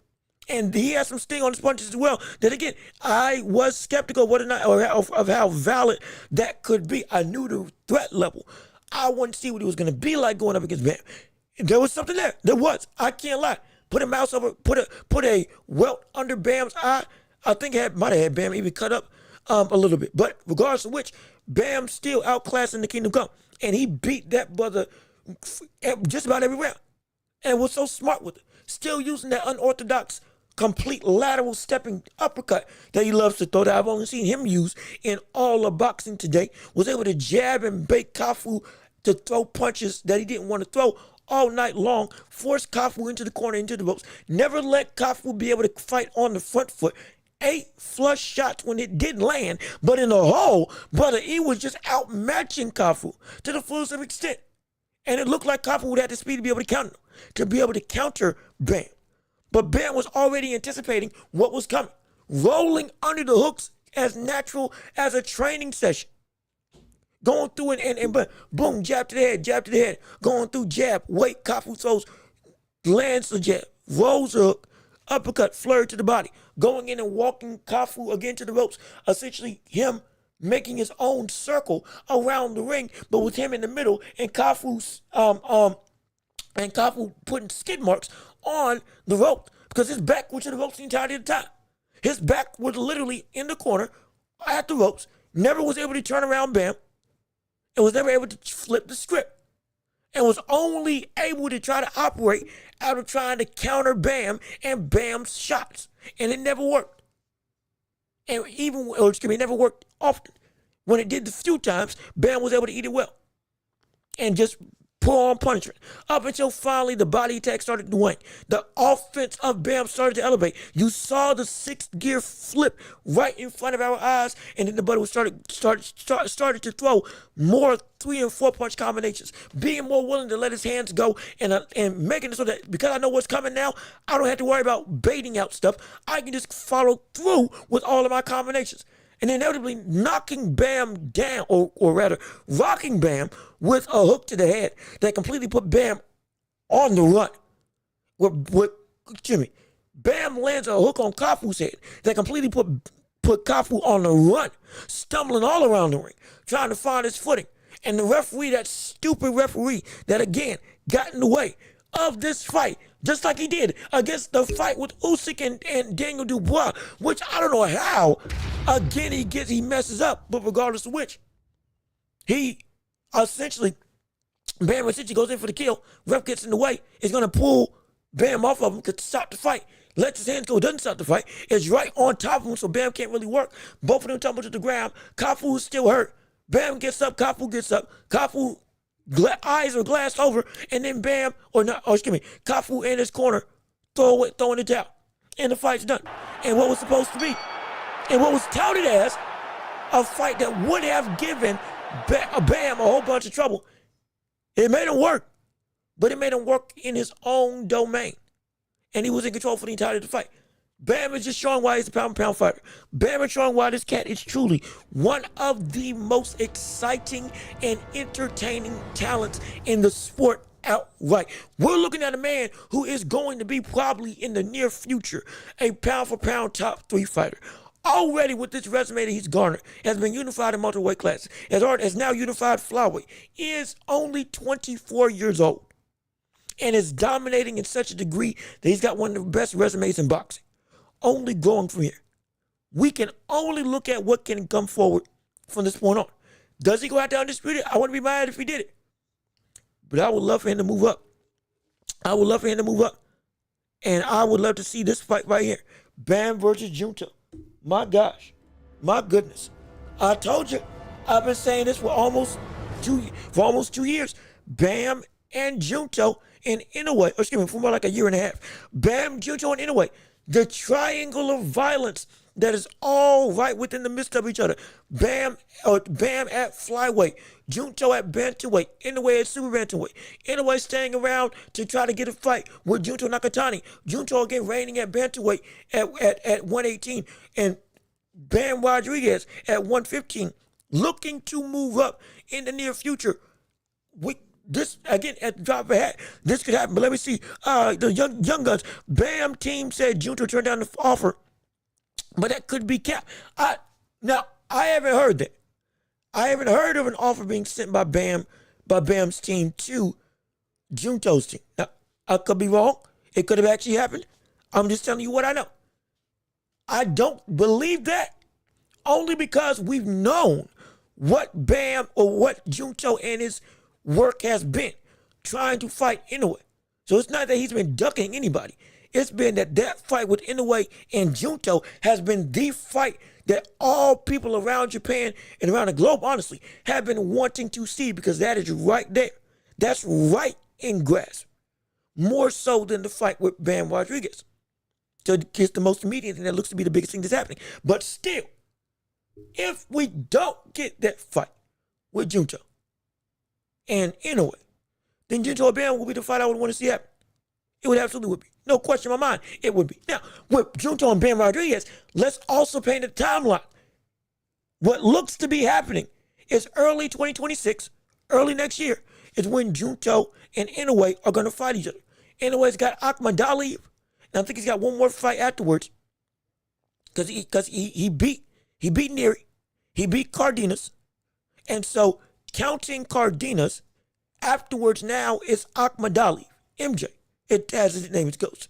And he has some sting on his punches as well. That again, I was skeptical of whether or not, or of how valid that could be. I knew the threat level. I wanted to see what he was going to be like going up against Bam. There was something there. There was. I can't lie. Put a mouse over, put a welt under Bam's eye. I think might have had Bam even cut up a little bit. But regardless of which, Bam still outclassing the Kingdom Come. And he beat that brother just about every round. And was so smart with it. Still using that unorthodox, complete lateral stepping uppercut that he loves to throw, that I've only seen him use in all of boxing today. Was able to jab and bait Cafu to throw punches that he didn't want to throw all night long. Forced Cafu into the corner, into the ropes. Never let Cafu be able to fight on the front foot. 8 flush shots when it didn't land, but in the hole, brother, he was just outmatching Cafu to the fullest of extent. And it looked like Cafu would have the speed to be able to counter Bam. But Bam was already anticipating what was coming, rolling under the hooks as natural as a training session. Going through and boom, jab to the head, going through jab, wait, Cafu throws, lands the jab, rolls the hook, uppercut, flurry to the body, going in and walking Cafu again to the ropes, essentially him making his own circle around the ring, but with him in the middle, and Cafu putting skid marks on the rope because his back was to the ropes the entirety of the time. His back was literally in the corner at the ropes, never was able to turn around Bam, and was never able to flip the script, and was only able to try to operate out of trying to counter Bam and Bam's shots, and it never worked. And it never worked often. When it did the few times, Bam was able to eat it well and just pour on punishment. Up until finally the body attack started to wane. The offense of Bam started to elevate. You saw the sixth gear flip right in front of our eyes, and then the buddy started to throw more 3 and 4 punch combinations, being more willing to let his hands go and making it so that because I know what's coming now, I don't have to worry about baiting out stuff. I can just follow through with all of my combinations. And inevitably knocking Bam down, or rather rocking Bam with a hook to the head that completely put Bam on the run. Bam lands a hook on Cafu's head that completely put Cafu on the run, stumbling all around the ring, trying to find his footing. And the referee, that stupid referee that again got in the way of this fight, just like he did against the fight with Usyk and Daniel Dubois, which I don't know how, again, he messes up, but regardless of which, Bam essentially goes in for the kill, ref gets in the way, is going to pull Bam off of him to stop the fight, lets his hands go, doesn't stop the fight, is right on top of him, so Bam can't really work, both of them tumble to the ground, Cafu is still hurt, Bam gets up, Cafu gets up, Cafu eyes are glassed over, and then Cafu in his corner, throwing the towel, and the fight's done. And what was supposed to be, and what was touted as a fight that would have given Bam a whole bunch of trouble, it made him work, but it made him work in his own domain, and he was in control for the entirety of the fight. Bam is just showing why he's a pound-for-pound fighter. Bam is showing why this cat is truly one of the most exciting and entertaining talents in the sport outright. We're looking at a man who is going to be probably in the near future a pound-for-pound top 3 fighter. Already with this resume that he's garnered, has been unified in multiple weight classes, has now unified flyweight, is only 24 years old, and is dominating in such a degree that he's got one of the best resumes in boxing. Only growing from here. We can only look at what can come forward from this point on. Does he go out there undisputed? I wouldn't be mad if he did it. But I would love for him to move up. And I would love to see this fight right here. Bam versus Junto. My gosh. My goodness. I told you. I've been saying this for almost 2 years. Bam and Junto in Inoue. For more like a year and a half. Bam, Junto, and Inoue. The triangle of violence that is all right within the midst of each other. Bam at flyweight, Junto at bantamweight, Inoue at super bantamweight. Inoue staying around to try to get a fight with Junto Nakatani. Junto again reigning at bantamweight at 118, and Bam Rodriguez at 115, looking to move up in the near future. This, again, at the drop of a hat, this could happen. But let me see. The young guns. Bam team said Junto turned down the offer. But that could be capped. I haven't heard that. I haven't heard of an offer being sent by Bam's team to Junto's team. Now, I could be wrong. It could have actually happened. I'm just telling you what I know. I don't believe that. Only because we've known what Bam or what Junto and his work has been trying to fight Inoue. So it's not that he's been ducking anybody. It's been that fight with Inoue and Junto has been the fight that all people around Japan and around the globe, honestly, have been wanting to see, because that is right there. That's right in grasp. More so than the fight with Bam Rodriguez. So it's the most immediate thing that looks to be the biggest thing that's happening. But still, if we don't get that fight with Junto and Inoue, then Junto Bam will be the fight I would want to see happen. It would absolutely would be. No question in my mind, it would be. Now, with Junto and Bam Rodriguez, let's also paint a timeline. What looks to be happening It's early 2026, early next year, is when Junto and Inoue are going to fight each other. Inoue's got Akhmadali, and I think he's got one more fight afterwards because he beat Neri, he beat Cardenas, and so counting Cardenas afterwards now is Akhmadali, MJ. It has his name, it goes.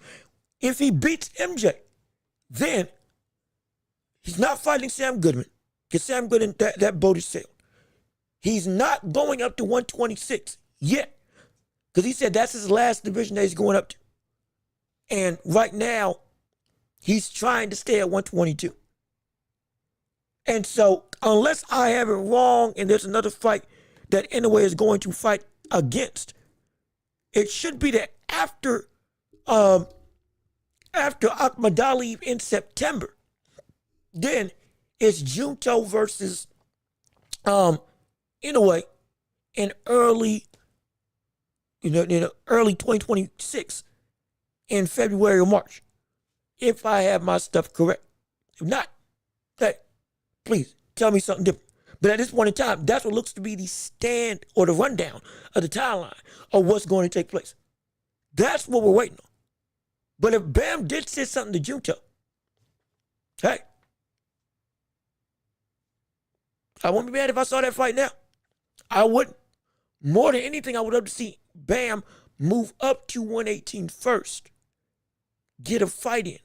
If he beats MJ, then he's not fighting Sam Goodman because Sam Goodman, that boat is sailed. He's not going up to 126 yet because he said that's his last division that he's going up to. And right now, he's trying to stay at 122. And so, unless I have it wrong and there's another fight that Inoue is going to fight against, it should be that after Akhmadali in September, then it's Junto versus Inoue in early 2026 in February or March, if I have my stuff correct. If not, hey, please tell me something different. But at this point in time, that's what looks to be the stand or the rundown of the timeline of what's going to take place. That's what we're waiting on. But if Bam did say something to Junto, hey, I wouldn't be mad if I saw that fight now. I wouldn't. More than anything, I would love to see Bam move up to 118 first, get a fight in,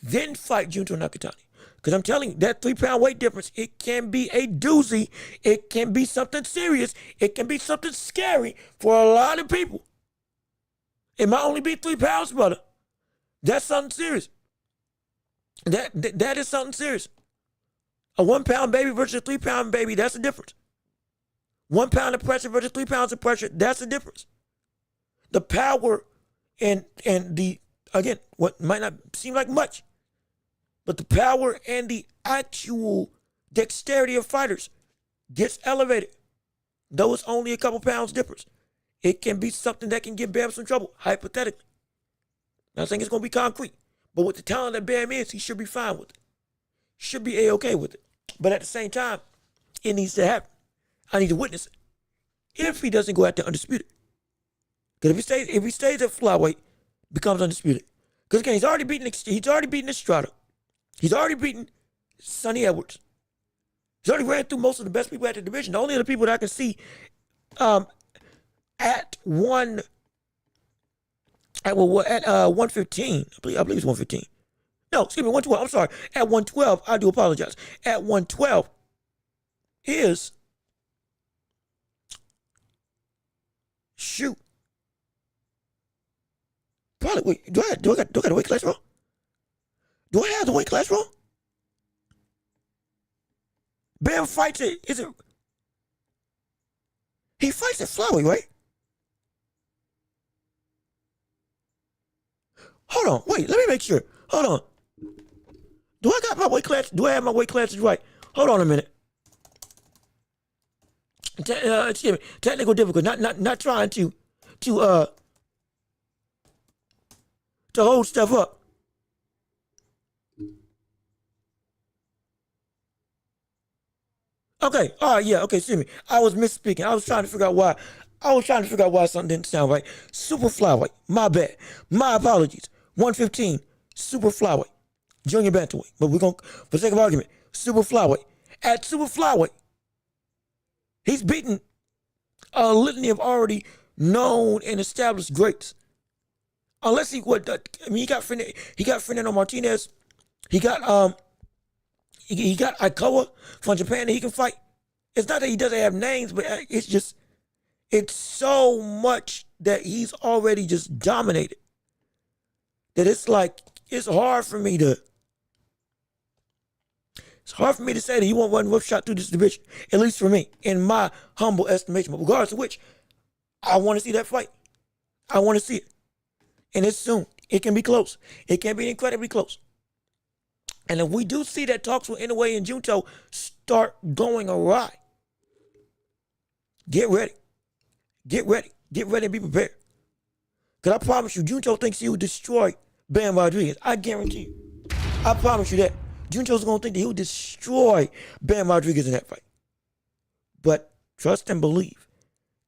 then fight Junto Nakatani. Because I'm telling you, that 3-pound weight difference, it can be a doozy. It can be something serious. It can be something scary for a lot of people. It might only be 3 pounds, brother. That's something serious. That is something serious. A 1-pound baby versus a 3-pound baby, that's the difference. 1 pound of pressure versus 3 pounds of pressure, that's the difference. The power and the, again, what might not seem like much, but the power and the actual dexterity of fighters gets elevated. Though it's only a couple pounds difference, it can be something that can give Bam some trouble, hypothetically. Not saying it's going to be concrete, but with the talent that Bam is, he should be fine with it. Should be A-okay with it. But at the same time, it needs to happen. I need to witness it. If he doesn't go out there undisputed. Because if he stays at flyweight, becomes undisputed. Because again, he's already beaten Estrada. He's already beaten Sonny Edwards. He's already ran through most of the best people at the division. The only other people that I can see at 115, I believe it's 115. No, excuse me, 112. I'm sorry. At 112, I do apologize. At 112 is shoot. Probably wait. Do I got the weight class wrong? Do I have the weight class wrong? Bam fights it. Is it? He fights at flyweight, right? Hold on. Wait. Let me make sure. Hold on. Do I got my weight class? Do I have my weight classes right? Hold on a minute. Excuse me. Technical difficulty. Not trying to hold stuff up. Okay. All right. Yeah. Okay. Excuse me. I was misspeaking. I was trying to figure out why. Something didn't sound right. Super flyweight. My bad. My apologies. 115. Super flyweight. Junior bantamweight. But we're going to, for the sake of argument, super flyweight. At super flyweight, he's beaten a litany of already known and established greats. Unless he got Fernando Martinez. He got Aikawa from Japan that he can fight. It's not that he doesn't have names, but it's so much that he's already just dominated that it's hard for me to say that he won't run roughshod through this division, at least for me, in my humble estimation. But regardless of which, I want to see that fight. I want to see it. And it's soon. It can be close. It can be incredibly close. And if we do see that talks with Inoue and Junto start going awry, get ready. Get ready. Get ready and be prepared. Because I promise you, Junto thinks he will destroy Bam Rodriguez. I guarantee you. I promise you that. Junto's going to think that he will destroy Bam Rodriguez in that fight. But trust and believe,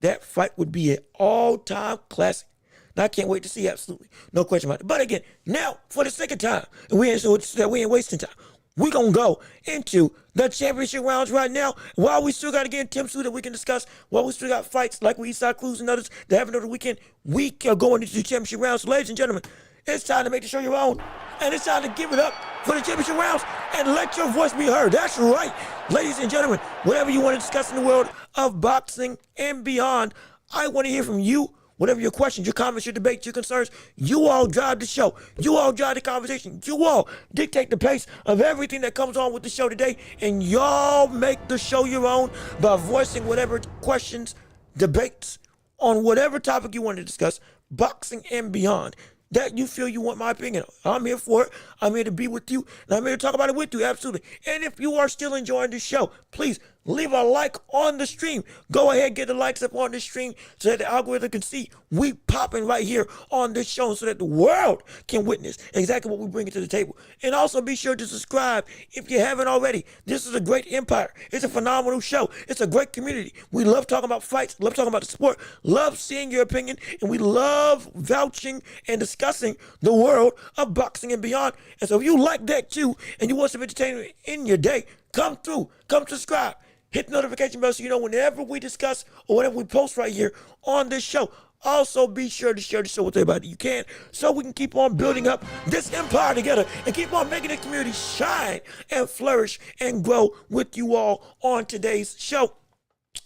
that fight would be an all-time classic. And I can't wait to see, absolutely. No question about it. But again, now, for the second time, and we ain't wasting time, we're going to go into the championship rounds right now. While we still got to get Tim Su that we can discuss, while we still got fights like with Eastside Cruz and others that have another weekend, we are going into the championship rounds. So, ladies and gentlemen, it's time to make the show your own. And it's time to give it up for the championship rounds and let your voice be heard. That's right. Ladies and gentlemen, whatever you want to discuss in the world of boxing and beyond, I want to hear from you. Whatever your questions, your comments, your debates, your concerns, you all drive the show. You all drive the conversation. You all dictate the pace of everything that comes on with the show today. And y'all make the show your own by voicing whatever questions, debates on whatever topic you want to discuss, boxing and beyond, that you feel you want my opinion on. I'm here for it. I'm here to be with you, and I'm here to talk about it with you, absolutely. And if you are still enjoying the show, please leave a like on the stream. Go ahead, get the likes up on the stream so that the algorithm can see we popping right here on this show so that the world can witness exactly what we bring to the table. And also be sure to subscribe if you haven't already. This is a great empire. It's a phenomenal show. It's a great community. We love talking about fights, love talking about the sport, love seeing your opinion, and we love vouching and discussing the world of boxing and beyond. And so if you like that too and you want some entertainment in your day, come through, come subscribe. Hit the notification bell so you know whenever we discuss or whenever we post right here on this show. Also, be sure to share the show with everybody you can so we can keep on building up this empire together and keep on making the community shine and flourish and grow with you all on today's show.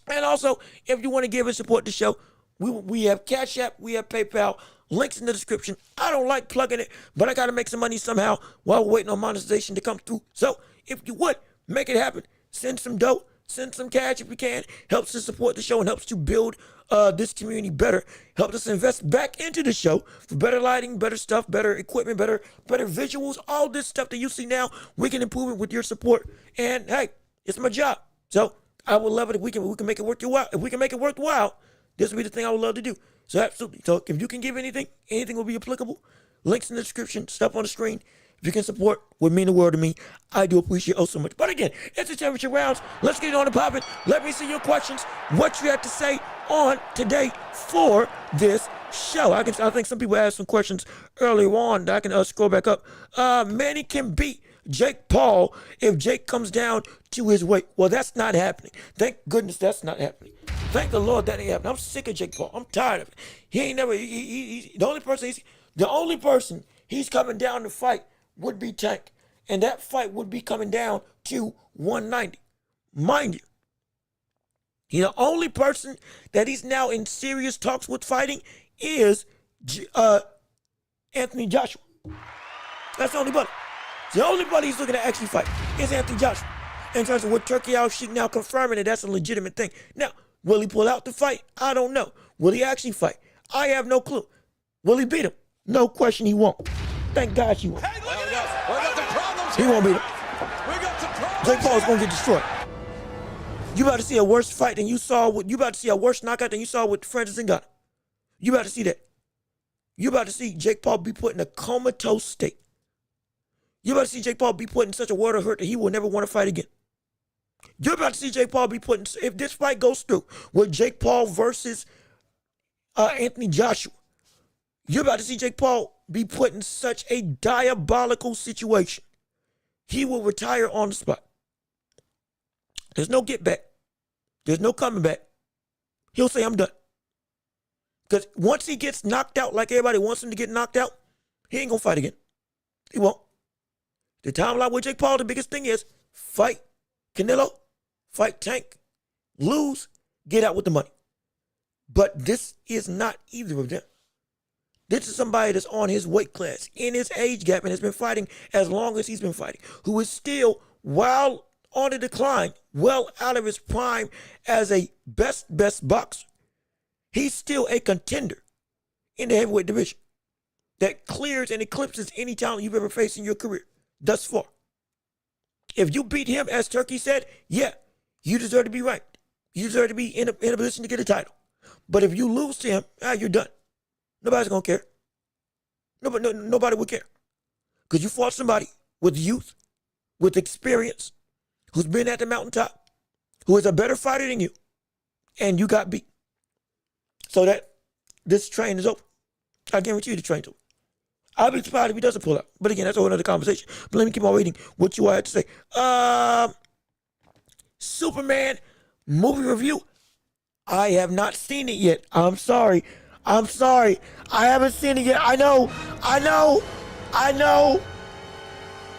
And also, if you want to give and support the show, we have Cash App, we have PayPal, links in the description. I don't like plugging it, but I got to make some money somehow while we're waiting on monetization to come through. So, if you would, make it happen. Send some dough. Send some cash if you can. Helps to support the show and helps to build this community better. Helps us invest back into the show for better lighting, better stuff, better equipment, better visuals. All this stuff that you see now, we can improve it with your support. And hey, it's my job. So I would love it if we can make it worth your while. If we can make it worthwhile, this would be the thing I would love to do. So absolutely. So if you can give anything will be applicable. Links in the description, stuff on the screen. If you can support, would mean the world to me. I do appreciate so much. But again, it's the championship rounds. Let's get it on the popping. Let me see your questions. What you have to say on today for this show. I think some people asked some questions earlier on that I can scroll back up. Manny can beat Jake Paul if Jake comes down to his weight. Well, that's not happening. Thank goodness that's not happening. Thank the Lord that ain't happening. I'm sick of Jake Paul. I'm tired of it. He ain't never. The only person he's coming down to fight would be Tank. And that fight would be coming down to 190. Mind you, the only person that he's now in serious talks with fighting is Anthony Joshua. That's the only buddy. The only buddy he's looking to actually fight is Anthony Joshua. In terms of what Pacquiao ROBBED now confirming that that's a legitimate thing. Now, will he pull out the fight? I don't know. Will he actually fight? I have no clue. Will he beat him? No question he won't. Thank God he won't. Hey, look at this. We got some problems He here. won't beat him. We got some problems. Jake Paul's gonna get destroyed. You about to see a worse fight than you saw with. You about to see a worse knockout than you saw with Francis Ngannou. You about to see that. You about to see Jake Paul be put in a comatose state. You about to see Jake Paul be put in such a world of hurt that he will never want to fight again. You're about to see Jake Paul be put in. If this fight goes through with Jake Paul versus Anthony Joshua, you're about to see Jake Paul be put in such a diabolical situation. He will retire on the spot. There's no get back. There's no coming back. He'll say, I'm done. Because once he gets knocked out like everybody wants him to get knocked out, he ain't going to fight again. He won't. The timeline with Jake Paul, the biggest thing is fight Canelo, fight Tank, lose, get out with the money. But this is not either of them. This is somebody that's on his weight class, in his age gap, and has been fighting as long as he's been fighting, who is still, while on the decline, well out of his prime as a best boxer. He's still a contender in the heavyweight division that clears and eclipses any talent you've ever faced in your career thus far. If you beat him, as Turkey said, yeah, you deserve to be ranked. You deserve to be in a position to get a title. But if you lose to him, you're done. Nobody's going to care. Nobody would care. Because you fought somebody with youth, with experience, who's been at the mountaintop, who is a better fighter than you, and you got beat. So that this train is over. I guarantee you the train's over. I'll be surprised if he doesn't pull out. But again, that's a whole other conversation. But let me keep on reading what you all had to say. Superman movie review. I have not seen it yet. I'm sorry. I haven't seen it yet. I know.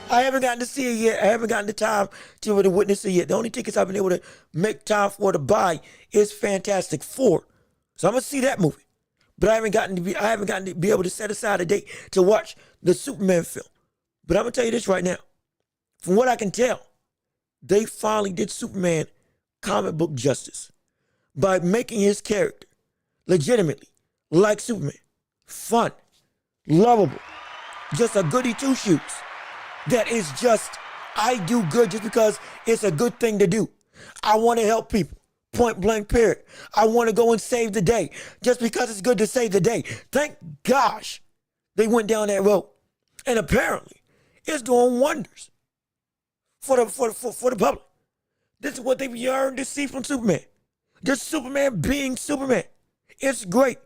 I haven't gotten to see it yet. I haven't gotten the time to be able to witness it yet. The only tickets I've been able to make time for to buy is Fantastic Four. So I'm gonna see that movie. But I haven't gotten to be able to set aside a date to watch the Superman film. But I'm gonna tell you this right now. From what I can tell, they finally did Superman comic book justice by making his character legitimately like Superman. Fun, lovable, just a goody two-shoes. That is just, I do good just because it's a good thing to do. I want to help people. Point blank period. I want to go and save the day just because it's good to save the day. Thank gosh they went down that road. And apparently it's doing wonders for the public. This is what they've yearned to see from Superman. Just Superman being Superman. It's great.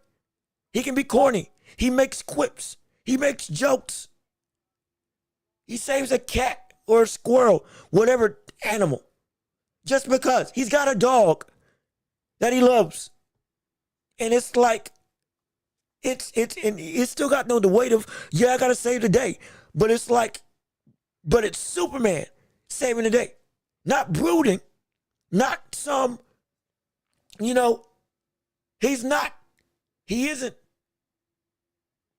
He can be corny. He makes quips. He makes jokes. He saves a cat or a squirrel, whatever animal, just because he's got a dog that he loves. And it's like, it's still got the weight of, yeah, I gotta save the day. But it's Superman saving the day. Not brooding, not some, he isn't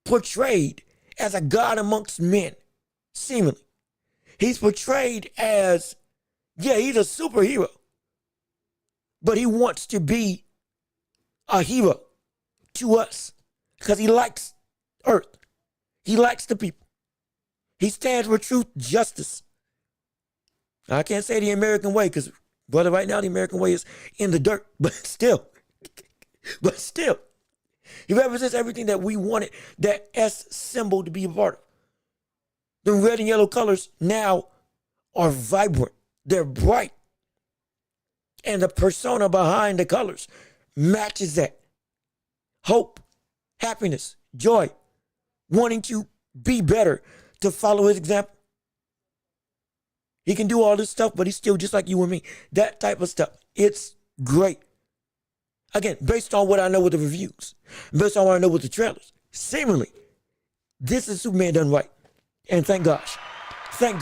portrayed as a god amongst men, seemingly. He's portrayed as, yeah, he's a superhero, but he wants to be a hero to us because he likes Earth. He likes the people. He stands for truth, justice. I can't say the American way because, brother, right now the American way is in the dirt, but still, he represents everything that we wanted that S symbol to be a part of. The red and yellow colors now are vibrant. They're bright. And the persona behind the colors matches that. Hope, happiness, joy, wanting to be better, to follow his example. He can do all this stuff, but he's still just like you and me. That type of stuff. It's great. Again, based on what I know with the reviews, based on what I know with the trailers, seemingly, this is Superman done right. And thank gosh. Thank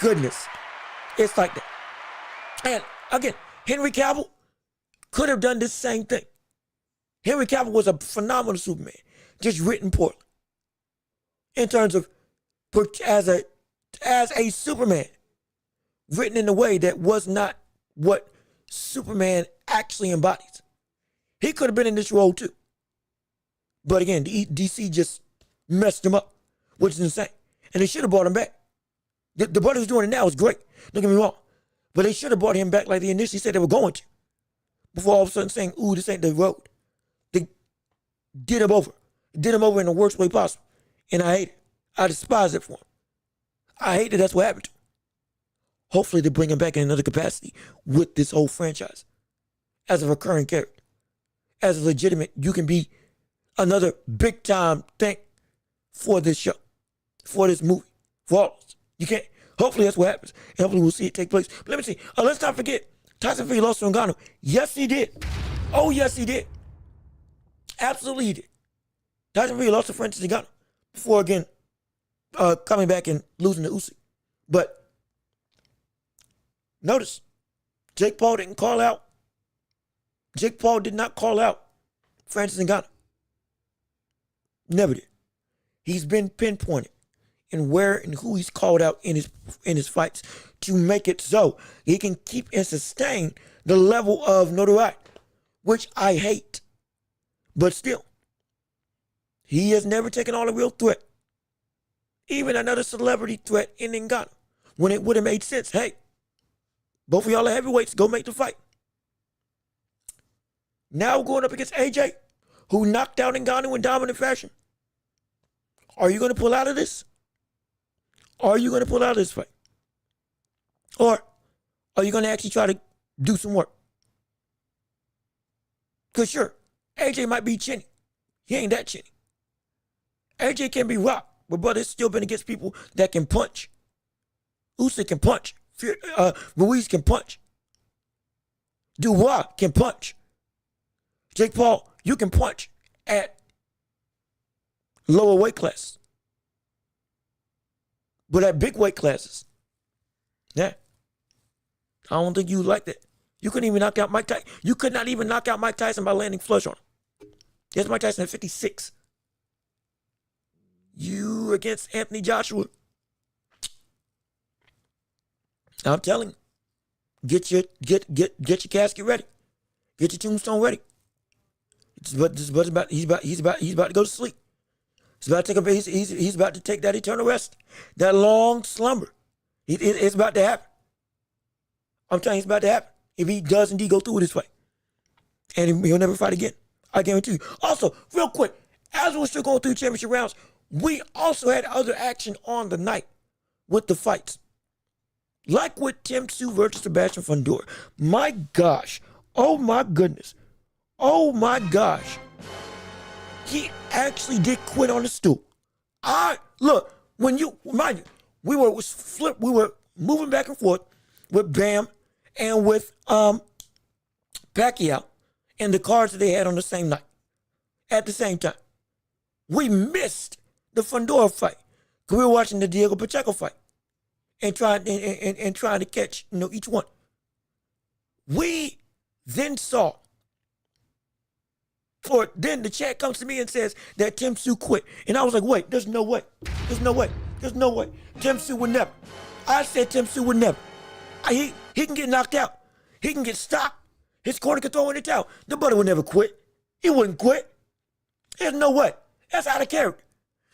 goodness. It's like that. And again, Henry Cavill could have done this same thing. Henry Cavill was a phenomenal Superman, just written poorly. In terms of as a Superman, written in a way that was not what Superman actually embodies. He could have been in this role too. But again, DC just messed him up, which is insane. And they should have brought him back. The brothers doing it now is great. Don't get me wrong. But they should have brought him back like they initially said they were going to. Before all of a sudden saying, ooh, this ain't the road. They did him over. Did him over in the worst way possible. And I hate it. I despise it for him. I hate that that's what happened to him. Hopefully they bring him back in another capacity with this whole franchise. As a recurring character. As a legitimate, you can be another big time thing for this show. For this movie. For all of us. You can't. Hopefully that's what happens. And hopefully we'll see it take place. But let me see. Let's not forget. Tyson Fury lost to Ngannou. Yes, he did. Oh, yes, he did. Absolutely he did. Tyson Fury lost to Francis Ngannou. Before, again, coming back and losing to Usyk. But notice, Jake Paul didn't call out. Jake Paul did not call out Francis Ngannou. Never did. He's been pinpointed in where and who he's called out in his fights to make it so he can keep and sustain the level of notoriety, which I hate. But still, he has never taken on a real threat. Even another celebrity threat in Ngannou, when it would have made sense. Hey, both of y'all are heavyweights. Go make the fight. Now going up against AJ, who knocked out Ngannou in dominant fashion. Are you going to pull out of this? Are you going to pull out of this fight? Or are you going to actually try to do some work. Because sure, AJ might be chinny. He ain't that chinny. AJ can be rocked, but brother, it's still been against people that can punch. Usyk can punch. Ruiz can punch. Dubois can punch. Jake Paul, you can punch at lower weight classes. But at big weight classes, yeah, I don't think you like that. You couldn't even knock out Mike Tyson. You could not even knock out Mike Tyson by landing flush on him. Here's Mike Tyson at 56. You against Anthony Joshua. I'm telling you, get your casket ready. Get your tombstone ready. He's about to go to sleep. He's about to take he's about to take that eternal rest, that long slumber. It's about to happen. I'm telling you, it's about to happen. If he does indeed go through with this fight. And he'll never fight again. I guarantee you. Also, real quick, as we're still going through championship rounds, we also had other action on the night with the fights. Like with Tim Tszyu versus Sebastian Fundora. My gosh. Oh my goodness. Oh my gosh. He actually did quit on the stool. Look, when you, mind you, we were moving back and forth with Bam and with Pacquiao and the cards that they had on the same night. At the same time. We missed the Fundora fight. Because we were watching the Diego Pacheco fight. And trying to catch, each one. We then saw, or then the chat comes to me and says that Tim Tszyu quit. And I was like, wait, there's no way. There's no way. There's no way. Tim Tszyu would never. I said Tim Tszyu would never. He can get knocked out. He can get stopped. His corner can throw in the towel. The brother would never quit. He wouldn't quit. There's no way. That's out of character.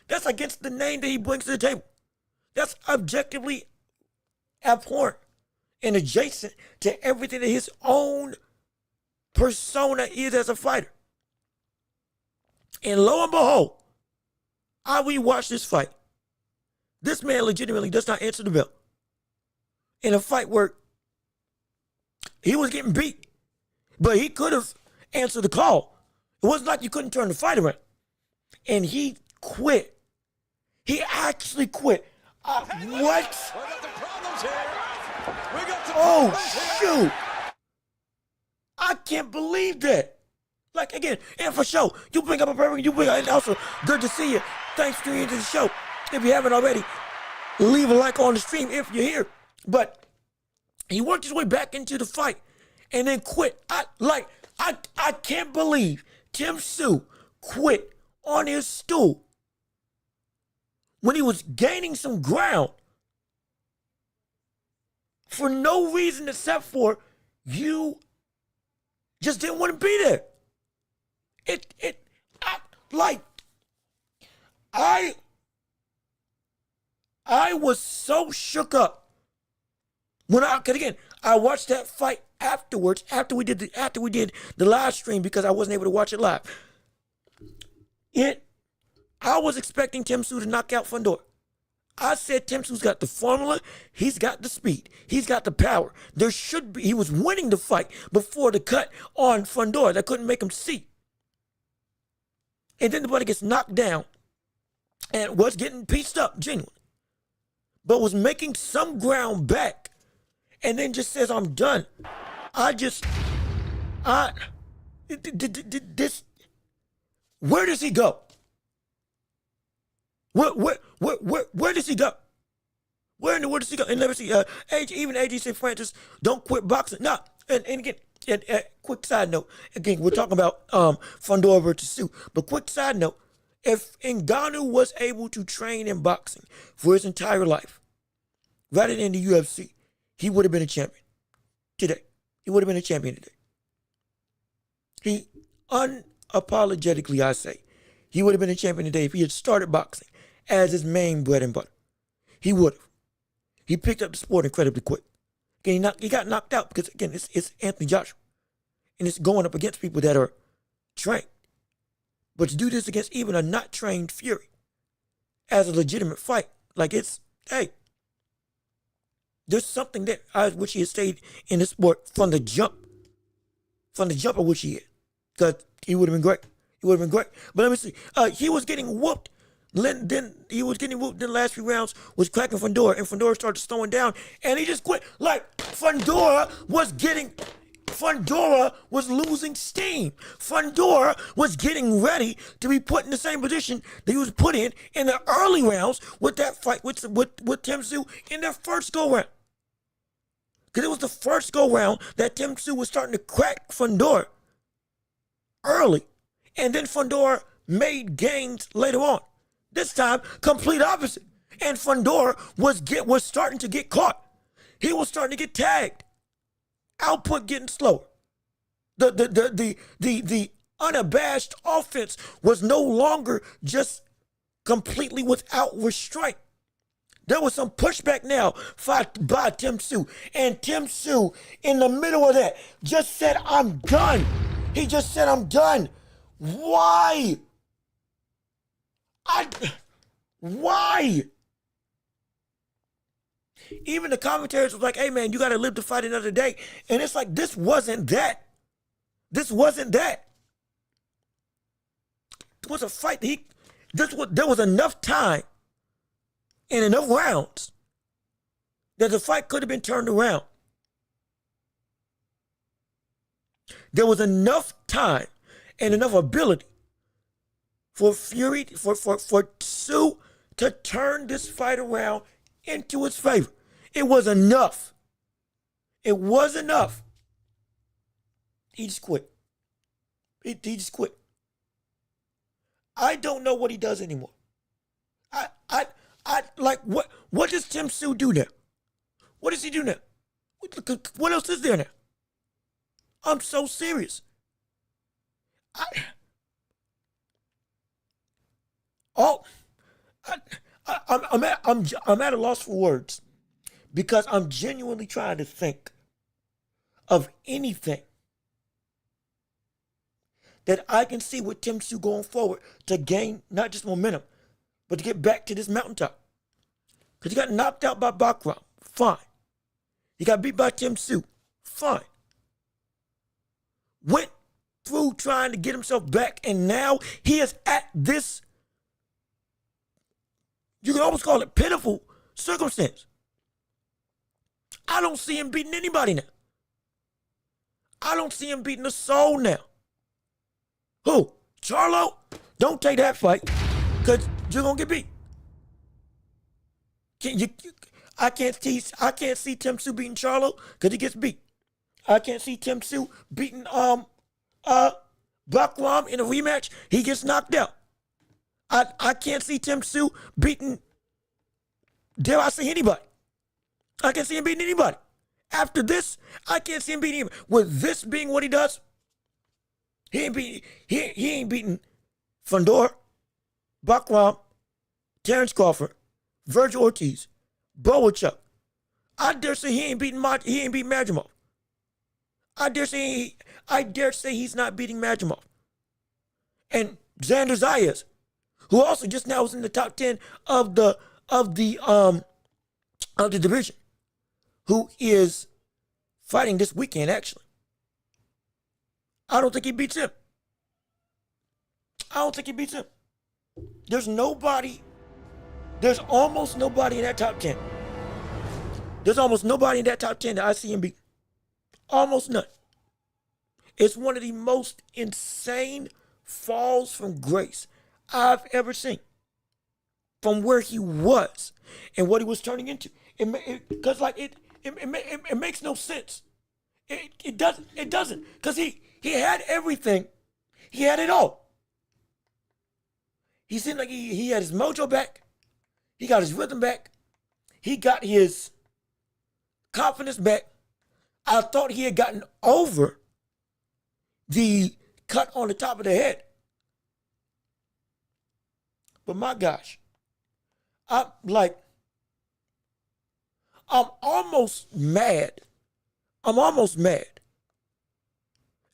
That's against the name that he brings to the table. That's objectively abhorrent and adjacent to everything that his own persona is as a fighter. And lo and behold, we watch this fight. This man legitimately does not answer the bell. In a fight where he was getting beat, but he could have answered the call. It wasn't like you couldn't turn the fight around. And he quit. He actually quit. What? Oh, shoot. I can't believe that. Like, again, and for sure, you bring up a perfect, and also, good to see you. Thanks for tuning into the show. If you haven't already, leave a like on the stream if you're here. But he worked his way back into the fight and then quit. I can't believe Tim Tszyu quit on his stool when he was gaining some ground for no reason except for you just didn't want to be there. I was so shook up when cause again, I watched that fight afterwards, after we did the live stream because I wasn't able to watch it live. I was expecting Tim Tszyu to knock out Fundora. I said Tim Tszyu's got the formula, he's got the speed, he's got the power. He was winning the fight before the cut on Fundora that couldn't make him see. And then the buddy gets knocked down and was getting pieced up, genuinely. But was making some ground back and then just says, I'm done. Where does he go? Where does he go? Where in the world does he go? And let me see, even AJ St. Francis, don't quit boxing. Nah, and again, quick side note. Again, we're talking about Fundora versus Tszyu. But quick side note, if Ngannou was able to train in boxing for his entire life, rather than the UFC, he would have been a champion today. He would have been a champion today. He, unapologetically, I say, he would have been a champion today if he had started boxing as his main bread and butter. He would have. He picked up the sport incredibly quick. Again, he got knocked out because, again, it's Anthony Joshua. And it's going up against people that are trained. But to do this against even a not trained Fury as a legitimate fight, like hey, There's something that I wish he had stayed in the sport from the jump. From the jump, I wish he had. Because he would have been great. He would have been great. But let me see. He was getting whooped. Then he was getting whooped in the last few rounds, was cracking Fundora, and Fundora started slowing down, and he just quit. Like, Fundora was losing steam. Fundora was getting ready to be put in the same position that he was put in the early rounds with that fight with Tim Tszyu in their first go-round. Because it was the first go-round that Tim Tszyu was starting to crack Fundora early. And then Fundora made gains later on. This time, complete opposite. And Fundora was starting to get caught. He was starting to get tagged. Output getting slower. The unabashed offense was no longer just completely without restraint. There was some pushback now by Tim Tszyu. And Tim Tszyu, in the middle of that, just said, I'm done. He just said, I'm done. Why? Why? Even the commentators was like, hey man, you got to live to fight another day. And it's like, this wasn't that. This wasn't that. It was a fight. There was enough time and enough rounds that the fight could have been turned around. There was enough time and enough ability for Tszyu to turn this fight around into its favor. It was enough. It was enough. He just quit. He just quit. I don't know what he does anymore. I like what does Tim Tszyu do now? What does he do now? What else is there now? I'm so serious. I'm at a loss for words because I'm genuinely trying to think of anything that I can see with Tim Tszyu going forward to gain not just momentum, but to get back to this mountaintop. Because he got knocked out by Pacquiao, fine. He got beat by Tim Tszyu, fine. Went through trying to get himself back, and now he is at this, you can almost call it pitiful circumstance. I don't see him beating anybody now. I don't see him beating a soul now. Who? Charlo? Don't take that fight, because you're going to get beat. I can't see Tim Tszyu beating Charlo because he gets beat. I can't see Tim Tszyu beating Pacquiao in a rematch. He gets knocked out. I can't see Tim Tszyu beating, dare I say, anybody. I can't see him beating anybody. After this, I can't see him beating anybody. With this being what he does, he ain't beating Fundora, Pacquiao, Terrence Crawford, Virgil Ortiz, Boachuk. I dare say he ain't beating Madrimov. I dare say he's not beating Madrimov. And Xander Zayas, who also just now was in the top 10 of the division, who is fighting this weekend, actually. I don't think he beats him. There's almost nobody in that top 10. There's almost nobody in that top 10 that I see him beat. Almost none. It's one of the most insane falls from grace I've ever seen. From where he was and what he was turning into. Because it makes no sense. It doesn't. Because he had everything. He had it all. He seemed like he had his mojo back. He got his rhythm back. He got his confidence back. I thought he had gotten over the cut on the top of the head. But my gosh, I'm almost mad.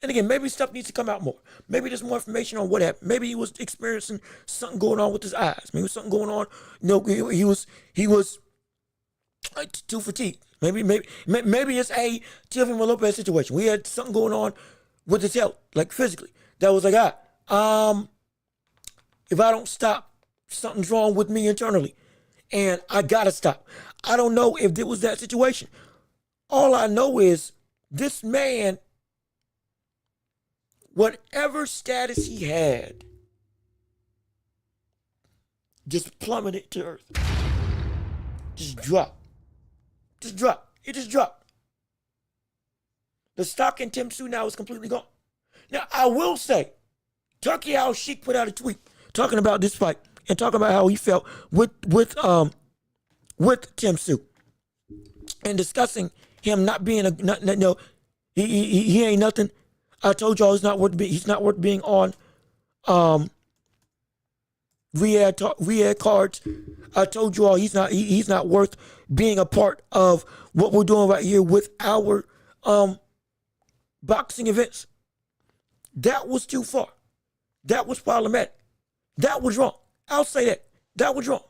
And again, maybe stuff needs to come out more. Maybe there's more information on what happened. Maybe he was experiencing something going on with his eyes. Maybe something going on. You know, he was Too fatigued. Maybe it's a Teofimo Lopez situation. We had something going on with his health, like physically. That was like, if I don't stop, something's wrong with me internally. And I gotta stop. I don't know if it was that situation. All I know is this man, whatever status he had, just plummeted to earth. Just dropped. Just dropped. It just dropped. The stock in Tim Tszyu now is completely gone. Now, I will say, Turkey Al Sheikh put out a tweet talking about this fight and talking about how he felt with Tim Tszyu and discussing him not being he ain't nothing. I told y'all he's not worth being on Riyadh cards. I told you all he's not worth being a part of what we're doing right here with our boxing events. That was too far. That was problematic. That was wrong. I'll say that. That was wrong.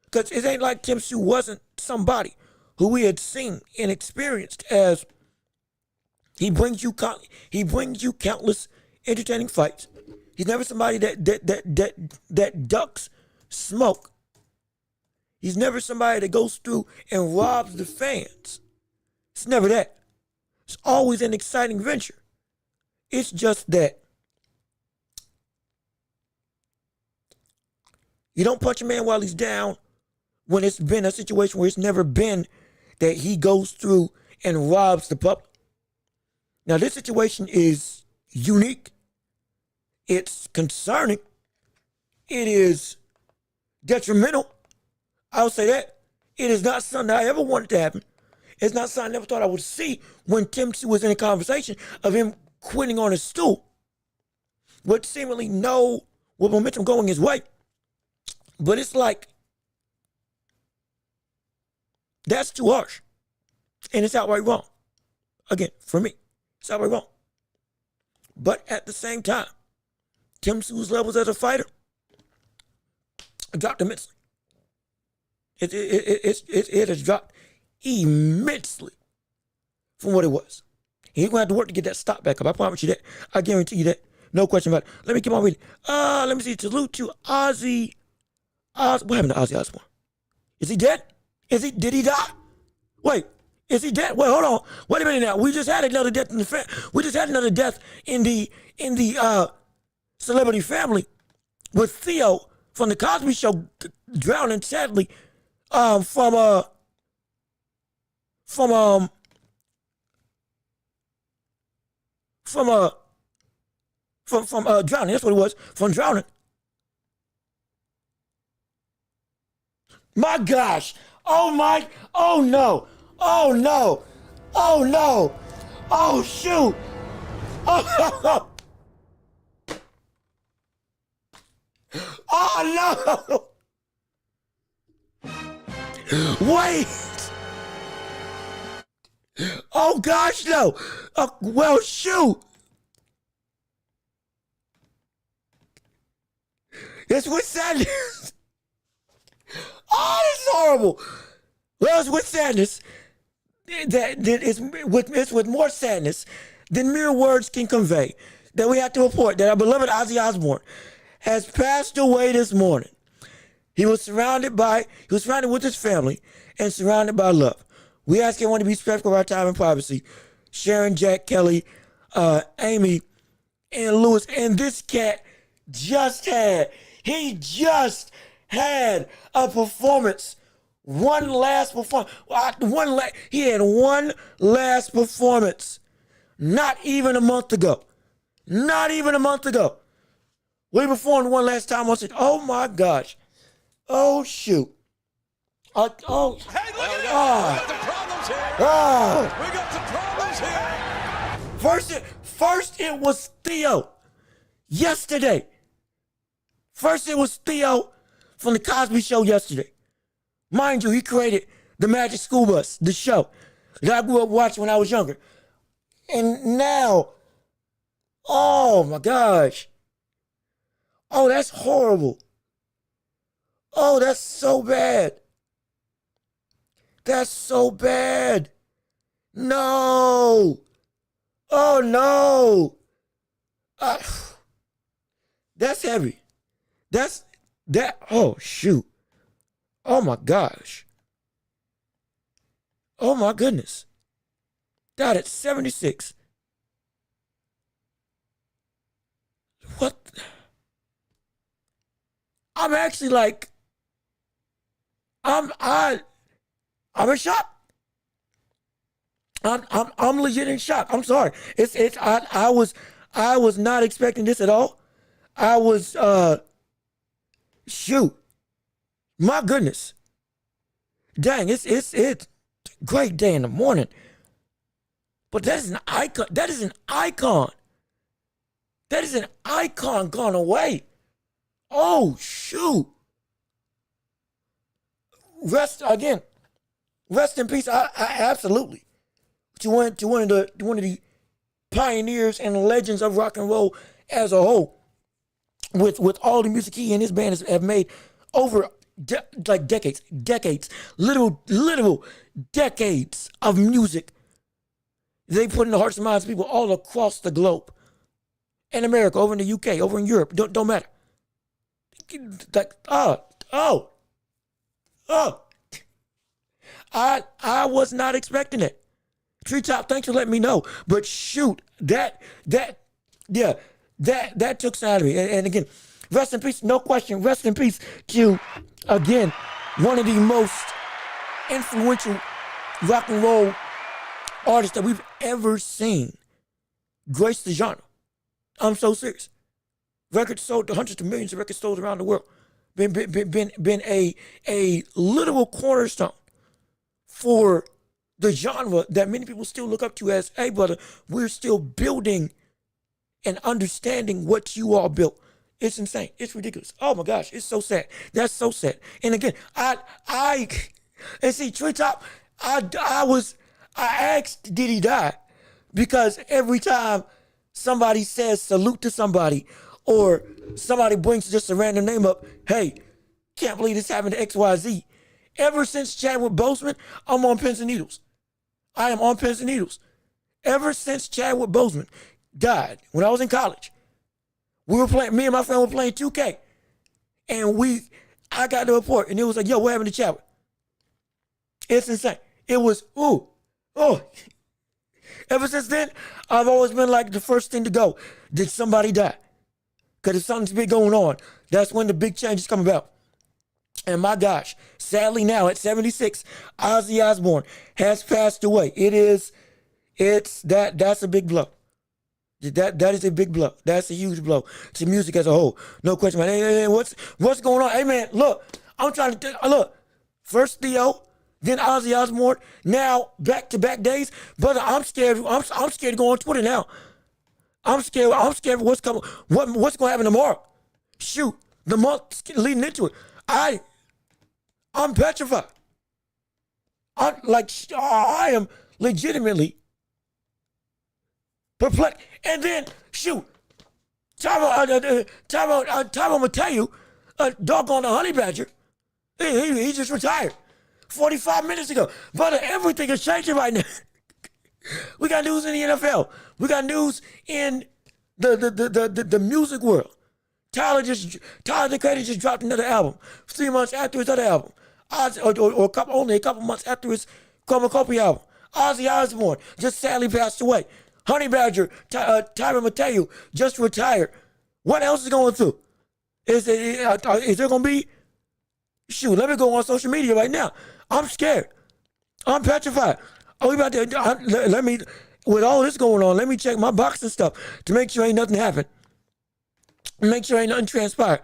Because it ain't like Tim Tszyu wasn't somebody who we had seen and experienced as he brings you countless entertaining fights. He's never somebody that ducks smoke. He's never somebody that goes through and robs the fans. It's never that. It's always an exciting venture. It's just that you don't punch a man while he's down when it's been a situation where it's never been that he goes through and robs the public. Now, this situation is unique. It's concerning. It is detrimental. I'll say that. It is not something I ever wanted to happen. It's not something I never thought I would see when Tim Tszyu was in a conversation of him quitting on his stool with seemingly with momentum going his way. But it's like, that's too harsh. And it's outright wrong. Again, for me, it's outright wrong. But at the same time, Tim Tszyu's levels as a fighter dropped immensely. It has dropped immensely from what it was. He's going to have to work to get that stock back up. I promise you that. I guarantee you that. No question about it. Let me keep on reading. Let me see. Salute to Ozzy. What happened to Ozzy Osbourne? Is he dead? Did he die? Wait, is he dead? Wait, hold on. Wait a minute now. We just had another death in the We just had another death in the celebrity family with Theo from the Cosby Show drowning sadly from drowning. That's what it was. From drowning. My gosh. Oh no. Oh no. Oh no. Oh shoot. Oh, oh no. Wait. Oh gosh, no. Well, shoot. It's with sadness. Oh, it's horrible. Well, it's with sadness. It's with more sadness than mere words can convey that we have to report that our beloved Ozzy Osbourne has passed away this morning. He was surrounded with his family and surrounded by love. We ask everyone to be respectful of our time and privacy. Sharon, Jack, Kelly, Amy, and Lewis. And this cat just had a performance. One last performance. He had one last performance. Not even a month ago. We performed one last time. I said, oh my gosh. Oh shoot. Hey, look at that. We got some problems here. We got some problems here. First it was Theo. Yesterday. First it was Theo from the Cosby Show yesterday. Mind you, he created the Magic School Bus, the show that I grew up watching when I was younger. And now, oh my gosh. Oh, that's horrible. Oh, that's so bad. That's so bad. No. Oh, no. That's heavy. Oh, shoot. Oh, my gosh. Oh, my goodness. Died at 76. What? I'm actually like, I'm in shock. I'm legit in shock. I'm sorry. I was not expecting this at all. I was shoot. My goodness. Dang, it's great day in the morning. But that is an icon. That is an icon. That is an icon gone away. Oh shoot. Rest in peace. I absolutely. To one of the pioneers and legends of rock and roll as a whole, with all the music he and his band have made over decades, literal decades of music. They put in the hearts and minds of people all across the globe, in America, over in the UK, over in Europe. Don't matter. Like I was not expecting it. Treetop, thanks for letting me know. But shoot, that took some out of me. And again, rest in peace, no question. Rest in peace to, again, one of the most influential rock and roll artists that we've ever seen grace the genre. I'm so serious. Records sold, hundreds of millions of records sold around the world. Been a literal cornerstone for the genre that many people still look up to as, hey brother, we're still building and understanding what you all built. It's insane. It's ridiculous. Oh my gosh, it's so sad. That's so sad. And again, and see, Treetop, I asked, did he die? Because every time somebody says salute to somebody, or somebody brings just a random name up, hey, can't believe this happened to XYZ. Ever since Chadwick Boseman, I'm on pins and needles. I am on pins and needles. Ever since Chadwick Boseman died, when I was in college, me and my friend were playing 2K. And I got the report, and it was like, yo, what happened to Chadwick? It's insane. It was, oh. Ever since then, I've always been like the first thing to go. Did somebody die? Because if something's big going on, that's when the big changes come about. And my gosh, sadly now at 76, Ozzy Osbourne has passed away. That's a big blow. That is a big blow. That's a huge blow to music as a whole. No question, man. Hey, what's going on? Hey, man, look, I'm trying to look. First Theo, then Ozzy Osbourne. Now back-to-back days, brother. I'm scared. I'm scared to go on Twitter now. I'm scared of what's coming. What's going to happen tomorrow? Shoot, the month leading into it. I'm petrified. I am legitimately perplexed. And then, shoot, time I'm gonna tell you, doggone the honey badger, he just retired 45 minutes ago. Brother, everything is changing right now. We got news in the NFL. We got news in the music world. Tyler the Creator just dropped another album 3 months after his other album. Only a couple months after his Chromacopia album. Ozzy Osbourne just sadly passed away. Honey Badger, Tyler Mateo just retired. What else is going through? Is there going to be? Shoot, let me go on social media right now. I'm scared. I'm petrified. With all this going on, let me check my box and stuff to make sure ain't nothing happened. Make sure ain't nothing transpired.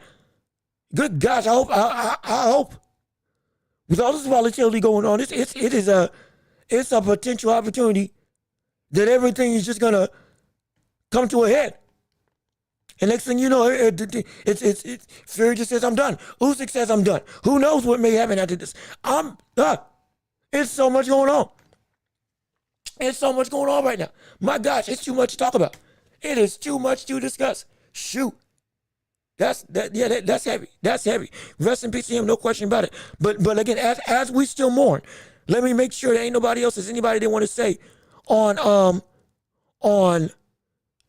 Good gosh, I hope. With all this volatility going on, it's a potential opportunity that everything is just gonna come to a head. And next thing you know, Fury just says I'm done. Usyk says I'm done. Who knows what may happen after this? It's so much going on. It's so much going on right now. My gosh, it's too much to talk about. It is too much to discuss. Shoot. That's heavy. That's heavy. Rest in peace to him, no question about it. But again, as we still mourn Let me make sure there ain't nobody else. Is anybody that want to say on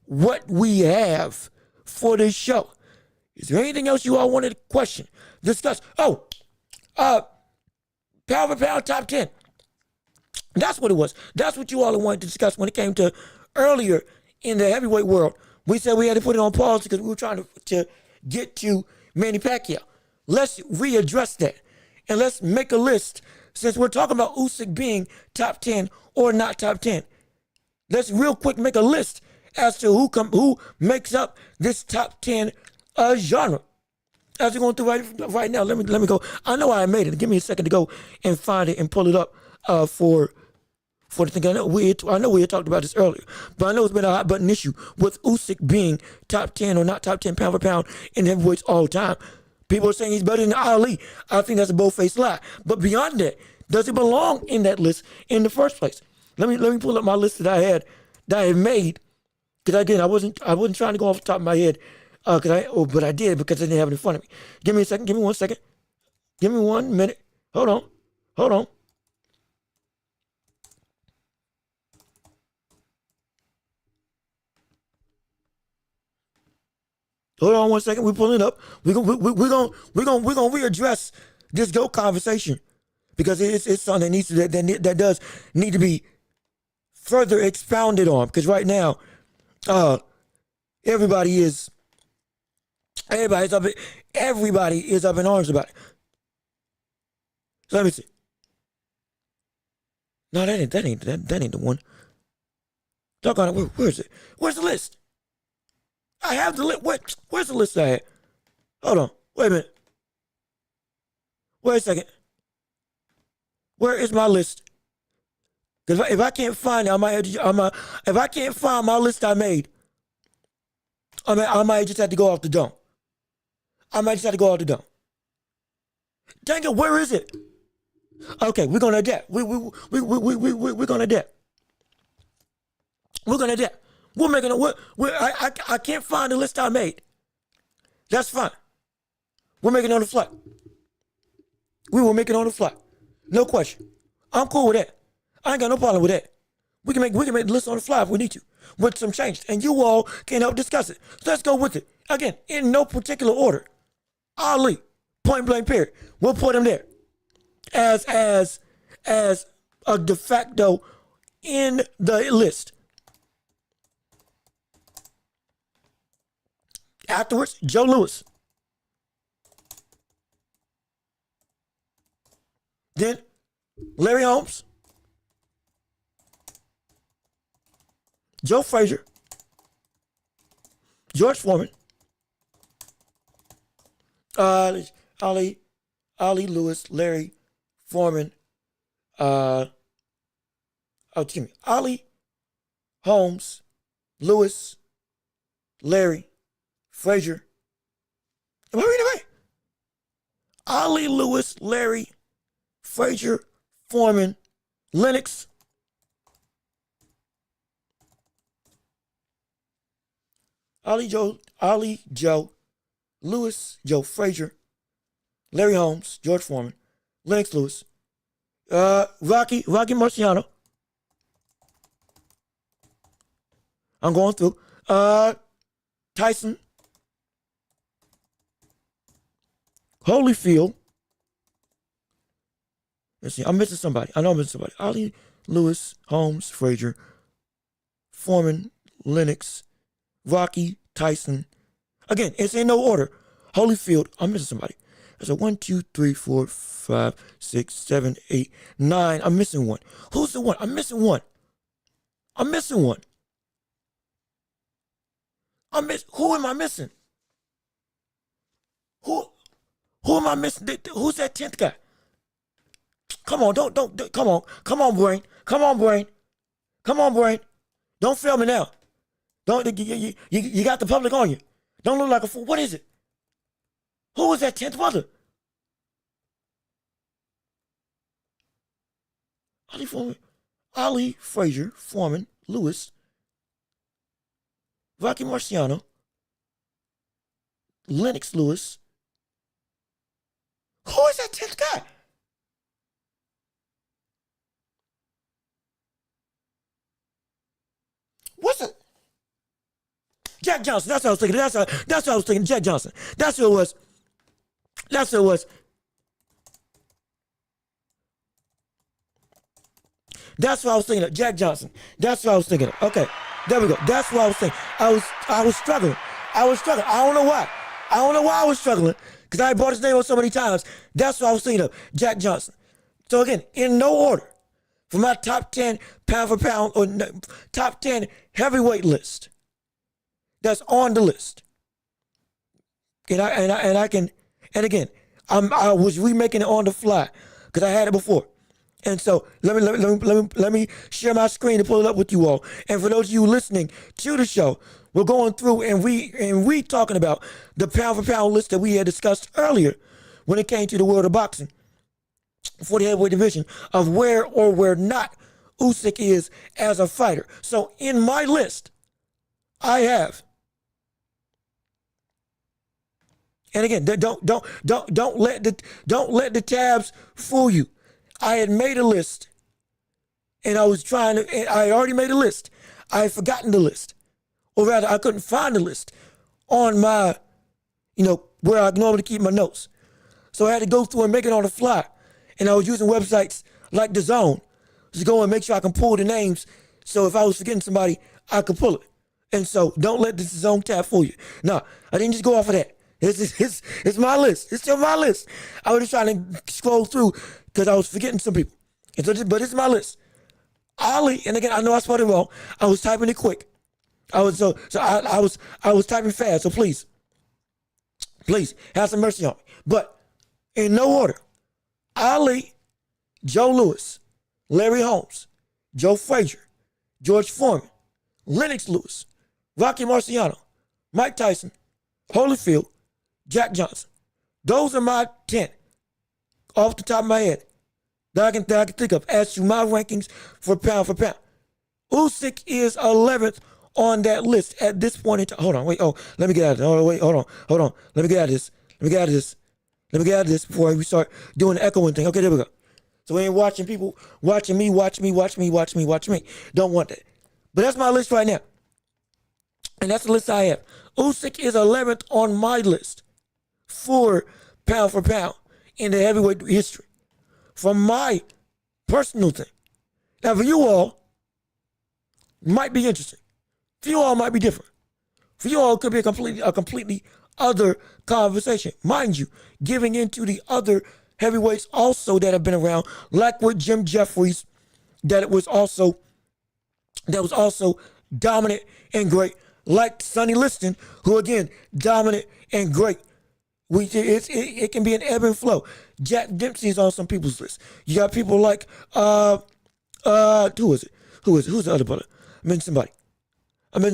what we have for this show? Is there anything else you all wanted to question, discuss? Oh, pound for pound top 10. That's what it was. That's what you all wanted to discuss when it came to earlier in the heavyweight world. We said we had to put it on pause because we were trying to get to Manny Pacquiao. Let's readdress that. And let's make a list, since we're talking about Usyk being top 10 or not top 10. Let's real quick make a list as to who makes up this top 10 genre. As we're going through right now, let me go. I know I made it. Give me a second to go and find it and pull it up for the thing. I know we had talked about this earlier, but I know it's been a hot button issue with Usyk being top 10 or not top 10 pound for pound in heavyweights all time. People are saying he's better than Ali. I think that's a bold-faced lie. But beyond that, does he belong in that list in the first place? Let me pull up my list that I had made. Because again, I wasn't trying to go off the top of my head. But I did because I didn't have it in front of me. Give me a second. Give me 1 second. Give me 1 minute. Hold on. Hold on 1 second. We're pulling it up. We're gonna readdress this GOAT conversation because it's something that does need to be further expounded on. Because right now, everybody is up in arms about it. So let me see. No, that ain't the one. Talk on it. Where is it? Where's the list? I have the list. Where's the list I had? Hold on. Wait a minute. Wait a second. Where is my list? Because if I can't find it, if I can't find my list I made, I might just have to go off the dome. Dang it, where is it? Okay, we're gonna adapt. We're gonna adapt. We're gonna adapt. We're making I can't find the list I made. That's fine. We're making it on the fly. We will make it on the fly. No question. I'm cool with that. I ain't got no problem with that. We can make the list on the fly if we need to, with some change, and you all can help discuss it. So let's go with it. Again, in no particular order. Ali, point blank period. We'll put him there as a de facto in the list. Afterwards, Joe Louis. Then Larry Holmes, Joe Frazier, George Foreman, Ali Lewis, Larry Foreman, Ali, Holmes, Lewis, Larry, Frazier. Am I reading it right? Ali, Lewis, Larry, Frazier, Foreman, Lennox, Ali, Joe, Lewis, Joe Frazier, Larry Holmes, George Foreman, Lennox Lewis, Rocky Marciano. I'm going through. Tyson, Holyfield. Let's see, I'm missing somebody. I know I'm missing somebody. Ali, Lewis, Holmes, Frazier, Foreman, Lennox, Rocky, Tyson. Again, it's in no order. Holyfield, I'm missing somebody. There's a 1, 2, 3, 4, 5, 6, 7, 8, 9. I'm missing one. Who's the one? I'm missing one. Who am I missing? Who am I missing? Who's that 10th guy? Come on, come on, brain. Don't fail me now. You got the public on you. Don't look like a fool. What is it? Who was that 10th brother? Ali Frazier, Foreman, Lewis, Rocky Marciano, Lennox Lewis. Who is that 10th guy? What's it? Jack Johnson. That's what I was thinking. That's what I was thinking. Jack Johnson. That's who it was. That's who it was. That's what I was thinking of. Jack Johnson. That's what I was thinking of. Okay. There we go. That's what I was thinking. I was struggling. I don't know why. I don't know why I was struggling. Because I brought his name up so many times. That's what I was thinking of. Jack Johnson. So again, in no order, for my top 10 pound for pound or top 10 heavyweight list that's on the list. And I was remaking it on the fly because I had it before. And so let me share my screen to pull it up with you all. And for those of you listening to the show, we're going through and we talking about the pound for pound list that we had discussed earlier when it came to the world of boxing for the heavyweight division of where or where not Usyk is as a fighter. So in my list, I have, and again, don't let the tabs fool you. I had made a list, and I already made a list. I had forgotten the list, or rather, I couldn't find the list on my, where I normally keep my notes. So I had to go through and make it on the fly. And I was using websites like The Zone to go and make sure I can pull the names. So if I was forgetting somebody, I could pull it. And so don't let this Zone tab fool you. No, I didn't just go off of that. It's my list. It's still my list. I was just trying to scroll through because I was forgetting some people. And so, but it's my list. Ali, and again, I know I spelled it wrong. I was typing it quick. I was typing fast. So please have some mercy on me. But in no order. Ali, Joe Louis, Larry Holmes, Joe Frazier, George Foreman, Lennox Lewis, Rocky Marciano, Mike Tyson, Holyfield, Jack Johnson. Those are my 10 off the top of my head that I can think of as to my rankings for pound. Usyk is 11th on that list at this point in time. Hold on, wait. Oh, let me get out of this. Oh, wait, hold on. Let me get out of this before we start doing the echoing thing. Okay, there we go. So we ain't watching people watching me. Don't want that. But that's my list right now. And that's the list I have. Usyk is 11th on my list for pound in the heavyweight history. From my personal thing. Now for you all, it might be interesting. For you all, it might be different. For you all, it could be a completely other conversation. Mind you, giving into the other heavyweights also that have been around, like with Jim Jeffries, that was also dominant and great, like Sonny Liston, who again, dominant and great. It can be an ebb and flow. Jack Dempsey is on some people's list. You got people like who is it? Who's the other brother? I mentioned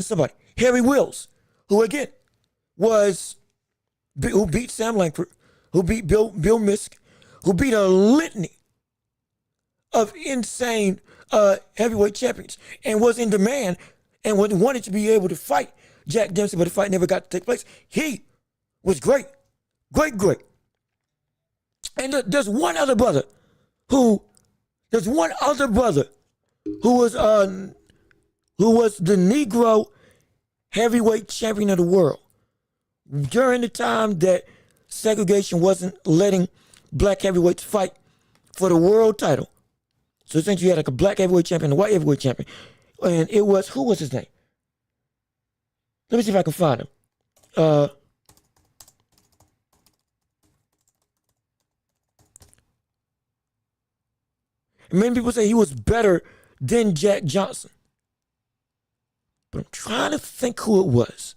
somebody. Harry Wills, who again who beat Sam Langford, who beat Bill Misk, who beat a litany of insane heavyweight champions, and was in demand and wanted to be able to fight Jack Dempsey, but the fight never got to take place. He was great. And there's one other brother who was the Negro heavyweight champion of the world during the time that segregation wasn't letting black heavyweights fight for the world title. So essentially you had like a black heavyweight champion, a white heavyweight champion. And it was, who was his name? Let me see if I can find him. Many people say he was better than Jack Johnson. But I'm trying to think who it was.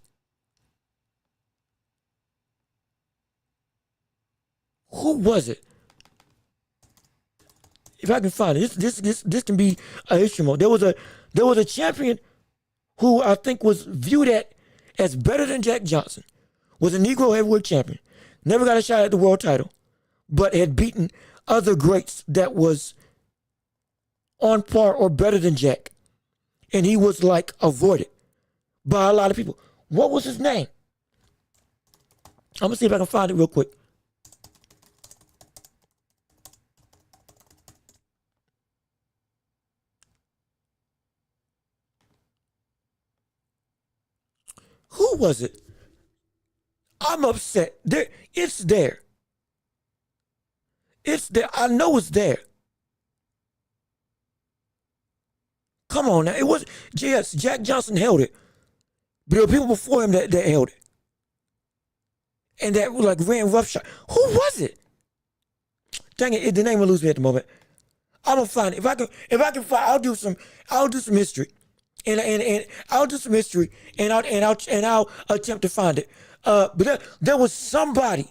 Who was it? If I can find it, this can be an issue. There was a champion who I think was viewed as better than Jack Johnson. Was a Negro heavyweight champion. Never got a shot at the world title, but had beaten other greats that was on par or better than Jack. And he was like avoided by a lot of people. What was his name? I'm gonna see if I can find it real quick. Who was it? I'm upset. It's there. It's there. I know it's there. Come on now. It was, yes, Jack Johnson held it. But there were people before him that held it. And that like ran roughshod. Who was it? Dang it, the name will lose me at the moment. I'm gonna find it. If I can find, I'll do some history. And I'll do some history and I'll attempt to find it. But there was somebody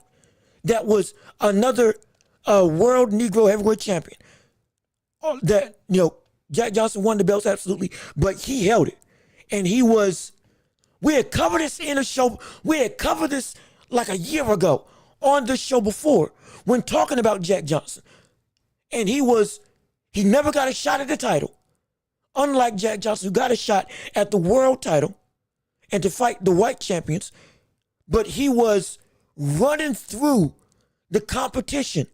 that was another world Negro heavyweight champion. That, Jack Johnson won the belts, absolutely, but he held it. And we had covered this in a show, we had covered this like a year ago on this show before when talking about Jack Johnson. And he never got a shot at the title. Unlike Jack Johnson, who got a shot at the world title and to fight the white champions, but he was running through the competition.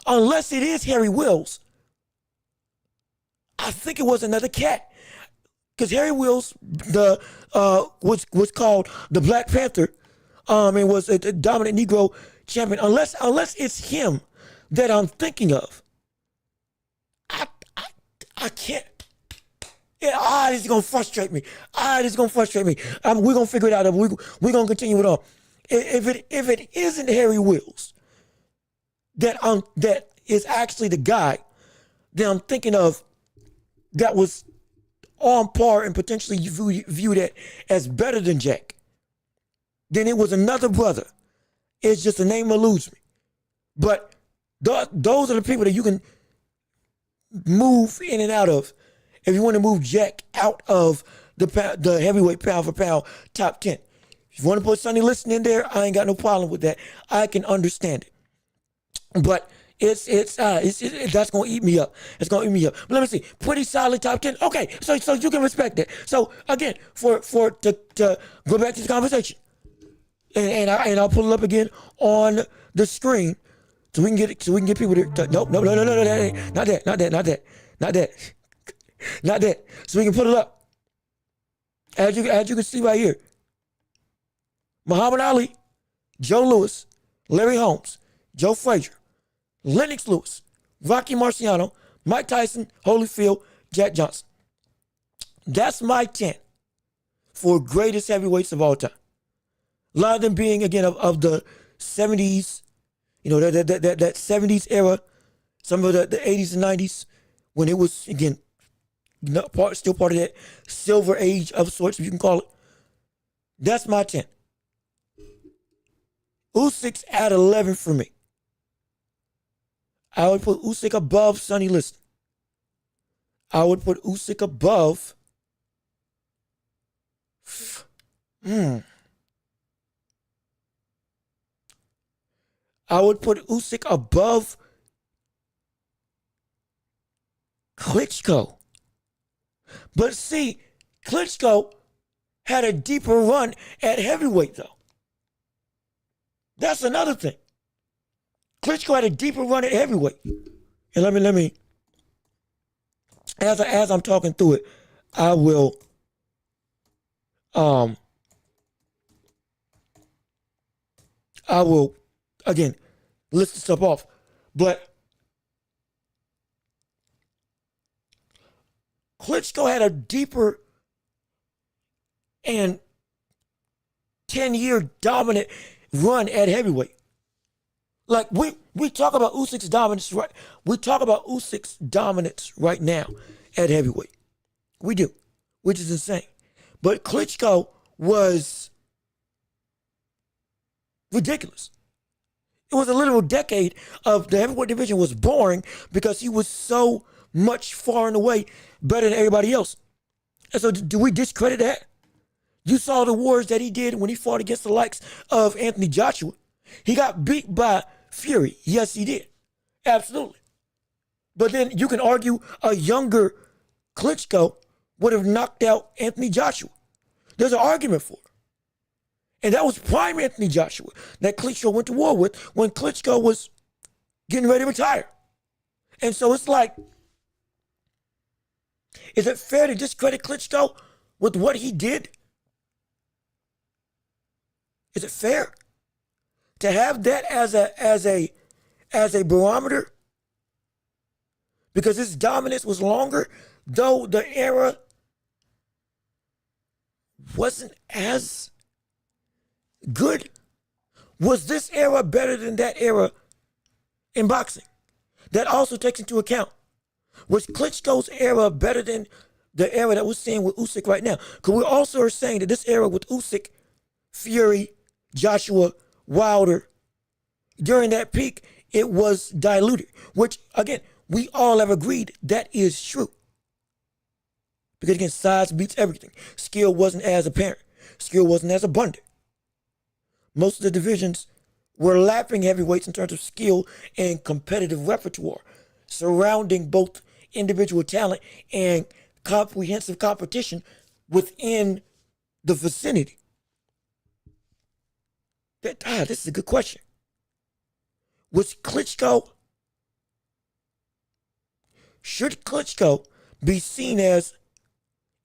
Unless it is Harry Wills, I think it was another cat. Because Harry Wills was called the Black Panther, and was a dominant Negro champion. Unless it's him that I'm thinking of, I can't. Yeah, this is gonna frustrate me. We're gonna figure it out. We're gonna continue it on. If it isn't Harry Wills, that is actually the guy that I'm thinking of, that was on par and potentially viewed it as better than Jack, then it was another brother. It's just the name eludes me. But those are the people that you can move in and out of if you want to move Jack out of the heavyweight pound for pound top 10. If you want to put Sonny Liston in there, I ain't got no problem with that. I can understand it. But it's that's gonna eat me up. It's gonna eat me up. But let me see. Pretty solid top 10. Okay, so you can respect that. So again, to go back to the conversation, and I'll pull it up again on the screen so we can get people to no, not that. So we can put it up. As you can see right here. Muhammad Ali, Joe Louis, Larry Holmes, Joe Frazier, Lennox Lewis, Rocky Marciano, Mike Tyson, Holyfield, Jack Johnson. That's my 10 for greatest heavyweights of all time. A lot of them being, again, of the 70s, that 70s era, some of the 80s and 90s, when it was, again, still part of that silver age of sorts, if you can call it. That's my 10. Usyk's at 11 for me. I would put Usyk above Sonny Liston. I would put Usyk above. I would put Usyk above Klitschko. But see, Klitschko had a deeper run at heavyweight, though. That's another thing. Klitschko had a deeper run at heavyweight. And let me, as I'm talking through it, I will, again, list this stuff off. But Klitschko had a deeper and 10-year dominant run at heavyweight. Like we talk about Usyk's dominance, right? We talk about Usyk's dominance right now at heavyweight. We do, which is insane. But Klitschko was ridiculous. It was a literal decade of the heavyweight division was boring because he was so much far and away better than everybody else. And so do we discredit that? You saw the wars that he did when he fought against the likes of Anthony Joshua. He got beat by Fury. Yes, he did. Absolutely. But then you can argue a younger Klitschko would have knocked out Anthony Joshua. There's an argument for it. And that was prime Anthony Joshua that Klitschko went to war with when Klitschko was getting ready to retire. And so it's like, is it fair to discredit Klitschko with what he did? Is it fair to have that as a barometer? Because his dominance was longer, though the era wasn't as good. Was this era better than that era in boxing? That also takes into account, was Klitschko's era better than the era that we're seeing with Usyk right now? Because we also are saying that this era with Usyk, Fury, Joshua, Wilder, during that peak, it was diluted, which, again, we all have agreed that is true. Because, again, size beats everything. Skill wasn't as apparent. Skill wasn't as abundant. Most of the divisions were lapping heavyweights in terms of skill and competitive repertoire, surrounding both individual talent and comprehensive competition within the vicinity. This is a good question. Should Klitschko be seen as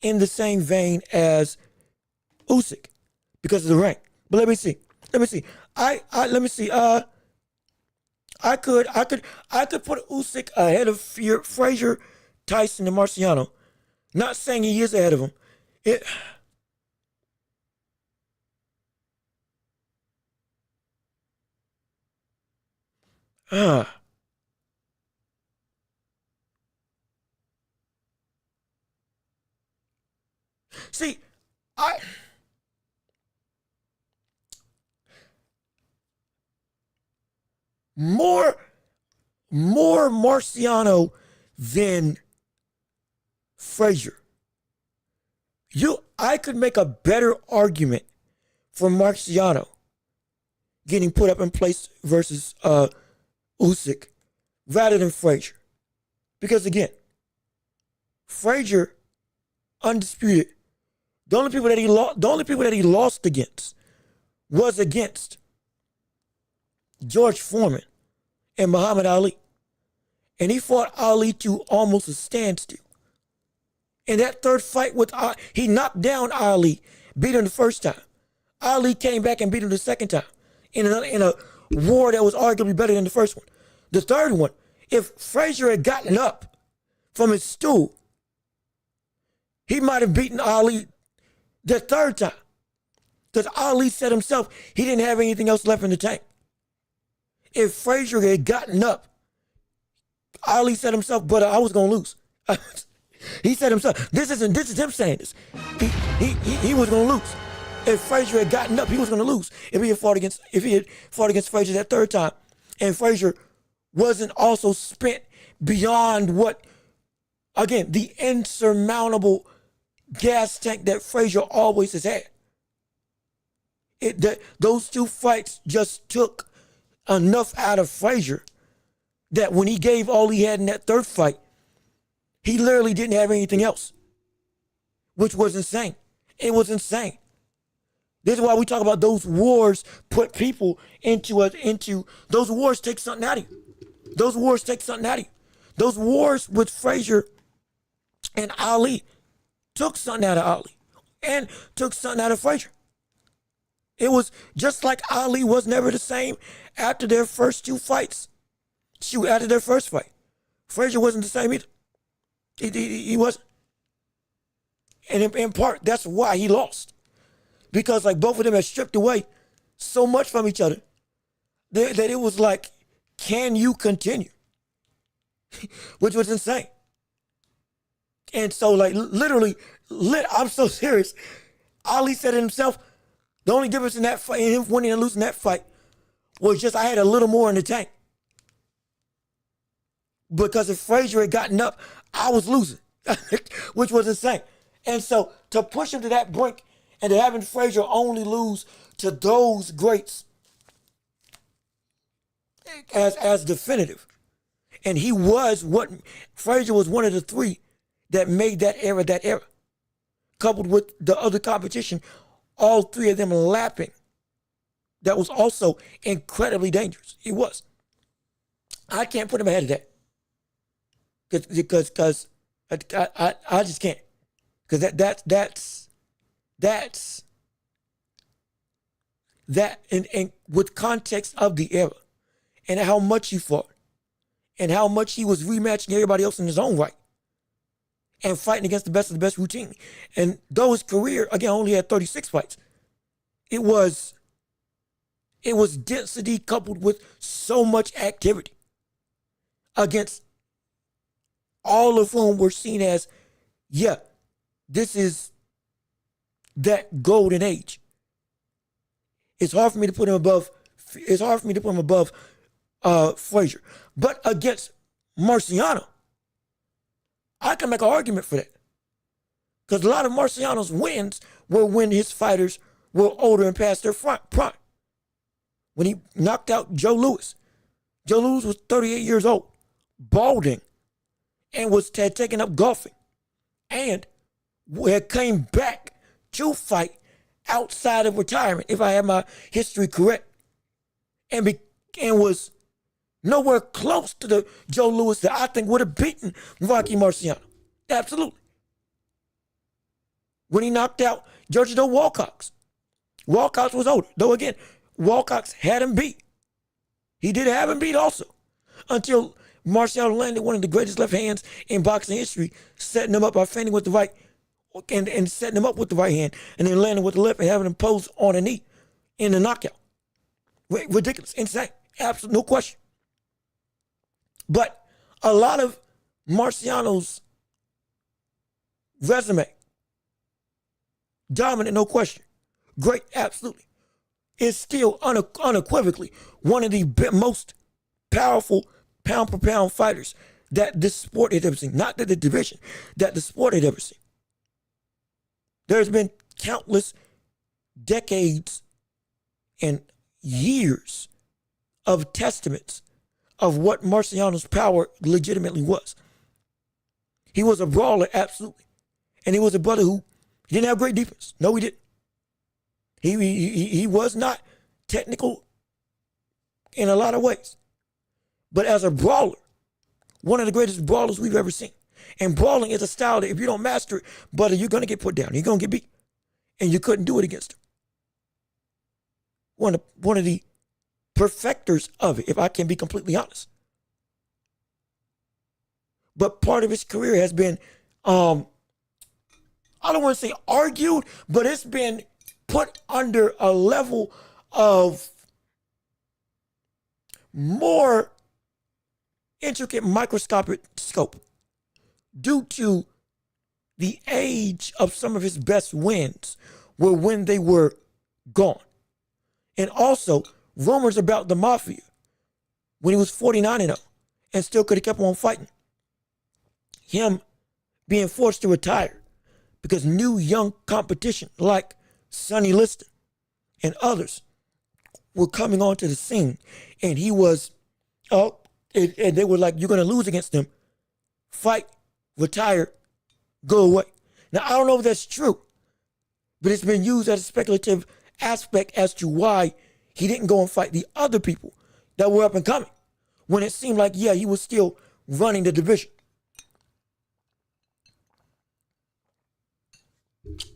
in the same vein as Usyk because of the rank? But let me see. Let me see. I could put Usyk ahead of Frazier, Tyson, and Marciano. Not saying he is ahead of him. See, more Marciano than Frazier. I could make a better argument for Marciano getting put up in place versus Usyk rather than Frazier. Because again, Frazier, undisputed, the only people that he lost against was against George Foreman and Muhammad Ali. And he fought Ali to almost a standstill. In that third fight with he knocked down Ali, beat him the first time. Ali came back and beat him the second time in a war that was arguably better than the first one. The third one, if Frazier had gotten up from his stool, he might have beaten Ali the third time. Because Ali said himself he didn't have anything else left in the tank. If Frazier had gotten up, Ali said himself, but I was going to lose. He said himself, this is him saying this. He was going to lose. If Frazier had gotten up, he was going to lose. If he had fought against Frazier that third time, and Frazier wasn't also spent beyond what, again, the insurmountable gas tank that Frazier always has had. Those two fights just took enough out of Frazier that when he gave all he had in that third fight, he literally didn't have anything else, which was insane. It was insane. This is why we talk about those wars put people into those wars take something out of you. Those wars take something out of you. Those wars with Frazier and Ali took something out of Ali and took something out of Frazier. It was just like Ali was never the same after their first two fights. After their first fight. Frazier wasn't the same either. He wasn't. And in part, that's why he lost. Because like both of them had stripped away so much from each other that it was like, can you continue? Which was insane. And so like literally, I'm so serious. Ali said it himself, the only difference in that fight, in him winning and losing that fight, was just I had a little more in the tank. Because if Frazier had gotten up, I was losing, which was insane. And so to push him to that brink and to having Frazier only lose to those greats as definitive. And Frazier was one of the three that made that era. Coupled with the other competition, all three of them lapping. That was also incredibly dangerous. It was. I can't put him ahead of that. Because I just can't. Because that and with context of the era and how much he fought and how much he was rematching everybody else in his own right and fighting against the best of the best routinely. And though his career, again, only had 36 fights, it was density coupled with so much activity against all of whom were seen as, yeah, this is that golden age. It's hard for me to put him above. It's hard for me to put him above Frazier. But against Marciano, I can make an argument for that. Because a lot of Marciano's wins were when his fighters were older and past their prime. When he knocked out Joe Louis. Joe Louis was 38 years old, balding, and had taken up golfing. And had came back to fight outside of retirement, if I have my history correct, and was nowhere close to the Joe Louis that I think would have beaten Rocky Marciano. Absolutely. When he knocked out George Wilcox. Wilcox was older, though again, Wilcox had him beat. He did have him beat also, until Marciano landed one of the greatest left hands in boxing history, setting him up by feinting with the right and setting him up with the right hand, and then landing with the left and having him pose on a knee in the knockout. Ridiculous, insane, absolute, no question. But a lot of Marciano's resume, dominant, no question, great, absolutely, is still unequivocally one of the most powerful pound-for-pound fighters that this sport had ever seen. Not that the division, that the sport had ever seen. There's been countless decades and years of testaments of what Marciano's power legitimately was. He was a brawler, absolutely. And he was a brother who didn't have great defense. No, he didn't. He was not technical in a lot of ways. But as a brawler, one of the greatest brawlers we've ever seen. And brawling is a style that if you don't master it, brother, you're going to get put down. You're going to get beat. And you couldn't do it against him. One of the perfecters of it, if I can be completely honest. But part of his career has been, I don't want to say argued, but it's been put under a level of more intricate microscopic scope due to the age of some of his best wins were when they were gone. And also rumors about the mafia when he was 49-0 and still could have kept on fighting. Him being forced to retire because new young competition like Sonny Liston and others were coming onto the scene, and he was, and they were like, you're going to lose against them. Fight, retire, go away. Now, I don't know if that's true, but it's been used as a speculative aspect as to why he didn't go and fight the other people that were up and coming when it seemed like, yeah, he was still running the division.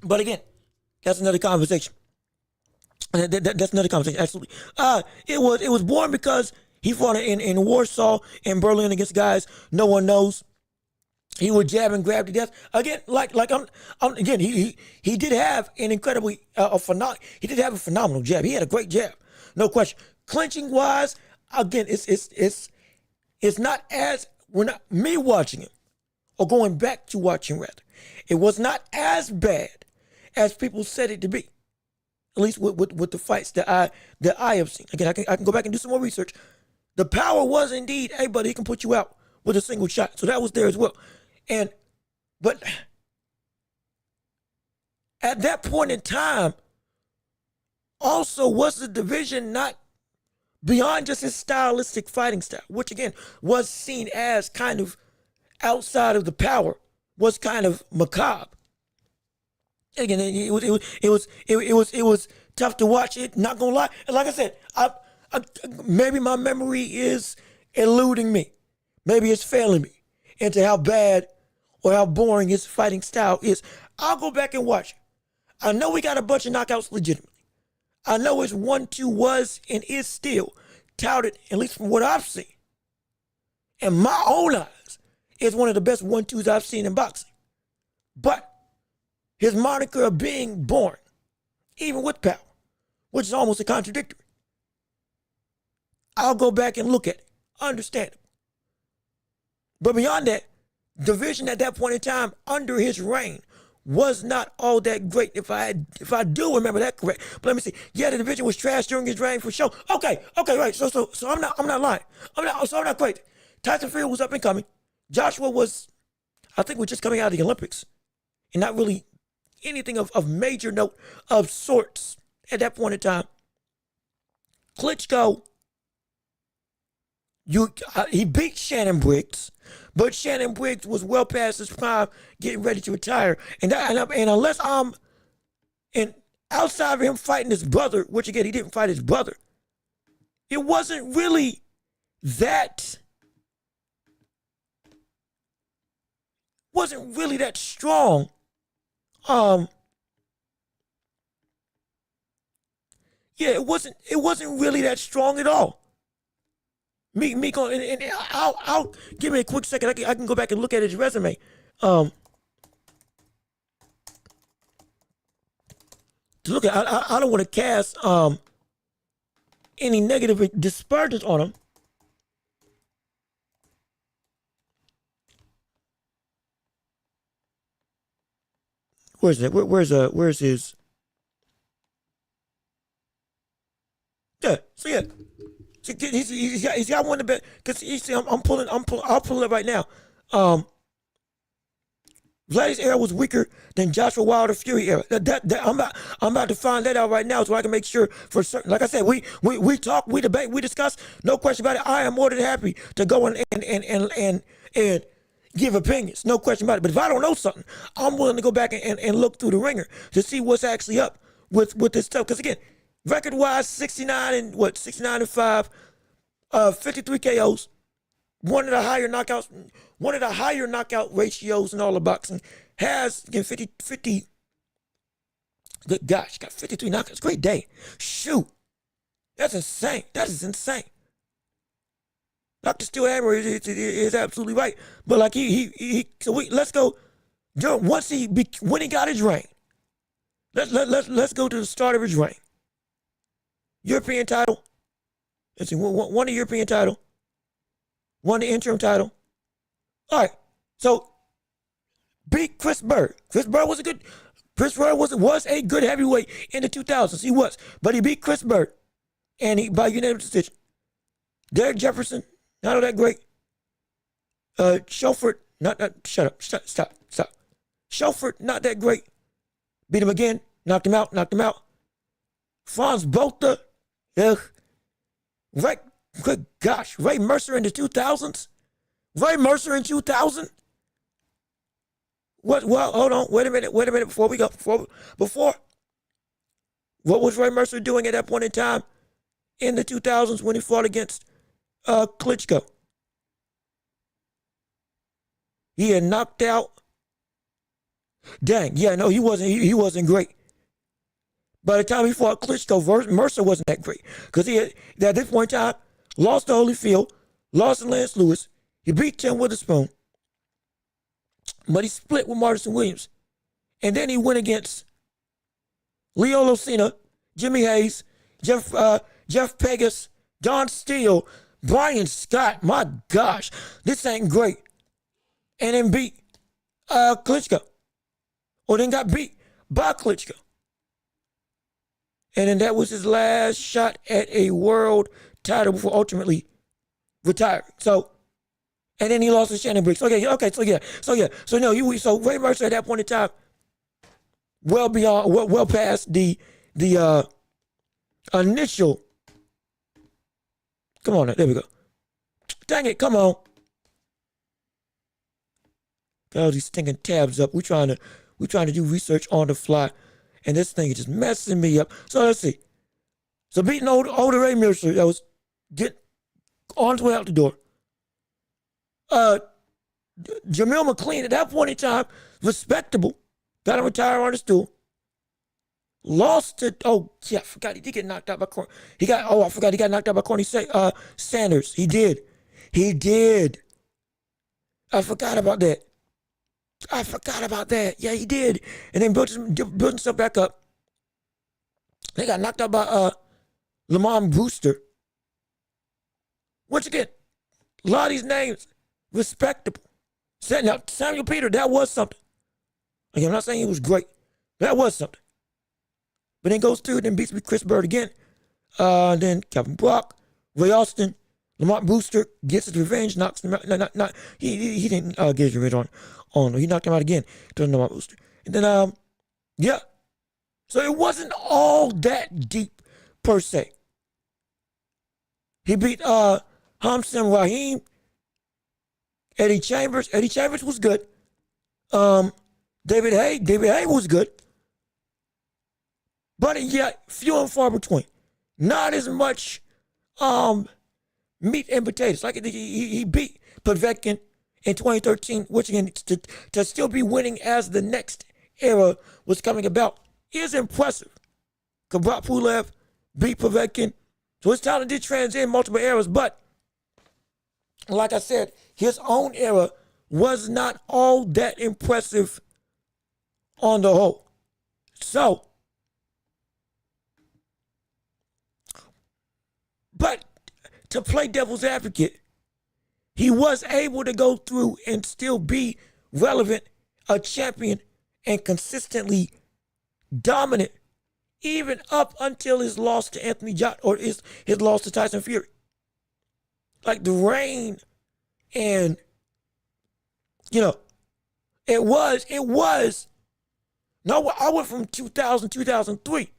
But again, that's another conversation. That's another conversation, absolutely. It was born because he fought in Warsaw and Berlin against guys no one knows. He would jab and grab to death. Again, again, he did have an incredibly he did have a phenomenal jab. He had a great jab, no question. Clinching wise, again, it's not as we're not me watching him or going back to watching rather. It was not as bad as people said it to be. At least with the fights that I have seen. Again, I can go back and do some more research. The power was indeed, hey buddy, he can put you out with a single shot. So that was there as well. But at that point in time, also was the division not beyond just his stylistic fighting style, which again was seen as kind of outside of the power, was kind of macabre. Again, it was tough to watch it. Not gonna lie, and like I said, I maybe my memory is eluding me, maybe it's failing me into how bad or how boring his fighting style is. I'll go back and watch it. I know we got a bunch of knockouts legitimately. I know his 1-2 was and is still touted, at least from what I've seen, in my own eyes, is one of the best 1-2s I've seen in boxing. But his moniker of being born, even with power, which is almost a contradictory, I'll go back and look at it. Understandable. But beyond that, division at that point in time under his reign was not all that great, if I do remember that correct. But let me see. Yeah, the division was trash during his reign for sure. Okay, right. So I'm not lying. I'm not crazy. Tyson Fury was up and coming. Joshua was, I think, we're just coming out of the Olympics, and not really anything of major note of sorts at that point in time. Klitschko, he beat Shannon Briggs, but Shannon Briggs was well past his prime, getting ready to retire. And unless outside of him fighting his brother, which again he didn't fight his brother, it wasn't really that strong. It wasn't really that strong at all. Me going, and I'll give me a quick second. I can go back and look at his resume. To look at, I don't want to cast any negative dispersions on him. Where's that? Where's his? Yeah. So yeah. He's got one of the best, because I'll pull it up right now. Vladdy's era was weaker than Joshua Wilder Fury era. I'm about to find that out right now so I can make sure for certain. Like I said, we talk, we debate, we discuss. No question about it. I am more than happy to go and give opinions. No question about it. But if I don't know something, I'm willing to go back and look through the ringer to see what's actually up with this stuff. Because again, record-wise, 69 and 5, 53 KOs, one of the higher knockout ratios in all of boxing. Has again 50. Good gosh, got 53 knockouts. Great day. Shoot, that's insane. That is insane. Dr. Steel Hammer is absolutely right. But like let's go. When he got his reign, let's go to the start of his reign. European title. Let's see, won the European title. Won the interim title. All right. So beat Chris Bird. Chris Bird was a good heavyweight in the 2000s. He was. But he beat Chris Bird. And he by unanimous decision. Derek Jefferson, not all that great. Shelford, stop. Shelford, not that great. Beat him again. Knocked him out. Franz Botha. Ugh. Good gosh. Ray Mercer in the 2000s? Ray Mercer in 2000? What? Well, hold on. Wait a minute. Before we go. Before. What was Ray Mercer doing at that point in time in the 2000s when he fought against Klitschko? He had knocked out. Dang. Yeah, no, he wasn't great. By the time he fought Klitschko, Mercer wasn't that great. Because he had, at this point in time, lost to Holyfield, lost to Lance Lewis. He beat Tim Witherspoon. But he split with Martin Williams. And then he went against Leo Lucena, Jimmy Hayes, Jeff Pegas, Don Steele, Brian Scott. My gosh, this ain't great. And then beat Klitschko. Or then got beat by Klitschko. And then that was his last shot at a world title before ultimately retiring. So, and then he lost to Shannon Briggs. So Ray Mercer at that point in time, well past the initial. Come on, there we go. Dang it, come on. Got all these stinking tabs up. We're trying to do research on the fly. And this thing is just messing me up. So let's see. So beating older Ray Mercer, that was get on his way out the door. Jamil McLean, at that point in time, respectable, got him retired on the stool. Lost to, I forgot, he did get knocked out by Corny. He got knocked out by Corny Sanders. He did. I forgot about that. Yeah, he did. And then built himself back up. They got knocked out by Lamont Brewster. Once again, a lot of these names, respectable. Now, Samuel Peter, that was something. Again, I'm not saying he was great. That was something. But then goes through, then beats me Chris Bird again. Then Kevin Brock, Ray Austin, Lamont Brewster gets his revenge, knocks him out. He didn't get his revenge on him. He knocked him out again to Lamont Brewster. And then, yeah. So it wasn't all that deep, per se. He beat Hamzat Rahim, Eddie Chambers. Eddie Chambers was good. David Hay was good. But yeah, few and far between. Not as much meat and potatoes. Like he beat Povetkin in 2013, which again, to still be winning as the next era was coming about is impressive. Kabrat Pulev beat Povetkin. So his talent did transcend multiple eras, but like I said, his own era was not all that impressive on the whole. So, but to play devil's advocate, he was able to go through and still be relevant, a champion, and consistently dominant, even up until his loss to Anthony Joshua or his loss to Tyson Fury. Like the reign and, it was. No, I went from 2000, 2003,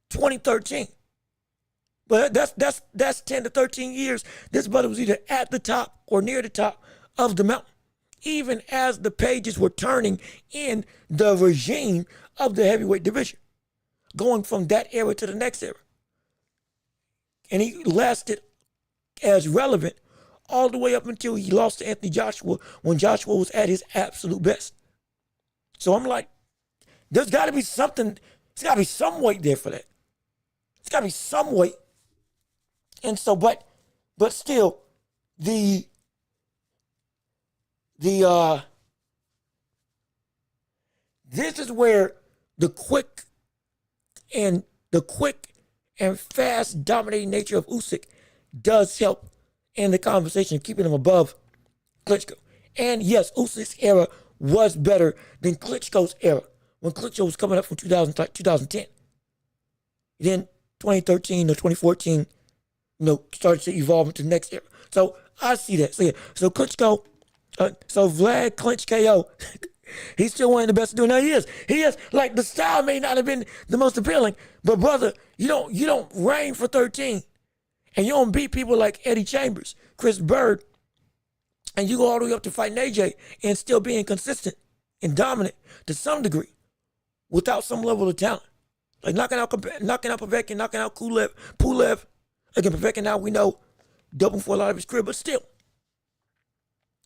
2013. But that's 10 to 13 years. This brother was either at the top or near the top of the mountain, even as the pages were turning in the regime of the heavyweight division, going from that era to the next era. And he lasted as relevant all the way up until he lost to Anthony Joshua when Joshua was at his absolute best. So I'm like, there's got to be something, there's got to be some weight there for that. There's got to be some weight. And so, but still, this is where the quick and fast dominating nature of Usyk does help in the conversation, keeping him above Klitschko. And yes, Usyk's era was better than Klitschko's era when Klitschko was coming up from 2010. Then 2013 or 2014, started to evolve into the next era. So I see that. So yeah, so Klitschko, so Vlad Klitsch KO, he's still one of the best to do it. Now he is. Like the style may not have been the most appealing, but brother, you don't reign for 13. And you don't beat people like Eddie Chambers, Chris Bird, and you go all the way up to fighting AJ and still being consistent and dominant to some degree without some level of talent. Like knocking out Povetkin, knocking out Pulev. Again, Povetkin now we know double for a lot of his career, but still,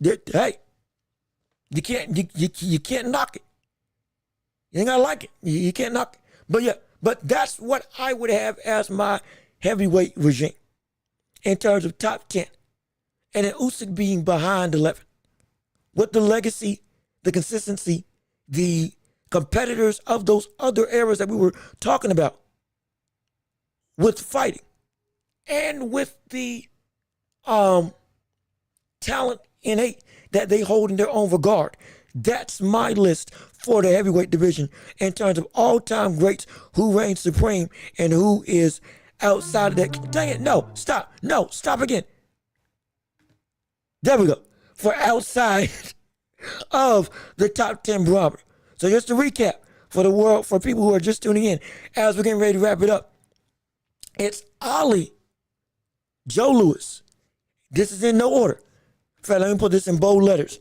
hey, you can't knock it. You ain't gotta like it. You can't knock it. But yeah, but that's what I would have as my heavyweight regime in terms of top 10. And then Usyk being behind 11. With the legacy, the consistency, the competitors of those other eras that we were talking about with fighting and with the talent innate that they hold in their own regard. That's my list for the heavyweight division in terms of all-time greats who reign supreme and who is outside of that. Dang it, no, stop again. There we go. For outside of the top 10 barometer. So just to recap for the world, for people who are just tuning in, as we're getting ready to wrap it up, it's Ali, Joe Louis. This is in no order. In fact, let me put this in bold letters.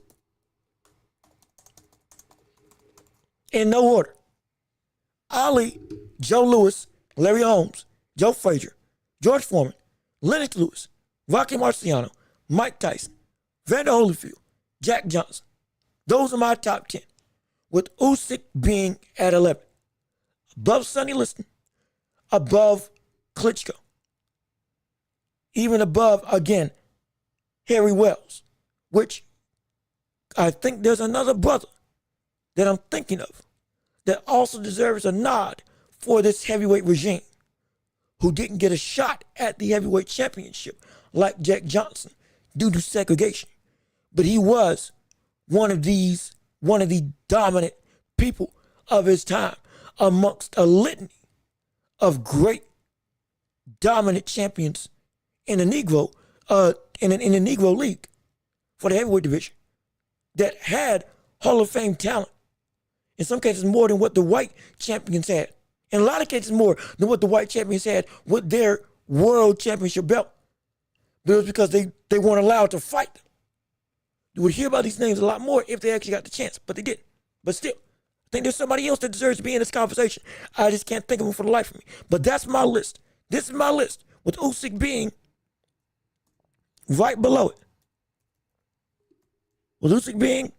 In no order. Ali, Joe Louis, Larry Holmes, Joe Frazier, George Foreman, Lennox Lewis, Rocky Marciano, Mike Tyson, Vander Holyfield, Jack Johnson. Those are my top 10, with Usyk being at 11. Above Sonny Liston, above Klitschko. Even above, again, Harry Wells, which I think there's another brother that I'm thinking of that also deserves a nod for this heavyweight regime, who didn't get a shot at the heavyweight championship like Jack Johnson due to segregation. But he was one of the dominant people of his time amongst a litany of great dominant champions in the Negro in the Negro League for the heavyweight division that had Hall of Fame talent. In some cases, more than what the white champions had. In a lot of cases, more than what the white champions had with their world championship belt. But it was because they weren't allowed to fight. You would hear about these names a lot more if they actually got the chance, but they didn't. But still, I think there's somebody else that deserves to be in this conversation. I just can't think of them for the life of me. But that's my list. This is my list, with Usyk being right below it. With Usyk being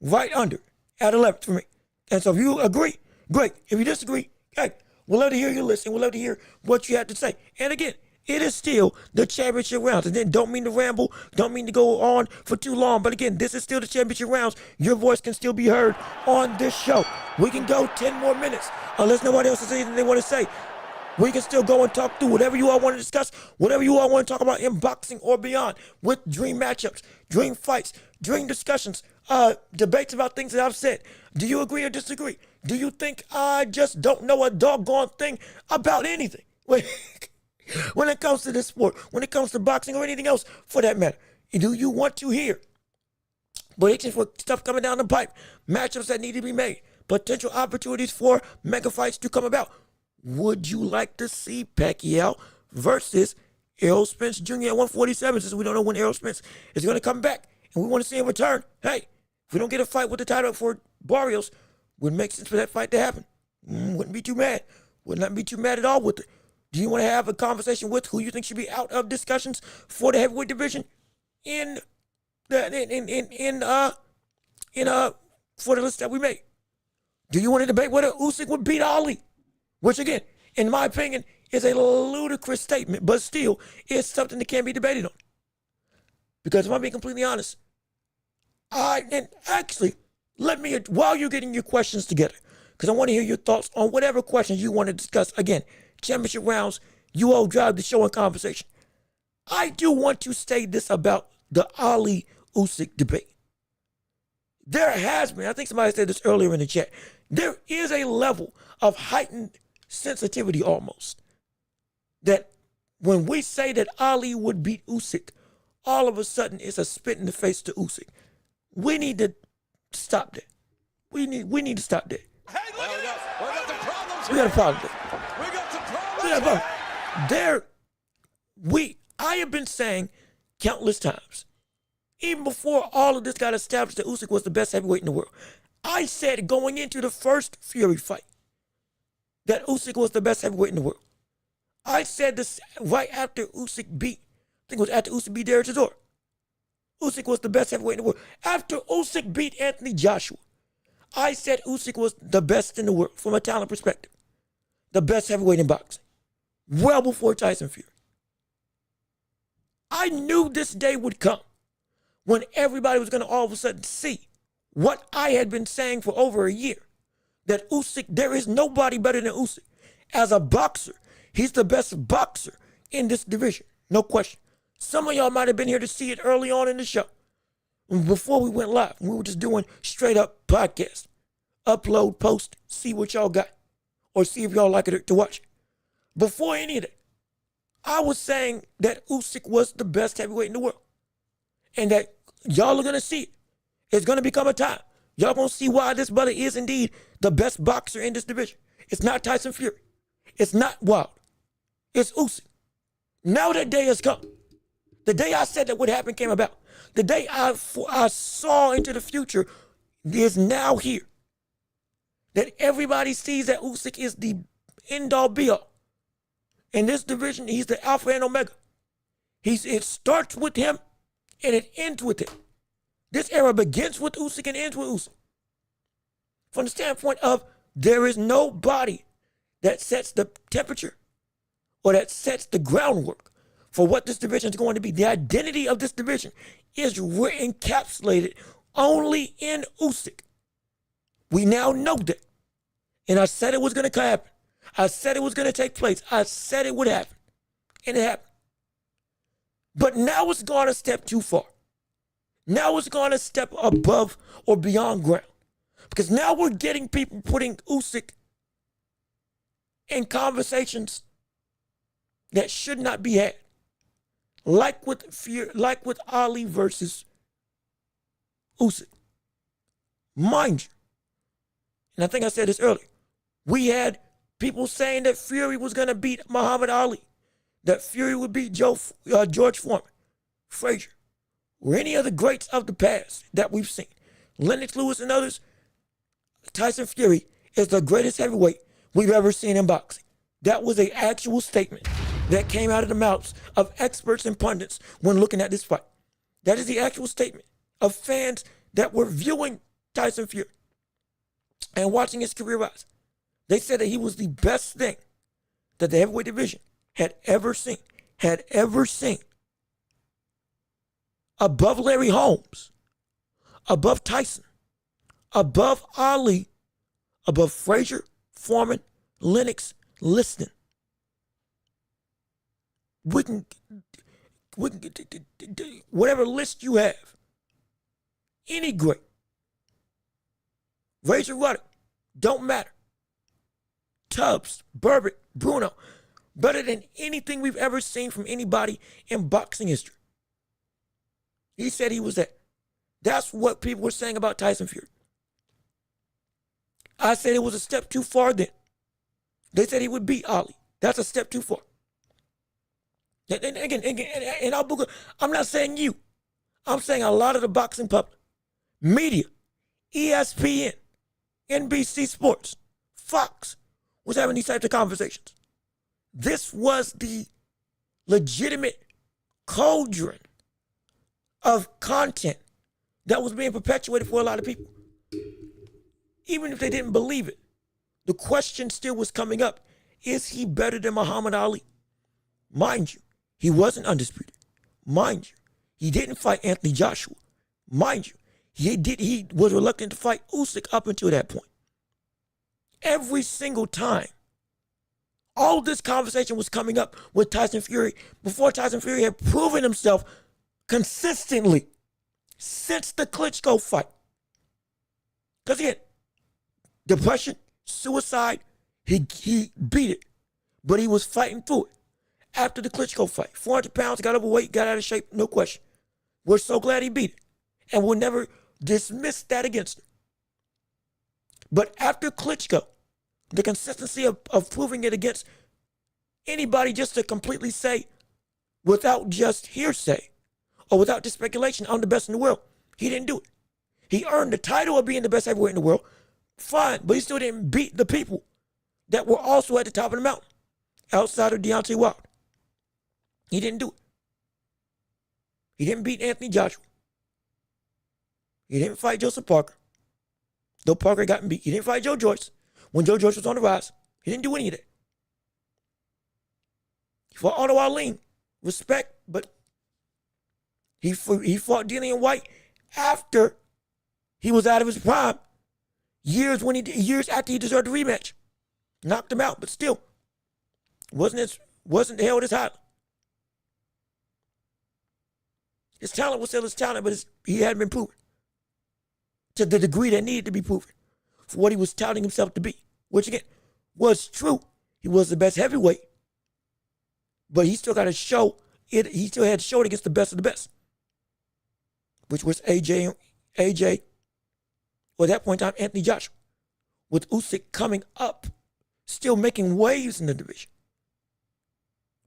right under at 11 for me. And so if you agree, great. If you disagree, hey, we'll love to hear your list and we'll love to hear what you have to say. And again, it is still the championship rounds. And then don't mean to ramble, don't mean to go on for too long. But again, this is still the championship rounds. Your voice can still be heard on this show. We can go 10 more minutes unless nobody else has anything they want to say. We can still go and talk through whatever you all want to discuss, whatever you all want to talk about in boxing or beyond, with dream matchups, dream fights, dream discussions, debates about things that I've said. Do you agree or disagree? Do you think I just don't know a doggone thing about anything when it comes to this sport, when it comes to boxing or anything else for that matter? Do you want to hear predictions for stuff coming down the pipe, matchups that need to be made, potential opportunities for mega fights to come about? Would you like to see Pacquiao versus Errol Spence Jr. at 147, since we don't know when Errol Spence is going to come back and we want to see him return? Hey, if we don't get a fight with the title for Barrios, would make sense for that fight to happen. Wouldn't be too mad. Would not be too mad at all with it. Do you want to have a conversation with who you think should be out of discussions for the heavyweight division for the list that we made? Do you want to debate whether Usyk would beat Ali? Which, again, in my opinion, is a ludicrous statement, but still is something that can be debated on. Because if I'm being completely honest, let me, while you're getting your questions together, because I want to hear your thoughts on whatever questions you want to discuss. Again, championship rounds, you all drive the show and conversation. I do want to say this about the Ali-Usyk debate. There has been, I think somebody said this earlier in the chat, there is a level of heightened sensitivity almost, that when we say that Ali would beat Usyk, all of a sudden it's a spit in the face to Usyk. We need to stop that. We need to stop that. Hey, look at this. We got the problems. We got a problem there. We got the problems. We got a problem. I have been saying countless times, even before all of this got established, that Usyk was the best heavyweight in the world. I said going into the first Fury fight that Usyk was the best heavyweight in the world. I said this right after Usyk beat, I think it was after Usyk beat Derek Chisora. Usyk was the best heavyweight in the world. After Usyk beat Anthony Joshua, I said Usyk was the best in the world from a talent perspective. The best heavyweight in boxing. Well before Tyson Fury. I knew this day would come when everybody was going to all of a sudden see what I had been saying for over a year. That Usyk, there is nobody better than Usyk. As a boxer, he's the best boxer in this division. No question. Some of y'all might have been here to see it early on in the show. Before we went live, we were just doing straight up podcast. Upload, post, see what y'all got. Or see if y'all like it to watch. Before any of that, I was saying that Usyk was the best heavyweight in the world. And that y'all are going to see it. It's going to become a time. Y'all going to see why this brother is indeed the best boxer in this division. It's not Tyson Fury. It's not Wilder. It's Usyk. Now that day has come. The day I said that would happen came about. The day I saw into the future is now here. That everybody sees that Usyk is the end-all be-all. In this division, he's the alpha and omega. It starts with him and it ends with him. This era begins with Usyk and ends with Usyk. From the standpoint of there is nobody that sets the temperature or that sets the groundwork for what this division is going to be. The identity of this division is encapsulated only in Usyk. We now know that. And I said it was going to happen. I said it was going to take place. I said it would happen. And it happened. But now it's gone a step too far. Now it's gone a step above or beyond ground. Because now we're getting people putting Usyk in conversations that should not be had. Like with Ali versus Usyk. Mind you, and I think I said this earlier, we had people saying that Fury was going to beat Muhammad Ali, that Fury would beat George Foreman, Frazier, or any other greats of the past that we've seen. Lennox Lewis and others. Tyson Fury is the greatest heavyweight we've ever seen in boxing. That was an actual statement that came out of the mouths of experts and pundits when looking at this fight. That is the actual statement of fans that were viewing Tyson Fury and watching his career rise. They said that he was the best thing that the heavyweight division had ever seen. Above Larry Holmes, above Tyson, above Ali, above Frazier, Foreman, Lennox, Liston. We can whatever list you have, any great, Razor Ruddock, don't matter. Tubbs, Burbett, Bruno, better than anything we've ever seen from anybody in boxing history. He said he was that. That's what people were saying about Tyson Fury. I said it was a step too far then. They said he would beat Ali. That's a step too far. And again, I'm not saying you. I'm saying a lot of the boxing public, media, ESPN, NBC Sports, Fox was having these types of conversations. This was the legitimate cauldron of content that was being perpetuated for a lot of people. Even if they didn't believe it, the question still was coming up. Is he better than Muhammad Ali? Mind you, he wasn't undisputed. Mind you, he didn't fight Anthony Joshua. Mind you, he was reluctant to fight Usyk up until that point. Every single time, all this conversation was coming up with Tyson Fury before Tyson Fury had proven himself consistently since the Klitschko fight. Because he had depression, suicide, he beat it, but he was fighting through it. After the Klitschko fight, 400 pounds, got overweight, got out of shape, no question. We're so glad he beat it, and we'll never dismiss that against him. But after Klitschko, the consistency of proving it against anybody just to completely say, without just hearsay, or without just speculation, I'm the best in the world, he didn't do it. He earned the title of being the best heavyweight in the world, fine, but he still didn't beat the people that were also at the top of the mountain, outside of Deontay Wilder. He didn't do it. He didn't beat Anthony Joshua. He didn't fight Joseph Parker, though Parker got beat. He didn't fight Joe Joyce when Joe Joyce was on the rise. He didn't do any of that. He fought Otto Arlene, respect, but he fought Dillian White after he was out of his prime. Years after he deserved a rematch. Knocked him out, but still wasn't held as highly. His talent was still his talent, but he hadn't been proven to the degree that needed to be proven for what he was touting himself to be, which again was true. He was the best heavyweight, but he still got to show it. He still had to show it against the best of the best, which was AJ, or at that point in time, Anthony Joshua, with Usyk coming up, still making waves in the division.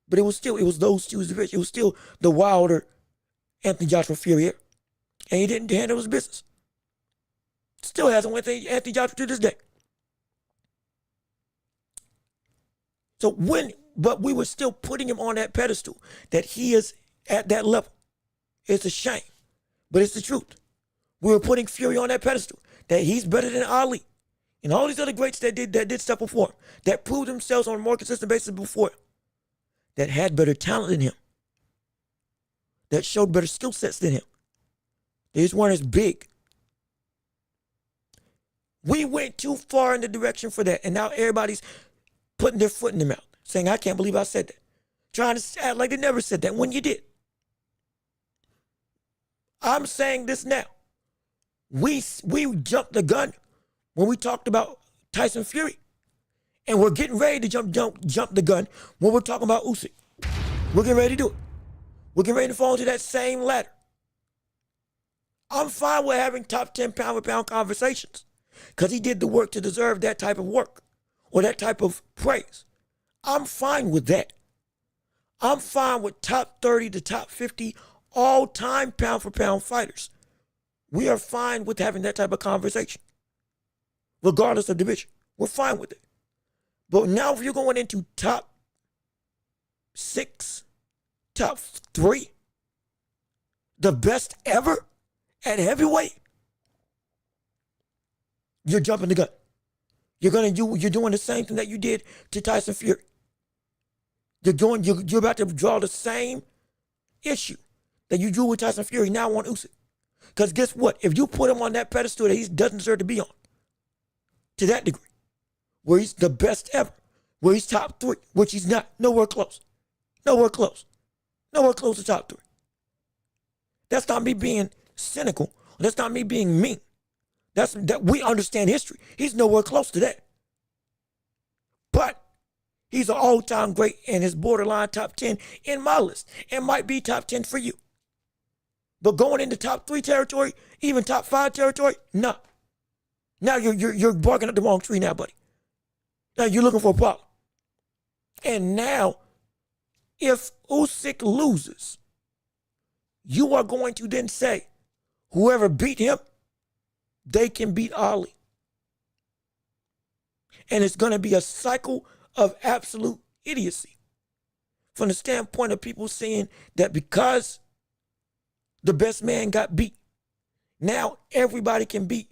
But it was those two's division. It was still the Wilder, Anthony Joshua Fury era. And he didn't handle his business. Still hasn't went to Anthony Joshua to this day. But we were still putting him on that pedestal that he is at that level. It's a shame, but it's the truth. We were putting Fury on that pedestal, that he's better than Ali. And all these other greats that did stuff before him, that proved themselves on a more consistent basis before him, that had better talent than him, that showed better skill sets than him. They just weren't as big. We went too far in the direction for that, and now everybody's putting their foot in their mouth, saying, I can't believe I said that. Trying to act like they never said that when you did. I'm saying this now. We jumped the gun when we talked about Tyson Fury. And we're getting ready to jump the gun when we're talking about Usyk. We're getting ready to do it. We're getting ready to fall into that same ladder. I'm fine with having top 10 pound for pound conversations because he did the work to deserve that type of work or that type of praise. I'm fine with that. I'm fine with top 30 to top 50 all-time pound for pound fighters. We are fine with having that type of conversation, regardless of division. We're fine with it. But now if you're going into top 6, top 3, the best ever at heavyweight, you're jumping the gun. You're doing the same thing that you did to Tyson Fury. You're about to draw the same issue that you drew with Tyson Fury now on Usyk. Because guess what? If you put him on that pedestal that he doesn't deserve to be on, to that degree, where he's the best ever, where he's top 3, which he's not, nowhere close. Nowhere close. Nowhere close to top 3. That's not me being cynical. That's not me being mean. That we understand history. He's nowhere close to that. But he's an all-time great and is borderline top 10 in my list. And might be top 10 for you. But going into top 3 territory, even top 5 territory, no. Now you're barking up the wrong tree now, buddy. Now you're looking for a problem. And now, if Usyk loses, you are going to then say, whoever beat him, they can beat Ali. And it's going to be a cycle of absolute idiocy. From the standpoint of people saying that because the best man got beat, now everybody can beat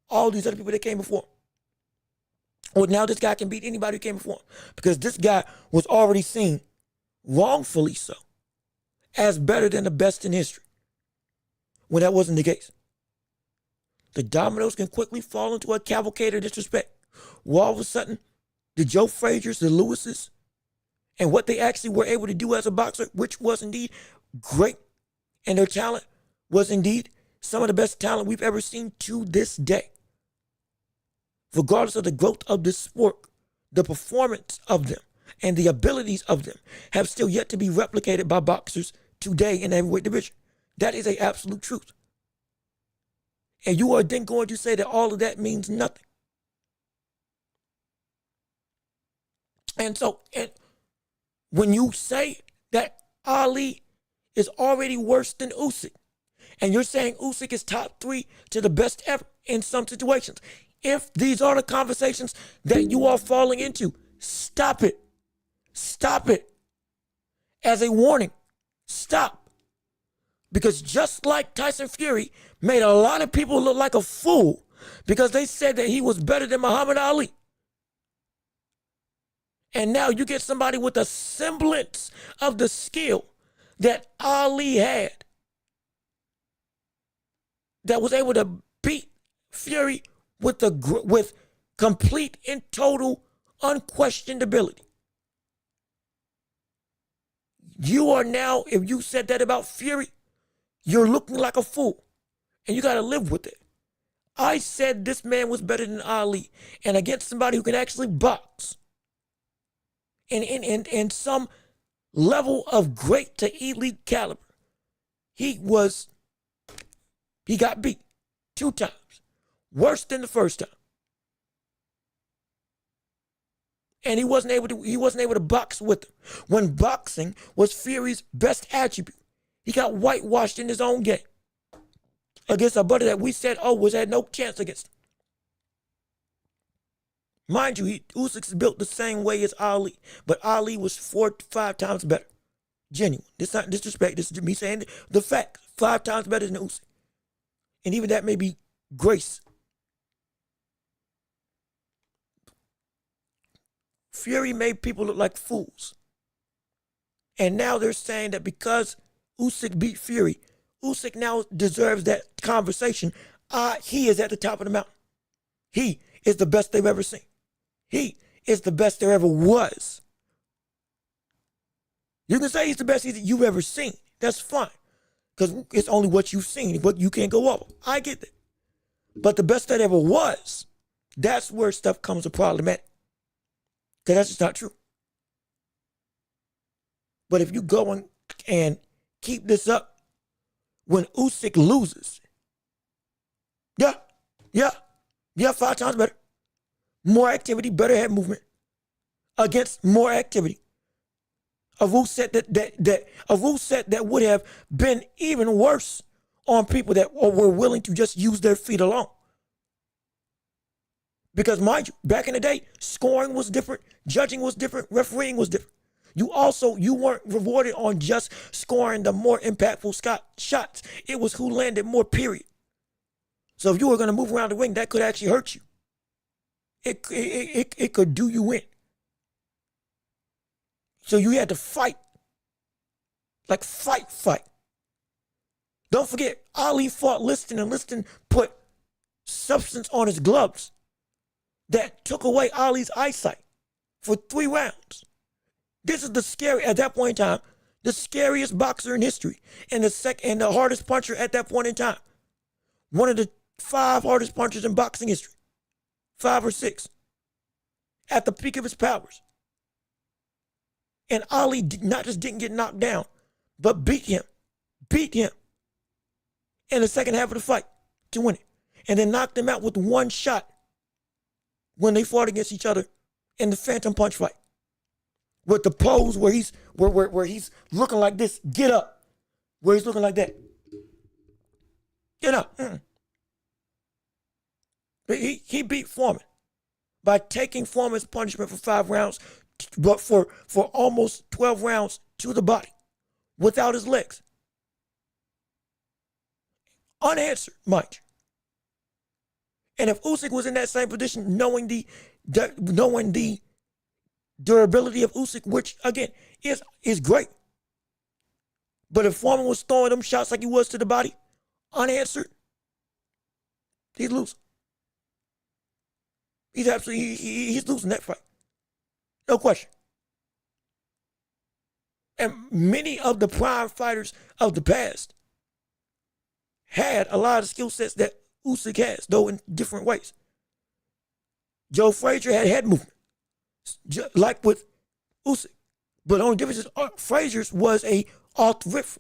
all these other people that came before him. Or now this guy can beat anybody who came before him. Because this guy was already seen, wrongfully so, as better than the best in history. When that wasn't the case. The dominoes can quickly fall into a cavalcade of disrespect. Where all of a sudden, the Joe Frazier's, the Lewises, and what they actually were able to do as a boxer, which was indeed great, and their talent was indeed some of the best talent we've ever seen to this day. Regardless of the growth of this sport, the performance of them and the abilities of them have still yet to be replicated by boxers today in the heavyweight division. That is an absolute truth. And you are then going to say that all of that means nothing. And so, when you say that Ali is already worse than Usyk, and you're saying Usyk is top 3 to the best ever in some situations, if these are the conversations that you are falling into, stop it. Stop it. As a warning, stop. Because just like Tyson Fury made a lot of people look like a fool because they said that he was better than Muhammad Ali. And now you get somebody with a semblance of the skill that Ali had that was able to beat Fury with complete and total unquestioned ability. You are now, if you said that about Fury, you're looking like a fool, and you got to live with it. I said this man was better than Ali, and against somebody who can actually box, in some level of great to elite caliber, he got beat 2 times, worse than the first time, and he wasn't able to box with him when boxing was Fury's best attribute. He got whitewashed in his own game against a buddy that we said, had no chance against him. Mind you, Usyk's built the same way as Ali, but Ali was 4 to 5 times better. Genuine. This is not disrespect. This is me saying the fact. 5 times better than Usyk. And even that may be grace. Fury made people look like fools. And now they're saying that because Usyk beat Fury, Usyk now deserves that conversation. He is at the top of the mountain. He is the best they've ever seen. He is the best there ever was. You can say he's the best you've ever seen. That's fine. Because it's only what you've seen, but you can't go up. I get that. But the best that ever was, that's where stuff comes a problematic. Because that's just not true. But if you go and keep this up, when Usyk loses, yeah, 5 times better. More activity, better head movement against more activity. A rule set that would have been even worse on people that were willing to just use their feet alone. Because mind you, back in the day, scoring was different, judging was different, refereeing was different. You weren't rewarded on just scoring the more impactful shots. It was who landed more, period. So if you were going to move around the ring, that could actually hurt you. It could do you in. So you had to fight. Like fight. Don't forget, Ali fought Liston, and Liston put substance on his gloves that took away Ali's eyesight for 3 rounds. This is at that point in time, the scariest boxer in history and the hardest puncher at that point in time. One of the 5 hardest punchers in boxing history. 5 or 6. At the peak of his powers. And Ali not just didn't get knocked down, but beat him in the second half of the fight to win it. And then knocked him out with 1 shot when they fought against each other in the Phantom Punch fight. With the pose where he's looking like this, get up. Where he's looking like that. Get up. But he beat Foreman by taking Foreman's punishment for 5 rounds, but for almost 12 rounds to the body without his legs. Unanswered, mind you. And if Usyk was in that same position, knowing the durability of Usyk, which again is great, but if Foreman was throwing them shots like he was to the body, unanswered, he's losing. He's losing that fight. No question. And many of the prime fighters of the past had a lot of skill sets that Usyk has, though in different ways. Joe Frazier had head movement, like with Usyk. But the only difference is Frazier's was a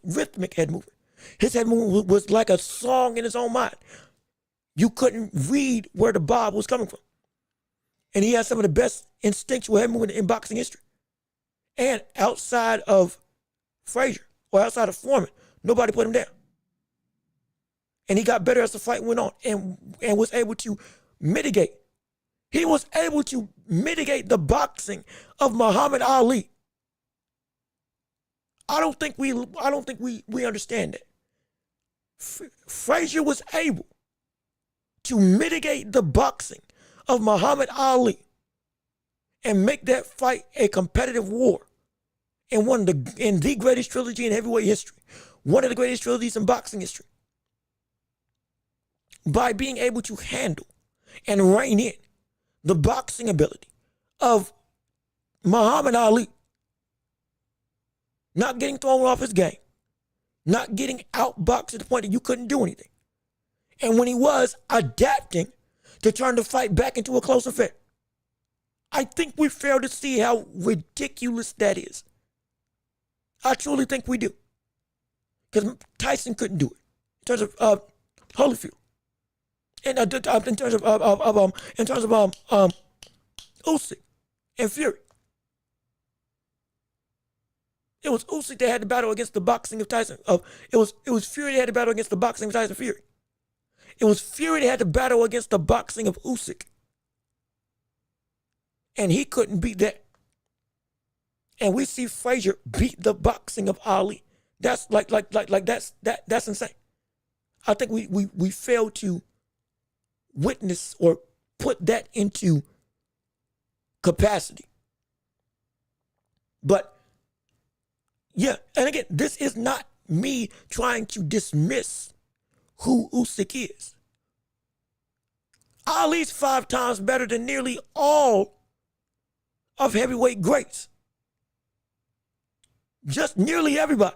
rhythmic head movement. His head movement was like a song in his own mind. You couldn't read where the bob was coming from. And he has some of the best instinctual head movement in boxing history. And outside of Frazier, or outside of Foreman, nobody put him down. And he got better as the fight went on and was able to mitigate. He was able to mitigate the boxing of Muhammad Ali. I don't think we understand that. Frazier was able to mitigate the boxing of Muhammad Ali and make that fight a competitive war in the greatest trilogy in heavyweight history, one of the greatest trilogies in boxing history, by being able to handle and rein in the boxing ability of Muhammad Ali, not getting thrown off his game, not getting outboxed to the point that you couldn't do anything, and when he was, adapting to turn the fight back into a close affair. I think we fail to see how ridiculous that is. I truly think we do. Because Tyson couldn't do it in terms of Holyfield. And in terms of Usyk and Fury. It was Usyk that had the battle against the boxing of Tyson. It was Fury that had the battle against the boxing of Tyson Fury. It was Fury that had the battle against the boxing of Usyk. And he couldn't beat that. And we see Frazier beat the boxing of Ali. That's that's insane. I think we fail to witness or put that into capacity. But yeah, and again, this is not me trying to dismiss who Usyk is. Ali's 5 times better than nearly all of heavyweight greats. Just nearly everybody.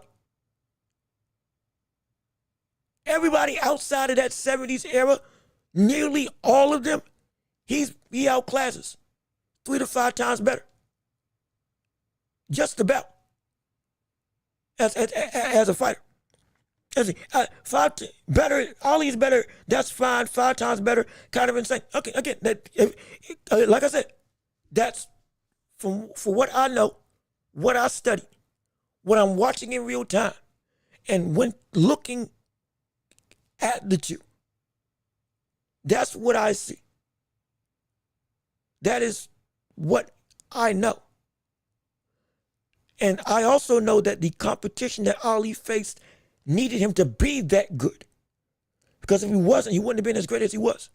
Everybody outside of that 70s era, nearly all of them, he outclasses 3 to 5 times better. Just about. As a fighter. Better, Ali's better, that's fine, 5 times better, kind of insane. Okay, again, like I said, that's for what I know, what I study, what I'm watching in real time, and when looking at the two, that's what I see. That is what I know. And I also know that the competition that Ali faced needed him to be that good. Because if he wasn't, he wouldn't have been as great as he was.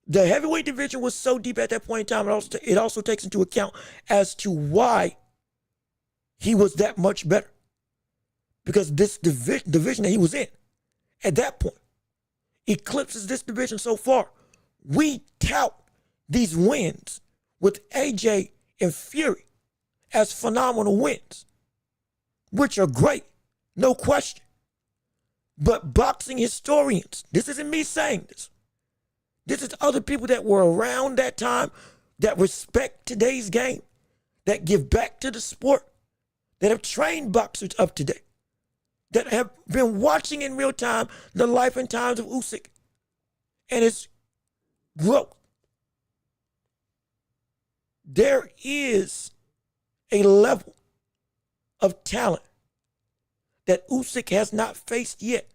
The heavyweight division was so deep at that point in time, it also takes into account as to why he was that much better. Because this division that he was in, at that point, eclipses this division so far. We tout these wins with AJ and Fury as phenomenal wins, which are great, no question. But boxing historians, this isn't me saying this. This is other people that were around that time, that respect today's game, that give back to the sport, that have trained boxers up to date, that have been watching in real time the life and times of Usyk and his growth. There is a level of talent that Usyk has not faced yet,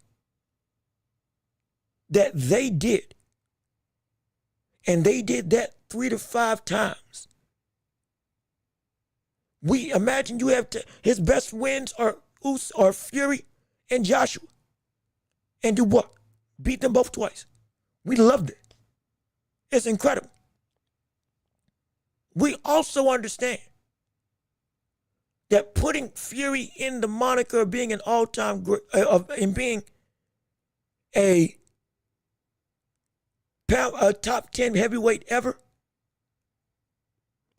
that they did. And they did that 3 to 5 times. We imagine you have his best wins are Fury and Joshua and Dubois. Beat them both twice. We loved it. It's incredible. We also understand that putting Fury in the moniker of being an all-time great, in being a top 10 heavyweight ever,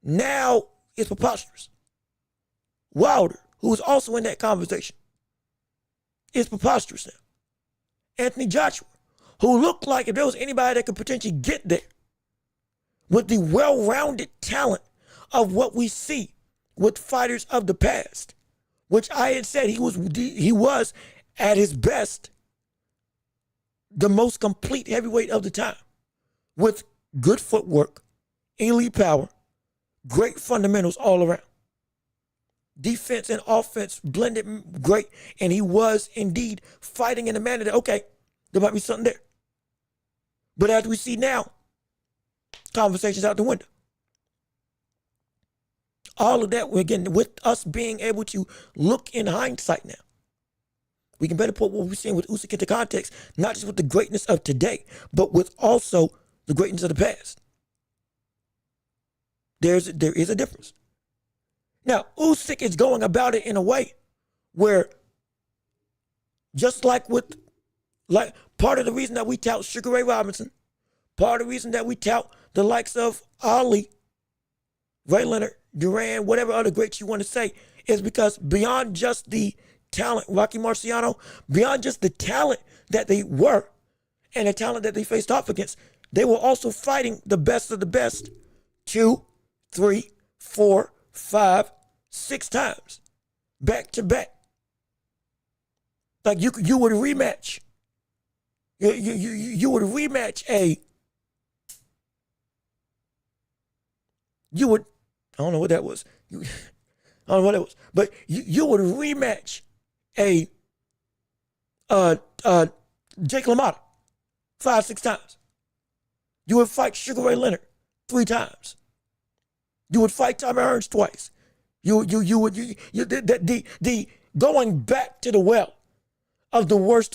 now is preposterous. Wilder, who was also in that conversation, is preposterous now. Anthony Joshua, who looked like if there was anybody that could potentially get there with the well-rounded talent of what we see with fighters of the past, which I had said he was at his best the most complete heavyweight of the time, with good footwork, elite power, great fundamentals all around. Defense and offense blended great, and he was indeed fighting in a manner that, okay, there might be something there. But as we see now, conversations out the window. All of that, again, with us being able to look in hindsight now, we can better put what we're seeing with Usyk into context, not just with the greatness of today, but with also the greatness of the past. There is a difference. Now, Usyk is going about it in a way where, just like part of the reason that we tout Sugar Ray Robinson, part of the reason that we tout the likes of Ali, Ray Leonard, Duran, whatever other greats you want to say, is because beyond just the talent, Rocky Marciano, beyond just the talent that they were and the talent that they faced off against, they were also fighting the best of the best 2, 3, 4, 5, 6 times back to back. Like you would rematch. You would rematch I don't know what that was. I don't know what that was. But you would rematch Jake LaMotta 5, 6 times. You would fight Sugar Ray Leonard 3 times. You would fight Tommy Hearns twice. The going back to the well of the worst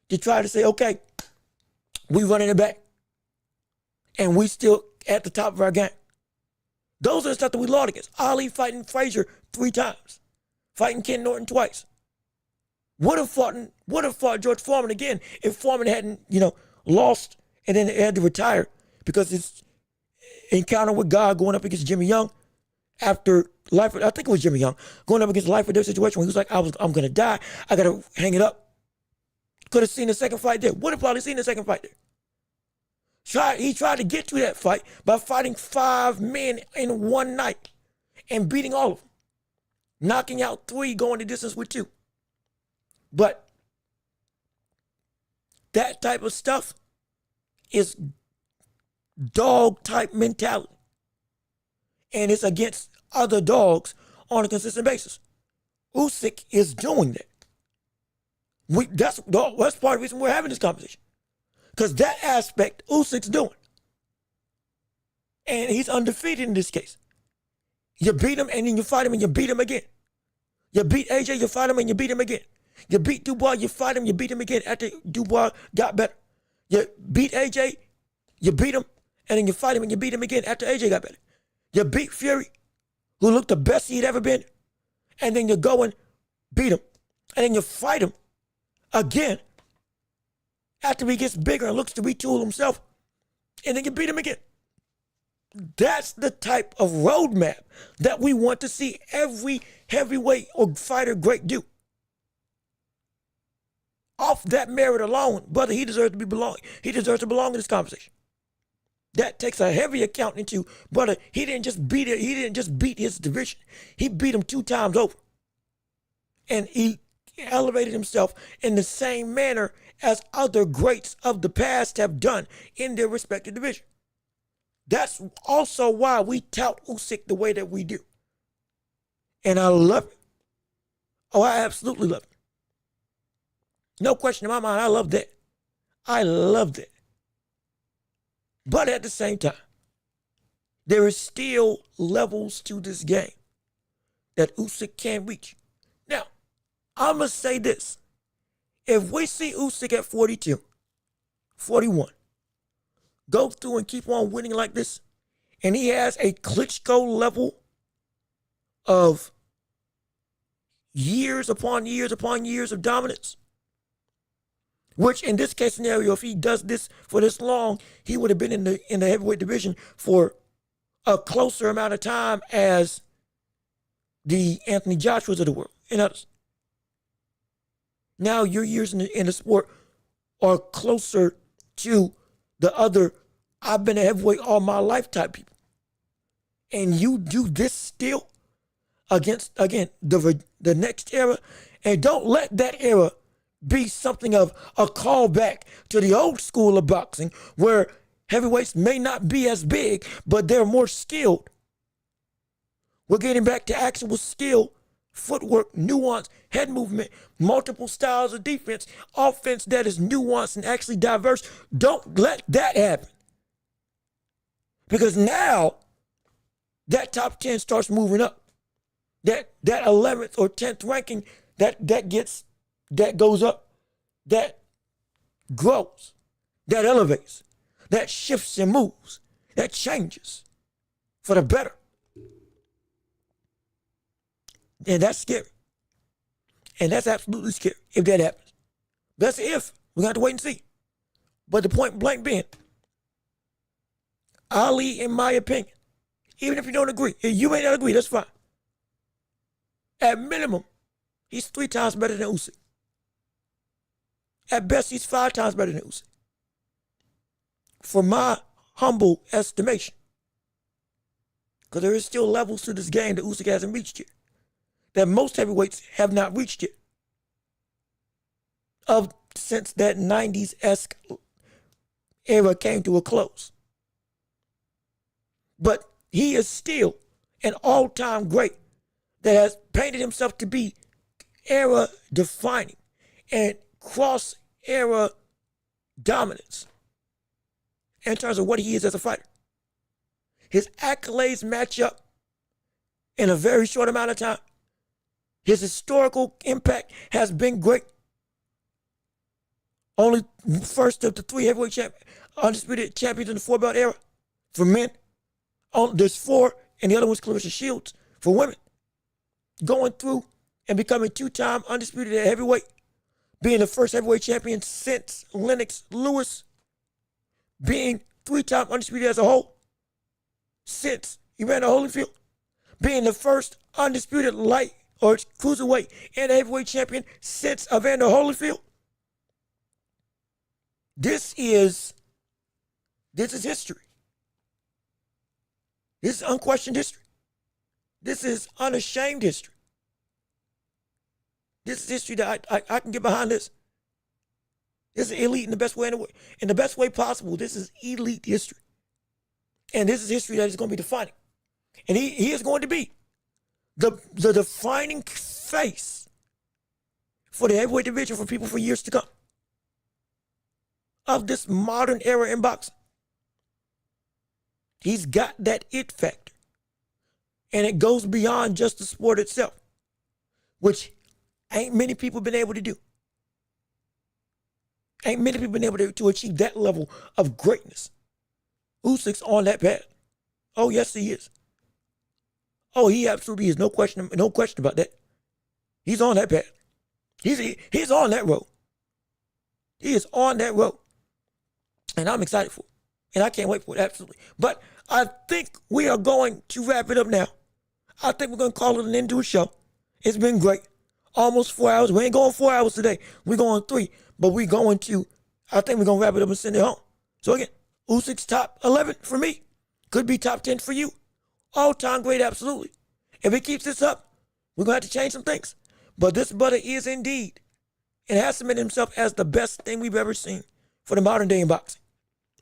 to try to say, okay, we running it back. And we still at the top of our game. Those are the stuff that we lost against. Ali fighting Frazier 3 times. Fighting Ken Norton twice. Would have fought George Foreman again if Foreman hadn't, lost and then had to retire because his encounter with God going up against Jimmy Young after life, I think it was Jimmy Young, going up against life or death situation when he was like, I'm going to die. I got to hang it up. Could have seen the second fight there. Would have probably seen the second fight there. He tried to get to that fight by fighting 5 men in one night and beating all of them. Knocking out 3, going the distance with 2. But that type of stuff is dog type mentality. And it's against other dogs on a consistent basis. Usyk is doing that. That's part of the reason we're having this conversation. Because that aspect Usyk's doing. And he's undefeated in this case. You beat him and then you fight him and you beat him again. You beat AJ, you fight him and you beat him again. You beat Dubois, you fight him, you beat him again after Dubois got better. You beat AJ, you beat him, and then you fight him and you beat him again after AJ got better. You beat Fury, who looked the best he'd ever been, and then you go and beat him. And then you fight him again after he gets bigger and looks to retool himself, and then you beat him again. That's the type of roadmap that we want to see every heavyweight or fighter great do. Off that merit alone, brother, he deserves to be belong. He deserves to belong in this conversation. That takes a heavy account into, brother, he didn't just beat it. He didn't just beat his division. He beat him 2 times over. And he elevated himself in the same manner as other greats of the past have done in their respective division. That's also why we tout Usyk the way that we do. And I love it. Oh, I absolutely love it. No question in my mind, I love that. I loved it. But at the same time, there is still levels to this game that Usyk can't reach. Now, I'm going to say this. If we see Usyk at 42, 41, go through and keep on winning like this, and he has a Klitschko level of years upon years upon years of dominance, which in this case scenario, if he does this for this long, he would have been in the heavyweight division for a closer amount of time as the Anthony Joshuas of the world and others. Now your years in the sport are closer to the other, I've been a heavyweight all my life type people. And you do this still against, again, the next era. And don't let that era be something of a callback to the old school of boxing where heavyweights may not be as big, but they're more skilled. We're getting back to actual skill, footwork, nuance, head movement, multiple styles of defense, offense that is nuanced and actually diverse. Don't let that happen. Because now that top 10 starts moving up. That 11th or 10th ranking, that goes up, that grows, that elevates, that shifts and moves, that changes for the better. And that's scary. And that's absolutely scary if that happens. That's if. We're going to have to wait and see. But the point blank being, Ali, in my opinion, even if you don't agree, if you may not agree, that's fine. At minimum, he's 3 times better than Usyk. At best, he's 5 times better than Usyk. For my humble estimation. Because there is still levels to this game that Usyk hasn't reached yet. That most heavyweights have not reached yet. Since that 90s-esque era came to a close. But he is still an all-time great that has painted himself to be era-defining and cross-era dominance in terms of what he is as a fighter. His accolades match up in a very short amount of time. His historical impact has been great. Only first of the 3 heavyweight undisputed champions in the 4-belt era for men. There's 4, and the other one's Clarissa Shields for women. Going through and becoming 2-time undisputed at heavyweight, being the first heavyweight champion since Lennox Lewis, being 3-time undisputed as a whole since Evander Holyfield, being the first undisputed light or cruiserweight and heavyweight champion since Evander Holyfield. This is history. This is unquestioned history. This is unashamed history. This is history that I can get behind this. This is elite in the best way possible. This is elite history. And this is history that is going to be defining. And he is going to be the defining face for the heavyweight division for people for years to come of this modern era in boxing. He's got that it factor. And it goes beyond just the sport itself, which ain't many people been able to do. Ain't many people been able to achieve that level of greatness. Usyk's on that path. Oh, yes, he is. Oh, he absolutely is. No question about that. He's on that path. He's on that road. He is on that road. And I'm excited for it. And I can't wait for it, absolutely. But I think we are going to wrap it up now. I think we're going to call it an end to a show. It's been great. Almost 4 hours. We ain't going 4 hours today. We're going 3. But I think we're going to wrap it up and send it home. So again, Usyk's top 11 for me. Could be top 10 for you. All-time great, absolutely. If he keeps this up, we're going to have to change some things. But this brother is indeed, and has cemented himself as the best thing we've ever seen for the modern day in boxing.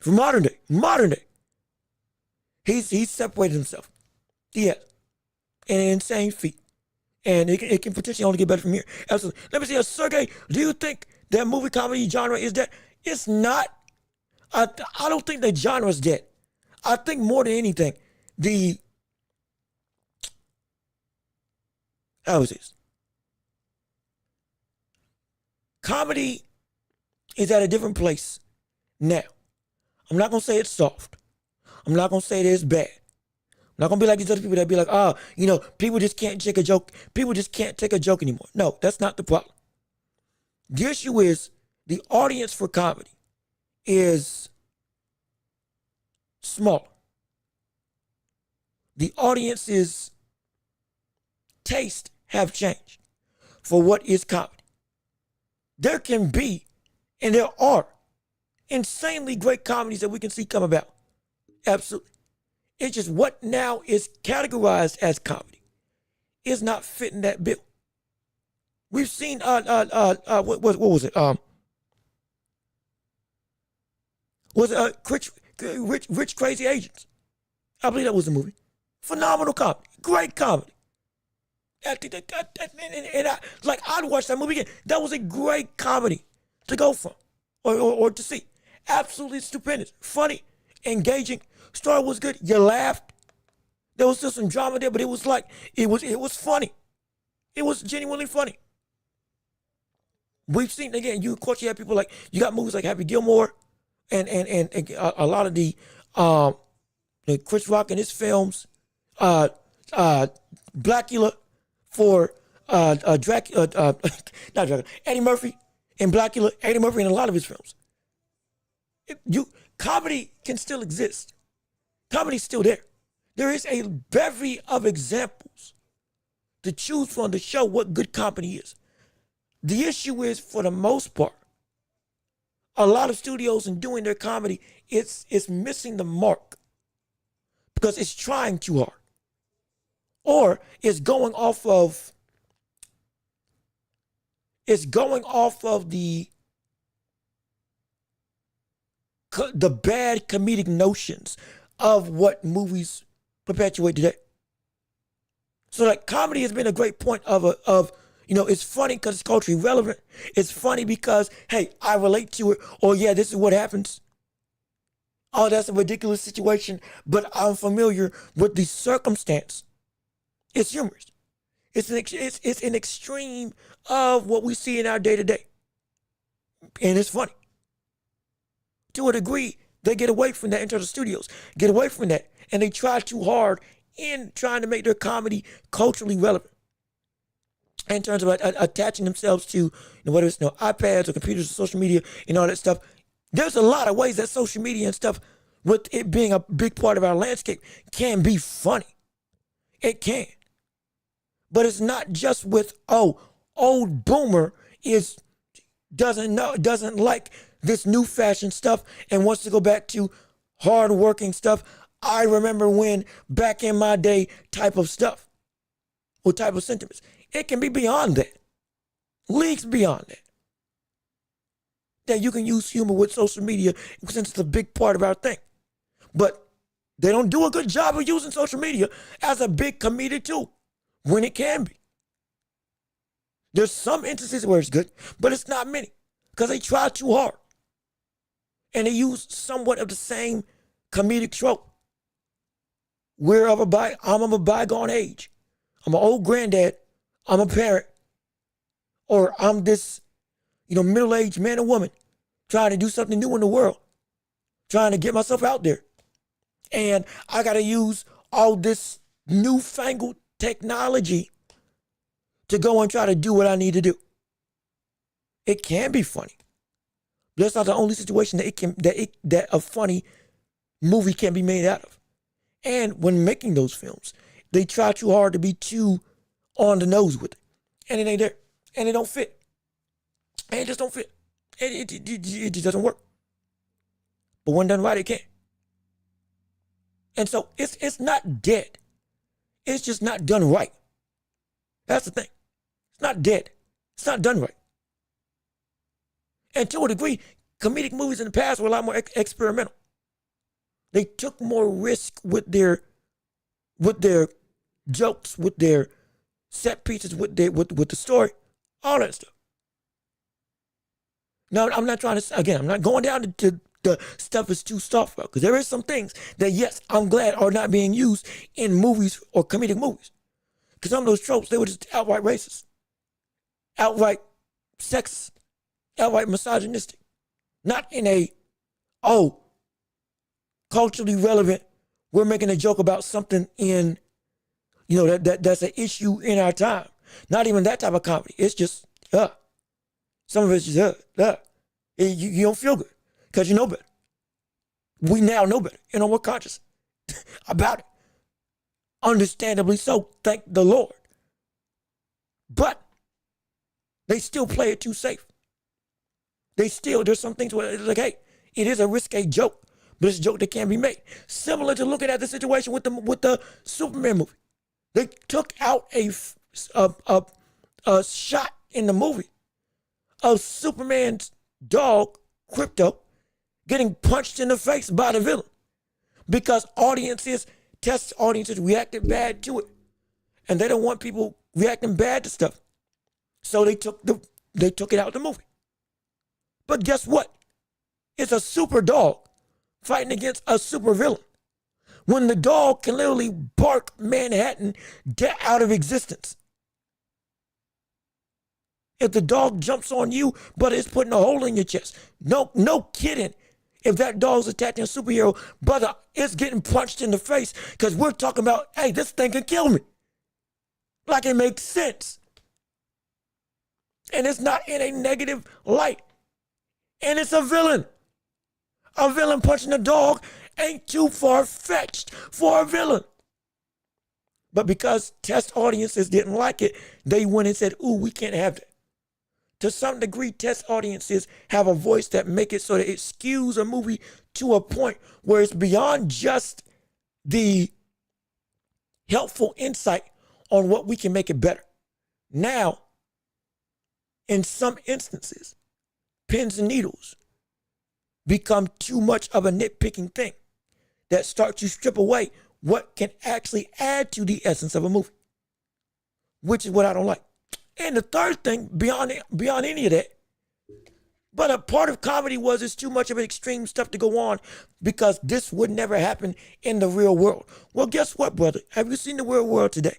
For modern day. He's separated himself. He has. And an insane feat. And it can potentially only get better from here. Absolutely. Let me see, Sergey, do you think that movie comedy genre is dead? It's not. I don't think the genre is dead. I think more than anything, how is this? Comedy is at a different place now. I'm not going to say it's soft. I'm not going to say that it's bad. I'm not going to be like these other people that be like, people just can't take a joke. People just can't take a joke anymore. No, that's not the problem. The issue is the audience for comedy is small. The audience's taste have changed for what is comedy. There can be, and there are, insanely great comedies that we can see come about. Absolutely. It's just what now is categorized as comedy is not fitting that bill. We've seen what was it? Rich Crazy Asians. I believe that was the movie. Phenomenal comedy. Great comedy. I'd watch that movie again. That was a great comedy to go from or to see. Absolutely stupendous. Funny. Engaging. Story was good. You laughed. There was still some drama there, but it was it was funny. It was genuinely funny. We've seen, again, of course you have people like, you got movies like Happy Gilmore and a lot of the Chris Rock in his films, Blackula for Dracula, not Dracula, Eddie Murphy in Blackula, Eddie Murphy in a lot of his films. Comedy can still exist. Comedy's still there. There is a bevy of examples to choose from to show what good comedy is. The issue is, for the most part, a lot of studios in doing their comedy, it's missing the mark because it's trying too hard. Or it's going off of the bad comedic notions of what movies perpetuate today. So like comedy has been a great point of it's funny because it's culturally relevant. It's funny because, hey, I relate to it. Or yeah, this is what happens. Oh, that's a ridiculous situation, but I'm familiar with the circumstance. It's humorous. It's an extreme of what we see in our day-to-day. And it's funny. To a degree, they get away from that in terms of studios, get away from that, and they try too hard in trying to make their comedy culturally relevant. In terms of attaching themselves to whether it's iPads or computers or social media and all that stuff, there's a lot of ways that social media and stuff, with it being a big part of our landscape, can be funny. It can. But it's not just with, old boomer doesn't like this new fashion stuff and wants to go back to hard working stuff. I remember when, back in my day, type of stuff or type of sentiments. It can be beyond that. Leagues beyond that. That you can use humor with social media since it's a big part of our thing. But they don't do a good job of using social media as a big comedic tool when it can be. There's some instances where it's good, but it's not many because they try too hard. And they use somewhat of the same comedic trope. I'm of a bygone age. I'm an old granddad. I'm a parent. Or I'm this, middle-aged man or woman trying to do something new in the world. Trying to get myself out there. And I got to use all this newfangled technology to go and try to do what I need to do. It can be funny. But that's not the only situation that a funny movie can be made out of. And when making those films, they try too hard to be too on the nose with it. And it ain't there. And it don't fit. And it just don't fit. It just doesn't work. But when done right, it can. And so it's not dead. It's just not done right. That's the thing. It's not dead. It's not done right. And to a degree, comedic movies in the past were a lot more experimental. They took more risk with their jokes, with their set pieces, with the story, all that stuff. Now, I'm not trying to, again, I'm not going down to the stuff is too soft, because there is some things that, yes, I'm glad are not being used in movies or comedic movies. Because some of those tropes, they were just outright racist, outright sexist, outright misogynistic. Not in a, culturally relevant, we're making a joke about something in, that's an issue in our time. Not even that type of comedy. It's just, some of it's just, you don't feel good because you know better. We now know better. We're conscious about it. Understandably so, thank the Lord. But they still play it too safe. There's some things where it's like, hey, it is a risque joke, but it's a joke that can be made. Similar to looking at the situation with the Superman movie. They took out a shot in the movie of Superman's dog, Crypto, getting punched in the face by the villain because test audiences reacted bad to it. And they don't want people reacting bad to stuff. So they took it out of the movie. But guess what? It's a super dog fighting against a super villain. When the dog can literally bark Manhattan out of existence. If the dog jumps on you, but it's putting a hole in your chest. No kidding. If that dog's attacking a superhero, brother, it's getting punched in the face because we're talking about, hey, this thing can kill me. Like it makes sense. And it's not in a negative light. And it's a villain. A villain punching a dog ain't too far-fetched for a villain. But because test audiences didn't like it, they went and said, ooh, we can't have that. To some degree, test audiences have a voice that make it so that it skews a movie to a point where it's beyond just the helpful insight on what we can make it better. Now, in some instances, pins and needles become too much of a nitpicking thing that starts to strip away what can actually add to the essence of a movie, which is what I don't like. And the third thing, beyond any of that, but a part of comedy was it's too much of an extreme stuff to go on because this would never happen in the real world. Well, guess what, brother? Have you seen the real world today?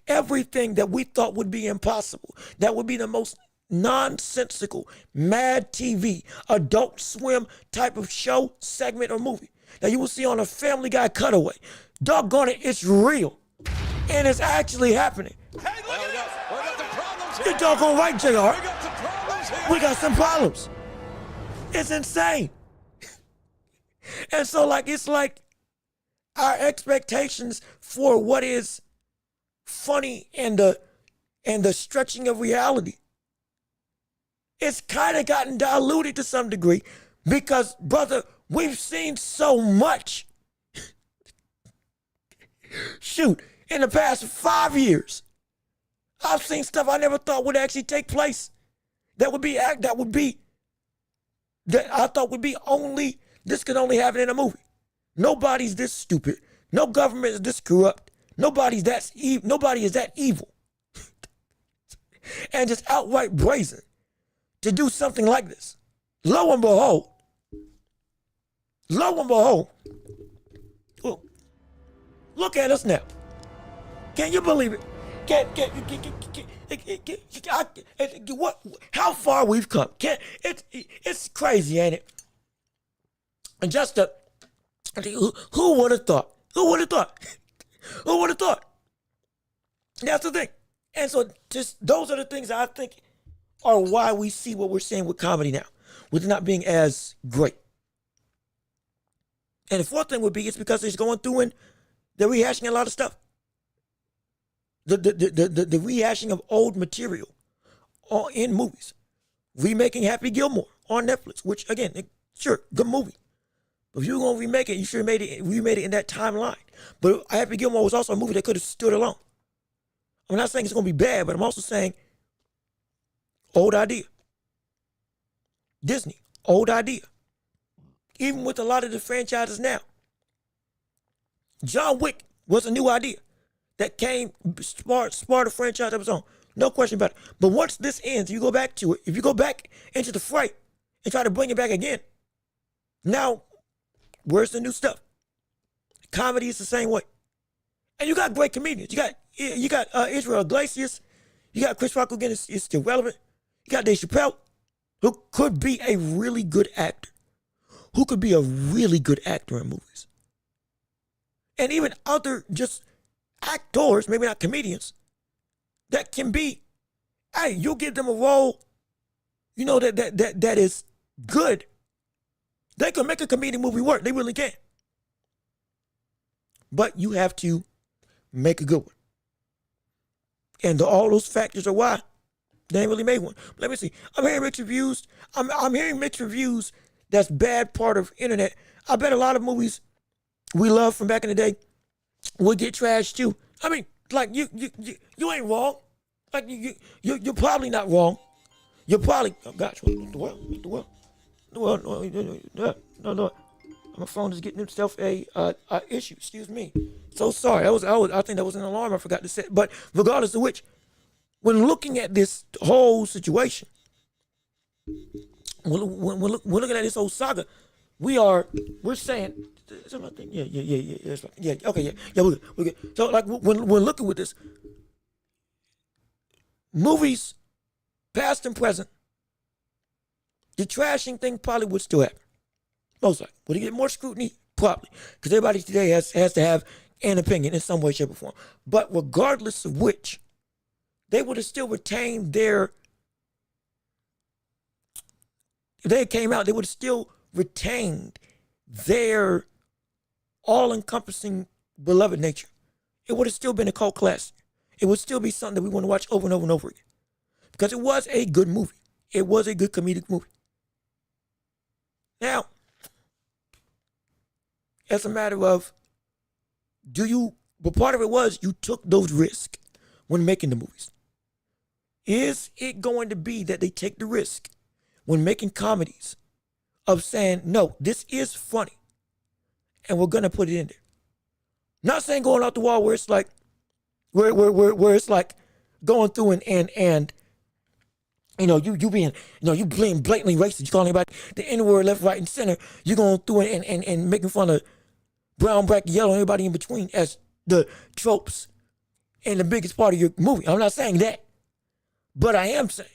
Everything that we thought would be impossible, that would be the most nonsensical, Mad TV, Adult Swim type of show, segment, or movie that you will see on a Family Guy cutaway. Doggone it, it's real. And it's actually happening. Hey, look at this. We got some problems here. You're doggone right, JR. We got some problems here. We got some problems. It's insane. And so, like, it's like our expectations for what is funny and the stretching of reality, it's kind of gotten diluted to some degree because, brother, we've seen so much. Shoot, in the past 5 years, I've seen stuff I never thought would actually take place. That I thought would be only, this could only happen in a movie. Nobody's this stupid. No government is this corrupt. Nobody is that evil. And just outright brazen to do something like this. Lo and behold, oh, look at us now. Can you believe it? What? How far we've come? It's crazy, ain't it? And just who would have thought? Who would have thought? Who would have thought? That's the thing. And so just those are the things that I think are why we see what we're seeing with comedy now, with it not being as great. And the fourth thing would be it's because it's going through and they're rehashing a lot of stuff. The rehashing of old material in movies. Remaking Happy Gilmore on Netflix, which again, sure, good movie. But if you were going to remake it, you should have remade it in that timeline. But Happy Gilmore was also a movie that could have stood alone. I'm not saying it's going to be bad, but I'm also saying old idea. Disney, old idea. Even with a lot of the franchises now. John Wick was a new idea that came, sparked a franchise of its own. No question about it. But once this ends, you go back to it. If you go back into the fray and try to bring it back again, now, where's the new stuff? Comedy is the same way. And you got great comedians. You got Israel Iglesias. You got Chris Rock, who again is still relevant. You got Dave Chappelle, who could be a really good actor. Who could be a really good actor in movies. And even other just actors, maybe not comedians, that can be, hey, you'll give them a role, you know, that is good. They can make a comedic movie work. They really can. But you have to make a good one. And all those factors are why they ain't really made one. But let me see. I'm hearing mixed reviews. I'm hearing mixed reviews. That's bad part of internet. I bet a lot of movies we love from back in the day would get trashed too. I mean, like you ain't wrong. Like you're probably not wrong. You're probably, oh gosh, what the world? No. My phone is getting itself a issue. Excuse me. So sorry. I think that was an alarm I forgot to set. But regardless of which, when looking at this whole situation, when looking at this whole saga, we're saying, yeah. Okay, yeah, we're good. So like when looking with this, movies, past and present, the trashing thing probably would still happen. Most likely. Would it get more scrutiny? Probably. Because everybody today has to have an opinion in some way, shape, or form. But regardless of which, they would have still retained their, if they came out, they would have still retained their all-encompassing beloved nature. It would have still been a cult classic. It would still be something that we want to watch over and over and over again. Because it was a good movie. It was a good comedic movie. Now, as a matter of, but part of it was you took those risks when making the movies. Is it going to be that they take the risk when making comedies of saying, no, this is funny and we're going to put it in there? Not saying going out the wall where it's like, where it's like going through and you know, you being blatantly racist, you calling anybody the N-word left, right, and center, you going through and making fun of brown, black, yellow, and everybody in between as the tropes and the biggest part of your movie. I'm not saying that. But I am saying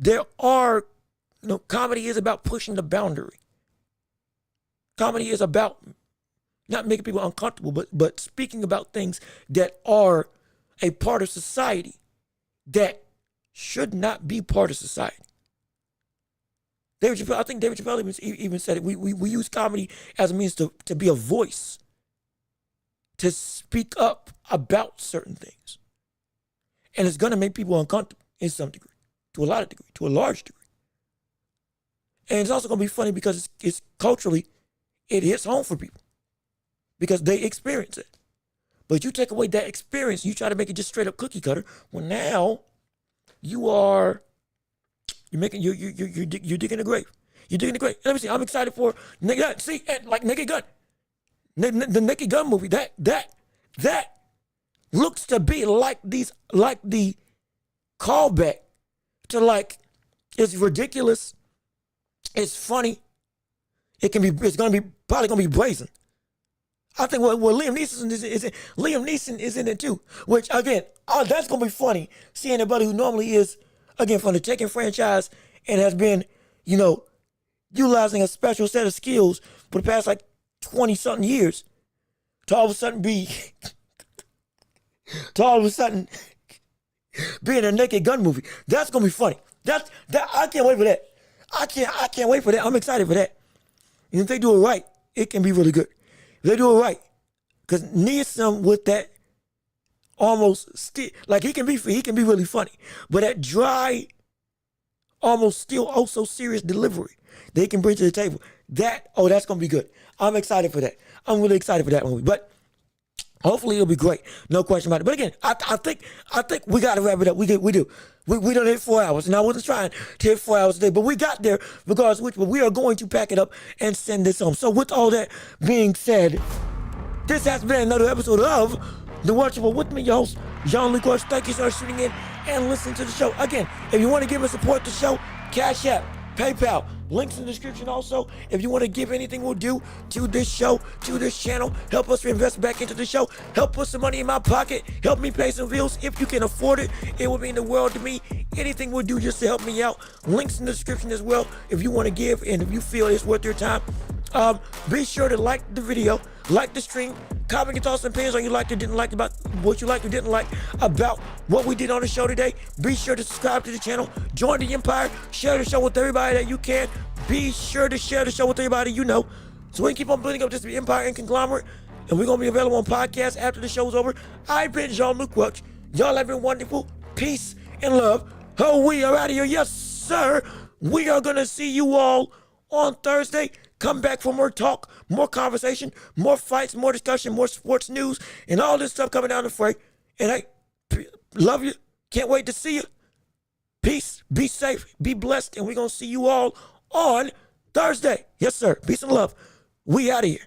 there are, comedy is about pushing the boundary. Comedy is about not making people uncomfortable, but speaking about things that are a part of society that should not be part of society. I think David Chappelle even said it. We use comedy as a means to be a voice, to speak up about certain things. And it's going to make people uncomfortable in some degree, to a large degree. And it's also going to be funny because it's culturally, it hits home for people because they experience it. But you take away that experience, you try to make it just straight up cookie cutter. Well, now you're digging a grave. You're digging a grave. Let me see. I'm excited for Naked Gun. See, like Naked Gun, the Naked Gun movie. That looks to be like the callback to like, it's ridiculous. It's funny. It's probably gonna be brazen. I think what Liam Neeson is in it too. Which again, that's gonna be funny. Seeing anybody who normally is, again, from the Tekken franchise and has been, utilizing a special set of skills for the past like 20 something years, to all of a sudden be in a Naked Gun movie. That's gonna be funny. That I can't wait for that. I can't wait for that. I'm excited for that. And if they do it right, it can be really good. If they do it right, because Neeson with that almost still, like he can be really funny, but that dry, almost still so serious delivery they can bring to the table. That's gonna be good. I'm excited for that. I'm really excited for that movie. But hopefully it'll be great. No question about it. But again, I think we gotta wrap it up. We do. We done hit 4 hours, and I wasn't trying to hit 4 hours a day, but we got there because we are going to pack it up and send this home. So with all that being said, this has been another episode of The Watchable with me, your host, Jean-Luc Welch. Thank you for tuning in and listening to the show. Again, if you want to give and support the show, Cash App, PayPal, links in the description also. If you want to give anything we'll do to this show, to this channel, help us reinvest back into the show, help put some money in my pocket, help me pay some bills. If you can afford it, it would mean the world to me. Anything we'll do just to help me out, links in the description as well. If you want to give and if you feel it's worth your time, be sure to like the video, like the stream, comment your thoughts and opinions on you liked or didn't like about what you liked or didn't like about what we did on the show today. Be sure to subscribe to the channel, join the empire, share the show with everybody that you can. Be sure to share the show with everybody you know, so we can keep on building up this empire and conglomerate. And we're gonna be available on podcasts after the show's over. I've been Jean-Luc Welch. Y'all have been wonderful. Peace and love. Oh, we are out of here. Yes, sir. We are gonna see you all on Thursday. Come back for more talk, more conversation, more fights, more discussion, more sports news, and all this stuff coming down the fray. And I love you. Can't wait to see you. Peace. Be safe. Be blessed. And we're going to see you all on Thursday. Yes, sir. Peace and love. We out of here.